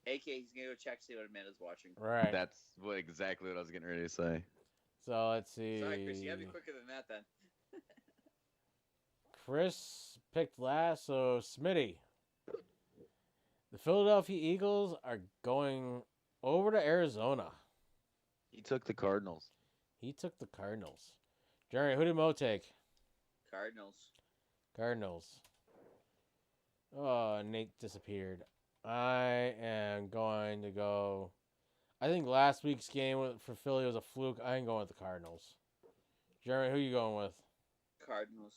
[SPEAKER 11] AK, he's gonna go check see what Amanda's watching.
[SPEAKER 2] Right.
[SPEAKER 9] That's exactly what I was getting ready to say.
[SPEAKER 2] So let's see.
[SPEAKER 11] Sorry, Chris, you gotta be quicker than that then.
[SPEAKER 2] Chris picked last, so Smitty. The Philadelphia Eagles are going over to Arizona.
[SPEAKER 9] He took the Cardinals.
[SPEAKER 2] He took the Cardinals. Jerry, who did Mo take?
[SPEAKER 11] Cardinals.
[SPEAKER 2] Cardinals. Oh, Nate disappeared. I am going to go. I think last week's game for Philly was a fluke. I ain't going with the Cardinals. Jeremy, who you going with?
[SPEAKER 11] Cardinals.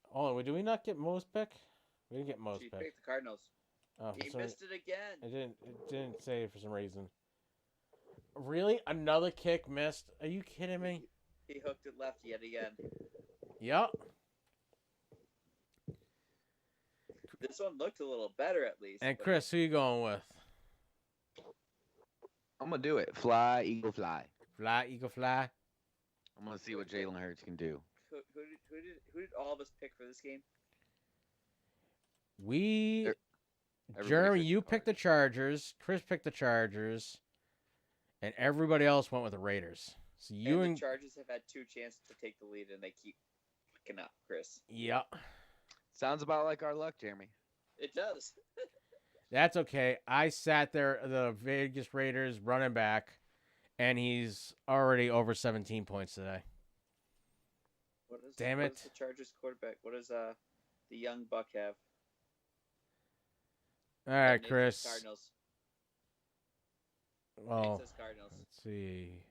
[SPEAKER 2] Hold on, did we not get Mo's pick? We didn't get Mo's
[SPEAKER 11] She
[SPEAKER 2] pick.
[SPEAKER 11] picked the Cardinals.
[SPEAKER 2] Oh,
[SPEAKER 11] He missed it again.
[SPEAKER 2] It didn't say it for some reason. Really? Another kick missed? Are you kidding me?
[SPEAKER 11] He hooked it left yet again.
[SPEAKER 2] Yep.
[SPEAKER 11] This one looked a little better at least.
[SPEAKER 2] And Chris, who you going with?
[SPEAKER 9] I'm gonna do it. Fly, Eagle, fly.
[SPEAKER 2] Fly, Eagle, fly.
[SPEAKER 9] I'm gonna see what Jalen Hurts can do.
[SPEAKER 11] Who did all of us pick for this game?
[SPEAKER 2] Jeremy, you picked the Chargers. Chris picked the Chargers. And everybody else went with the Raiders. So you
[SPEAKER 11] and the Chargers have had 2 chances to take the lead, and they keep fucking up, Chris.
[SPEAKER 2] Yep.
[SPEAKER 9] Sounds about like our luck, Jeremy.
[SPEAKER 11] It does.
[SPEAKER 2] That's okay. I sat there, the Vegas Raiders running back, and he's already over 17 points today. Damn it.
[SPEAKER 11] What is the Chargers quarterback? What does the young buck have?
[SPEAKER 2] All right, Chris.
[SPEAKER 11] Cardinals.
[SPEAKER 2] Well,
[SPEAKER 11] Says Cardinals.
[SPEAKER 2] Let's see.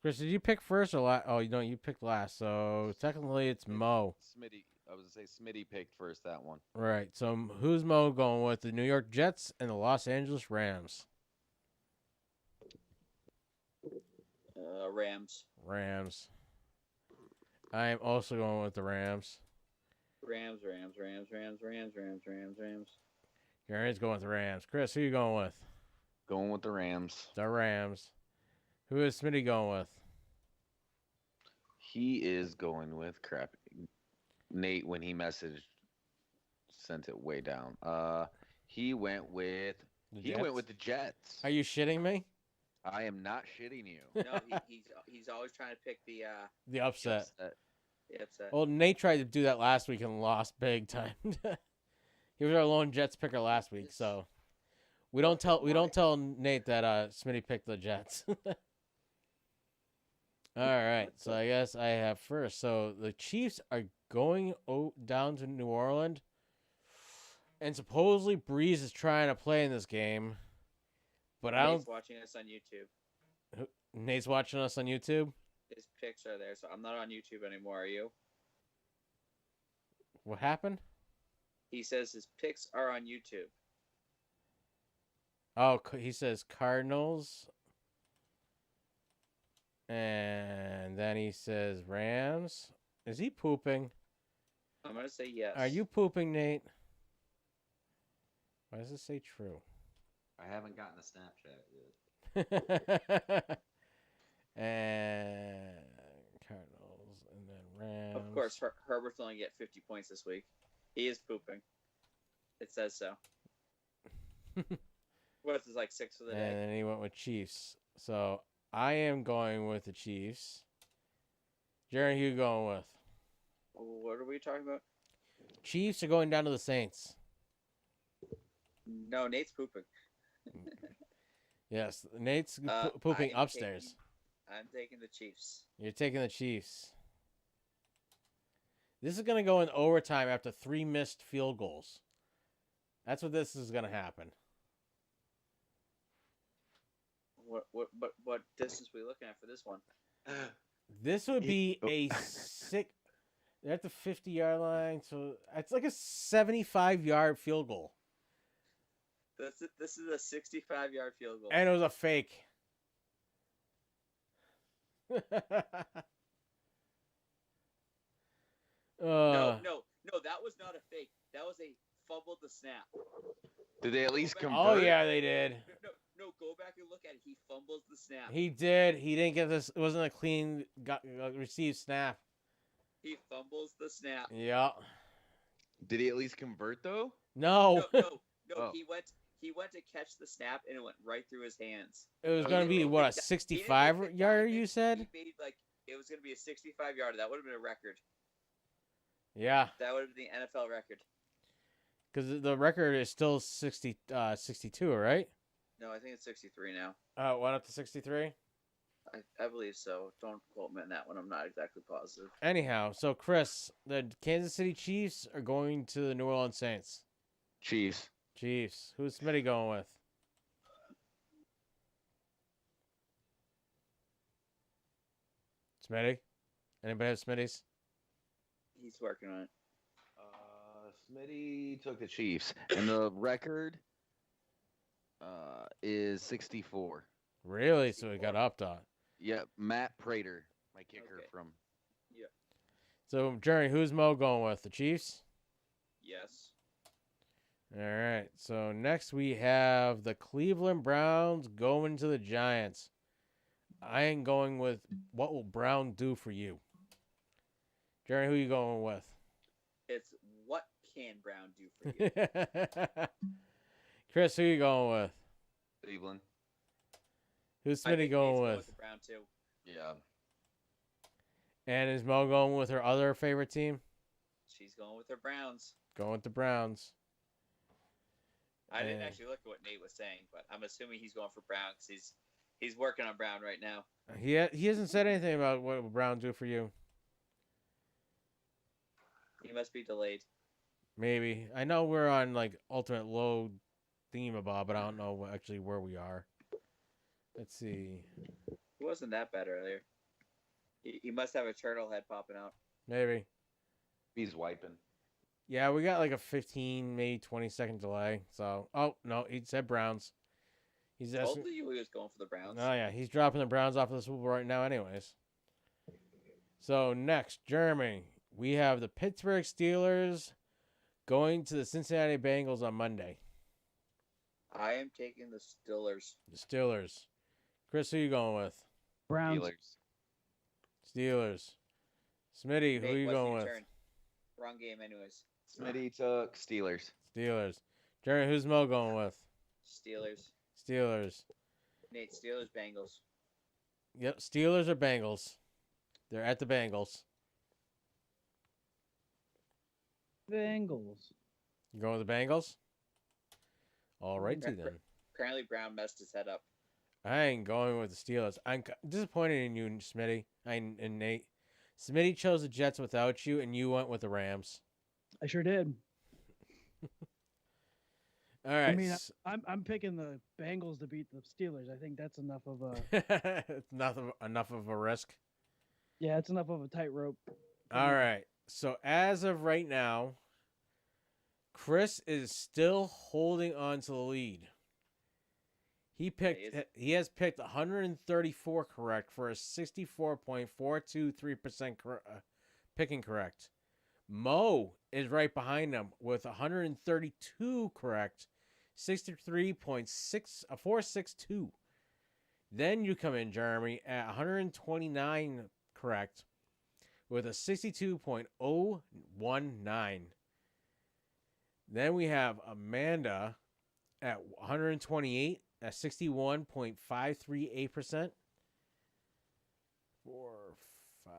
[SPEAKER 2] Chris, did you pick first or last? Oh, no, you picked last. So technically, it's Mo.
[SPEAKER 9] Smitty. I was gonna say Smitty picked first that one.
[SPEAKER 2] Right. So who's Mo going with? The New York Jets and the Los Angeles Rams.
[SPEAKER 11] Rams.
[SPEAKER 2] Rams. I am also going with the Rams.
[SPEAKER 11] Rams.
[SPEAKER 2] Gary's going with the Rams. Chris, who you going with?
[SPEAKER 9] Going with the Rams.
[SPEAKER 2] The Rams. Who is Smitty going with?
[SPEAKER 9] He is going with crap. Nate, when he messaged, sent it way down. He went with the Jets.
[SPEAKER 2] Are you shitting me?
[SPEAKER 9] I am not shitting you.
[SPEAKER 11] No, he's always trying to pick the
[SPEAKER 2] upset.
[SPEAKER 11] The upset.
[SPEAKER 2] Well, Nate tried to do that last week and lost big time. He was our lone Jets picker last week, so we don't tell Nate that Smitty picked the Jets. All right, so I guess I have first. So the Chiefs are going down to New Orleans, and supposedly Breeze is trying to play in this game, but I don't.
[SPEAKER 11] Nate's watching us on YouTube.
[SPEAKER 2] Nate's watching us on YouTube.
[SPEAKER 11] His picks are there, so I'm not on YouTube anymore. Are you?
[SPEAKER 2] What happened?
[SPEAKER 11] He says his picks are on YouTube.
[SPEAKER 2] Oh, he says Cardinals. And then he says Rams. Is he pooping?
[SPEAKER 11] I'm going to say yes.
[SPEAKER 2] Are you pooping, Nate? Why does it say true?
[SPEAKER 12] I haven't gotten a Snapchat yet.
[SPEAKER 2] And Cardinals, and then Rams.
[SPEAKER 11] Of course, Herbert's only get 50 points this week. He is pooping. It says so. What is like 6 for the day?
[SPEAKER 2] And then he went with Chiefs. So I am going with the Chiefs. Jared, who you going with?
[SPEAKER 11] What are we talking about?
[SPEAKER 2] Chiefs are going down to the Saints.
[SPEAKER 11] No, Nate's pooping.
[SPEAKER 2] Yes, Nate's pooping upstairs.
[SPEAKER 11] I'm taking the Chiefs.
[SPEAKER 2] You're taking the Chiefs. This is going to go in overtime after 3 missed field goals. That's what this is going to happen.
[SPEAKER 11] What distance are we looking at for this one?
[SPEAKER 2] This would be a sick. They're at the 50-yard line, so it's like a 75-yard field goal.
[SPEAKER 11] This is a 65-yard field goal.
[SPEAKER 2] And it was a fake.
[SPEAKER 11] No, that was not a fake. That was a fumbled the snap.
[SPEAKER 9] Did they at least convert?
[SPEAKER 2] Oh, yeah, they did.
[SPEAKER 11] No, go back and look at it. He fumbles the snap.
[SPEAKER 2] He did. He didn't get this. It wasn't a clean received snap.
[SPEAKER 11] He fumbles the snap.
[SPEAKER 2] Yeah.
[SPEAKER 9] Did he at least convert though?
[SPEAKER 2] No.
[SPEAKER 11] No.
[SPEAKER 9] Oh.
[SPEAKER 11] He went to catch the snap and it went right through his hands.
[SPEAKER 2] It was going to be what, a 65-yarder? You said?
[SPEAKER 11] He made it was going to be a 65-yarder. That would have been a record.
[SPEAKER 2] Yeah.
[SPEAKER 11] That would have been the NFL record.
[SPEAKER 2] Because the record is still 62, right?
[SPEAKER 11] No, I think it's 63 now.
[SPEAKER 2] Oh, went up to 63?
[SPEAKER 11] I believe so. Don't quote me on that one. I'm not exactly positive.
[SPEAKER 2] Anyhow, so Chris, the Kansas City Chiefs are going to the New Orleans Saints.
[SPEAKER 9] Chiefs.
[SPEAKER 2] Chiefs. Who's Smitty going with? Smitty? Anybody have Smitty's?
[SPEAKER 11] He's working on it.
[SPEAKER 9] Smitty took the Chiefs, and the record is 64.
[SPEAKER 2] Really? So he got upped on.
[SPEAKER 9] Yeah, Matt Prater, my kicker from.
[SPEAKER 11] Yeah.
[SPEAKER 2] So, Jerry, who's Mo going with? The Chiefs?
[SPEAKER 11] Yes.
[SPEAKER 2] All right. So, next we have the Cleveland Browns going to the Giants. I am going with what will Brown do for you? Jerry, who are you going with?
[SPEAKER 11] It's what can Brown do for you?
[SPEAKER 2] Chris, who are you going with?
[SPEAKER 9] Cleveland.
[SPEAKER 2] Who's Smitty going with?
[SPEAKER 11] Brown too.
[SPEAKER 9] Yeah.
[SPEAKER 2] And is Mo going with her other favorite team?
[SPEAKER 11] She's going with her Browns.
[SPEAKER 2] Going with the Browns.
[SPEAKER 11] I didn't actually look at what Nate was saying, but I'm assuming he's going for Brown because he's working on Brown right now.
[SPEAKER 2] He hasn't said anything about what will Brown do for you.
[SPEAKER 11] He must be delayed.
[SPEAKER 2] Maybe. I know we're on like ultimate low themabob, but I don't know actually where we are. Let's see.
[SPEAKER 11] He wasn't that bad earlier. He must have a turtle head popping out.
[SPEAKER 2] Maybe.
[SPEAKER 9] He's wiping.
[SPEAKER 2] Yeah, we got like a 15, maybe 20-second delay. So, oh, no, he said Browns. He's
[SPEAKER 11] told you he was going for the Browns.
[SPEAKER 2] Oh, yeah, he's dropping the Browns off of the Super Bowl right now anyways. So, next, Jeremy, we have the Pittsburgh Steelers going to the Cincinnati Bengals on Monday.
[SPEAKER 11] I am taking the Steelers.
[SPEAKER 2] The Steelers. Chris, who are you going with?
[SPEAKER 10] Browns.
[SPEAKER 2] Steelers. Smitty, who are you going with?
[SPEAKER 11] Turn? Wrong game anyways.
[SPEAKER 9] Smitty took Steelers.
[SPEAKER 2] Steelers. Jerry, who's Mo going with?
[SPEAKER 11] Steelers.
[SPEAKER 2] Steelers.
[SPEAKER 11] Nate, Steelers, Bengals.
[SPEAKER 2] Yep, Steelers or Bengals. They're at the Bengals.
[SPEAKER 10] Bengals.
[SPEAKER 2] You going with the Bengals? All righty then.
[SPEAKER 11] Apparently Brown messed his head up.
[SPEAKER 2] I ain't going with the Steelers. I'm disappointed in you, Smitty. And Nate. Smitty chose the Jets without you, and you went with the Rams.
[SPEAKER 10] I sure did.
[SPEAKER 2] All right.
[SPEAKER 10] I mean, I'm picking the Bengals to beat the Steelers. I think that's enough of a.
[SPEAKER 2] It's enough of a risk.
[SPEAKER 10] Yeah, it's enough of a tightrope.
[SPEAKER 2] All right. So as of right now, Chris is still holding on to the lead. He has picked 134 correct for a 64.423% picking correct. Mo is right behind him with 132 correct, 63.462. Then you come in, Jeremy, at 129 correct with a 62.019. Then we have Amanda at 128 at 61.538%. 4, 5.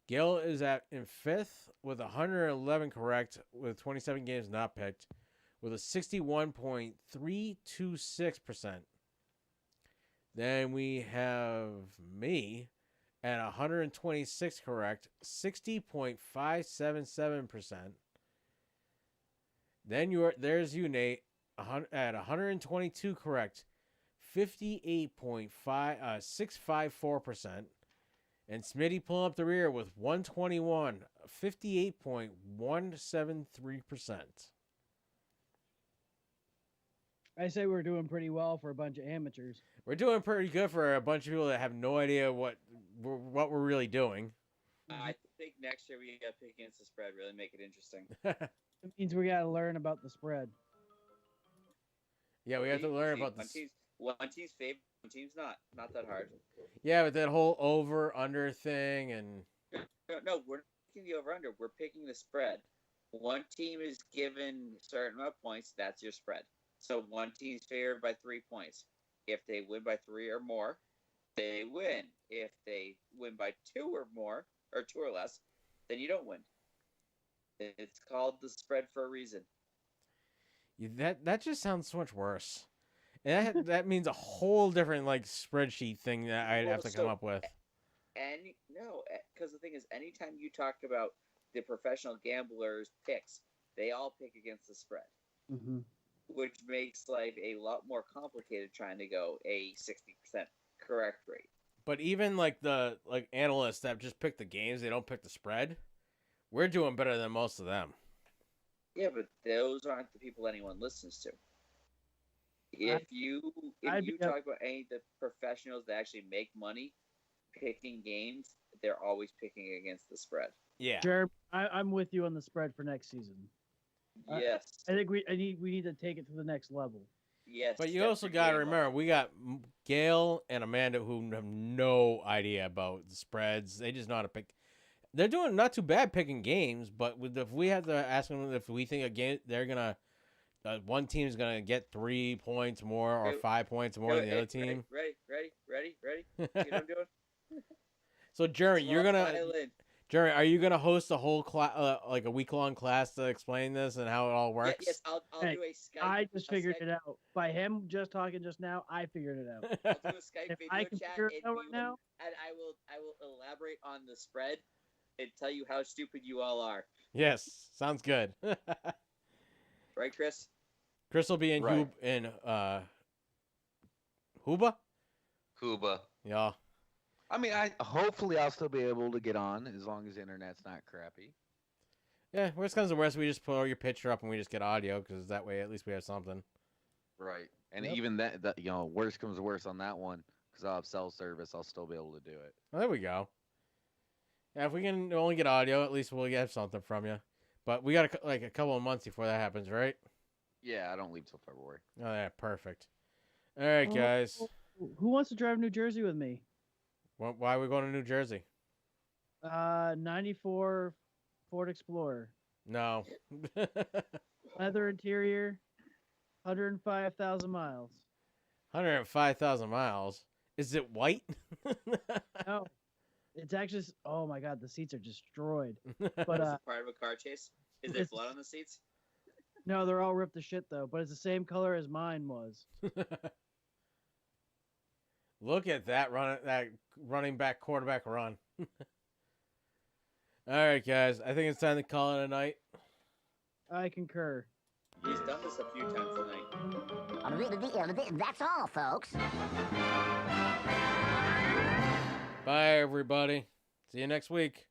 [SPEAKER 2] Gil is in fifth with 111 correct with 27 games not picked with a 61.326%. Then we have me at 126 correct, 60.577%. Then there's you, Nate, at 122 correct, 58.654%. And Smitty pulling up the rear with 121, 58.173%.
[SPEAKER 10] I say we're doing pretty well for a bunch of amateurs.
[SPEAKER 2] We're doing pretty good for a bunch of people that have no idea what we're really doing.
[SPEAKER 11] I think next year we got to pick against the spread, really make it interesting.
[SPEAKER 10] It means we got to learn about the spread.
[SPEAKER 2] Yeah, we have to learn about this.
[SPEAKER 11] One team's favorite, one team's not. Not that hard.
[SPEAKER 2] Yeah, but that whole over-under thing and...
[SPEAKER 11] No, we're not picking the over-under. We're picking the spread. One team is given a certain amount of points. That's your spread. So one team's favored by 3 points. If they win by 3 or more, they win. If they win by 2 or more, or 2 or less, then you don't win. It's called the spread for a reason.
[SPEAKER 2] That just sounds so much worse. And that means a whole different spreadsheet thing that I'd have to come up with.
[SPEAKER 11] And no, because the thing is, anytime you talk about the professional gamblers' picks, they all pick against the spread, which makes life a lot more complicated trying to go a 60% correct rate.
[SPEAKER 2] But even the analysts that just pick the games, they don't pick the spread. We're doing better than most of them.
[SPEAKER 11] Yeah, but those aren't the people anyone listens to. If you talk about any of the professionals that actually make money picking games, they're always picking against the spread.
[SPEAKER 2] Yeah,
[SPEAKER 10] Jeremy, I'm with you on the spread for next season.
[SPEAKER 11] Yes,
[SPEAKER 10] I think we need to take it to the next level.
[SPEAKER 11] Yes,
[SPEAKER 2] but you also got to remember we got Gail and Amanda who have no idea about the spreads. They just know how to pick. They're doing not too bad picking games, but if we have to ask them if we think a game they're gonna. One team's gonna get 3 points more or 5 points more than the other team.
[SPEAKER 11] Ready. See what I'm doing?
[SPEAKER 2] So Jerry, Jerry, are you gonna host a whole class, a week-long class to explain this and how it all works?
[SPEAKER 11] Yes, I'll do a Skype.
[SPEAKER 10] I just figured it out by him just talking just now. I figured it out.
[SPEAKER 11] I'll do a Skype video chat, and I will elaborate on the spread and tell you how stupid you all are.
[SPEAKER 2] Yes, sounds good.
[SPEAKER 11] Right, Chris?
[SPEAKER 2] Chris will be in Huba?
[SPEAKER 13] Cuba.
[SPEAKER 2] Yeah.
[SPEAKER 13] I mean, hopefully I'll still be able to get on as long as the internet's not crappy.
[SPEAKER 2] Yeah, worst comes to worst, we just pull your picture up and we just get audio because that way at least we have something.
[SPEAKER 13] Right, and even that worst comes to worst on that one because I'll have cell service, I'll still be able to do it.
[SPEAKER 2] Well, there we go. Yeah, if we can only get audio, at least we'll get something from you. But we got a couple of months before that happens, right?
[SPEAKER 13] Yeah, I don't leave till February.
[SPEAKER 2] Oh, yeah, perfect. All right, guys.
[SPEAKER 10] Who wants to drive New Jersey with me?
[SPEAKER 2] Why are we going to New Jersey?
[SPEAKER 10] 94 Ford Explorer.
[SPEAKER 2] No.
[SPEAKER 10] Leather interior, 105,000 miles.
[SPEAKER 2] 105,000 miles? Is it white?
[SPEAKER 10] No. It's actually, oh my God, the seats are destroyed. But
[SPEAKER 11] is it part of a car chase? Is there blood on the seats?
[SPEAKER 10] No, they're all ripped to shit though. But it's the same color as mine was.
[SPEAKER 2] Look at that running back quarterback run. All right, guys. I think it's time to call it a night.
[SPEAKER 10] I concur.
[SPEAKER 11] He's done this a few times tonight.
[SPEAKER 14] That's all, folks.
[SPEAKER 2] Bye, everybody. See you next week.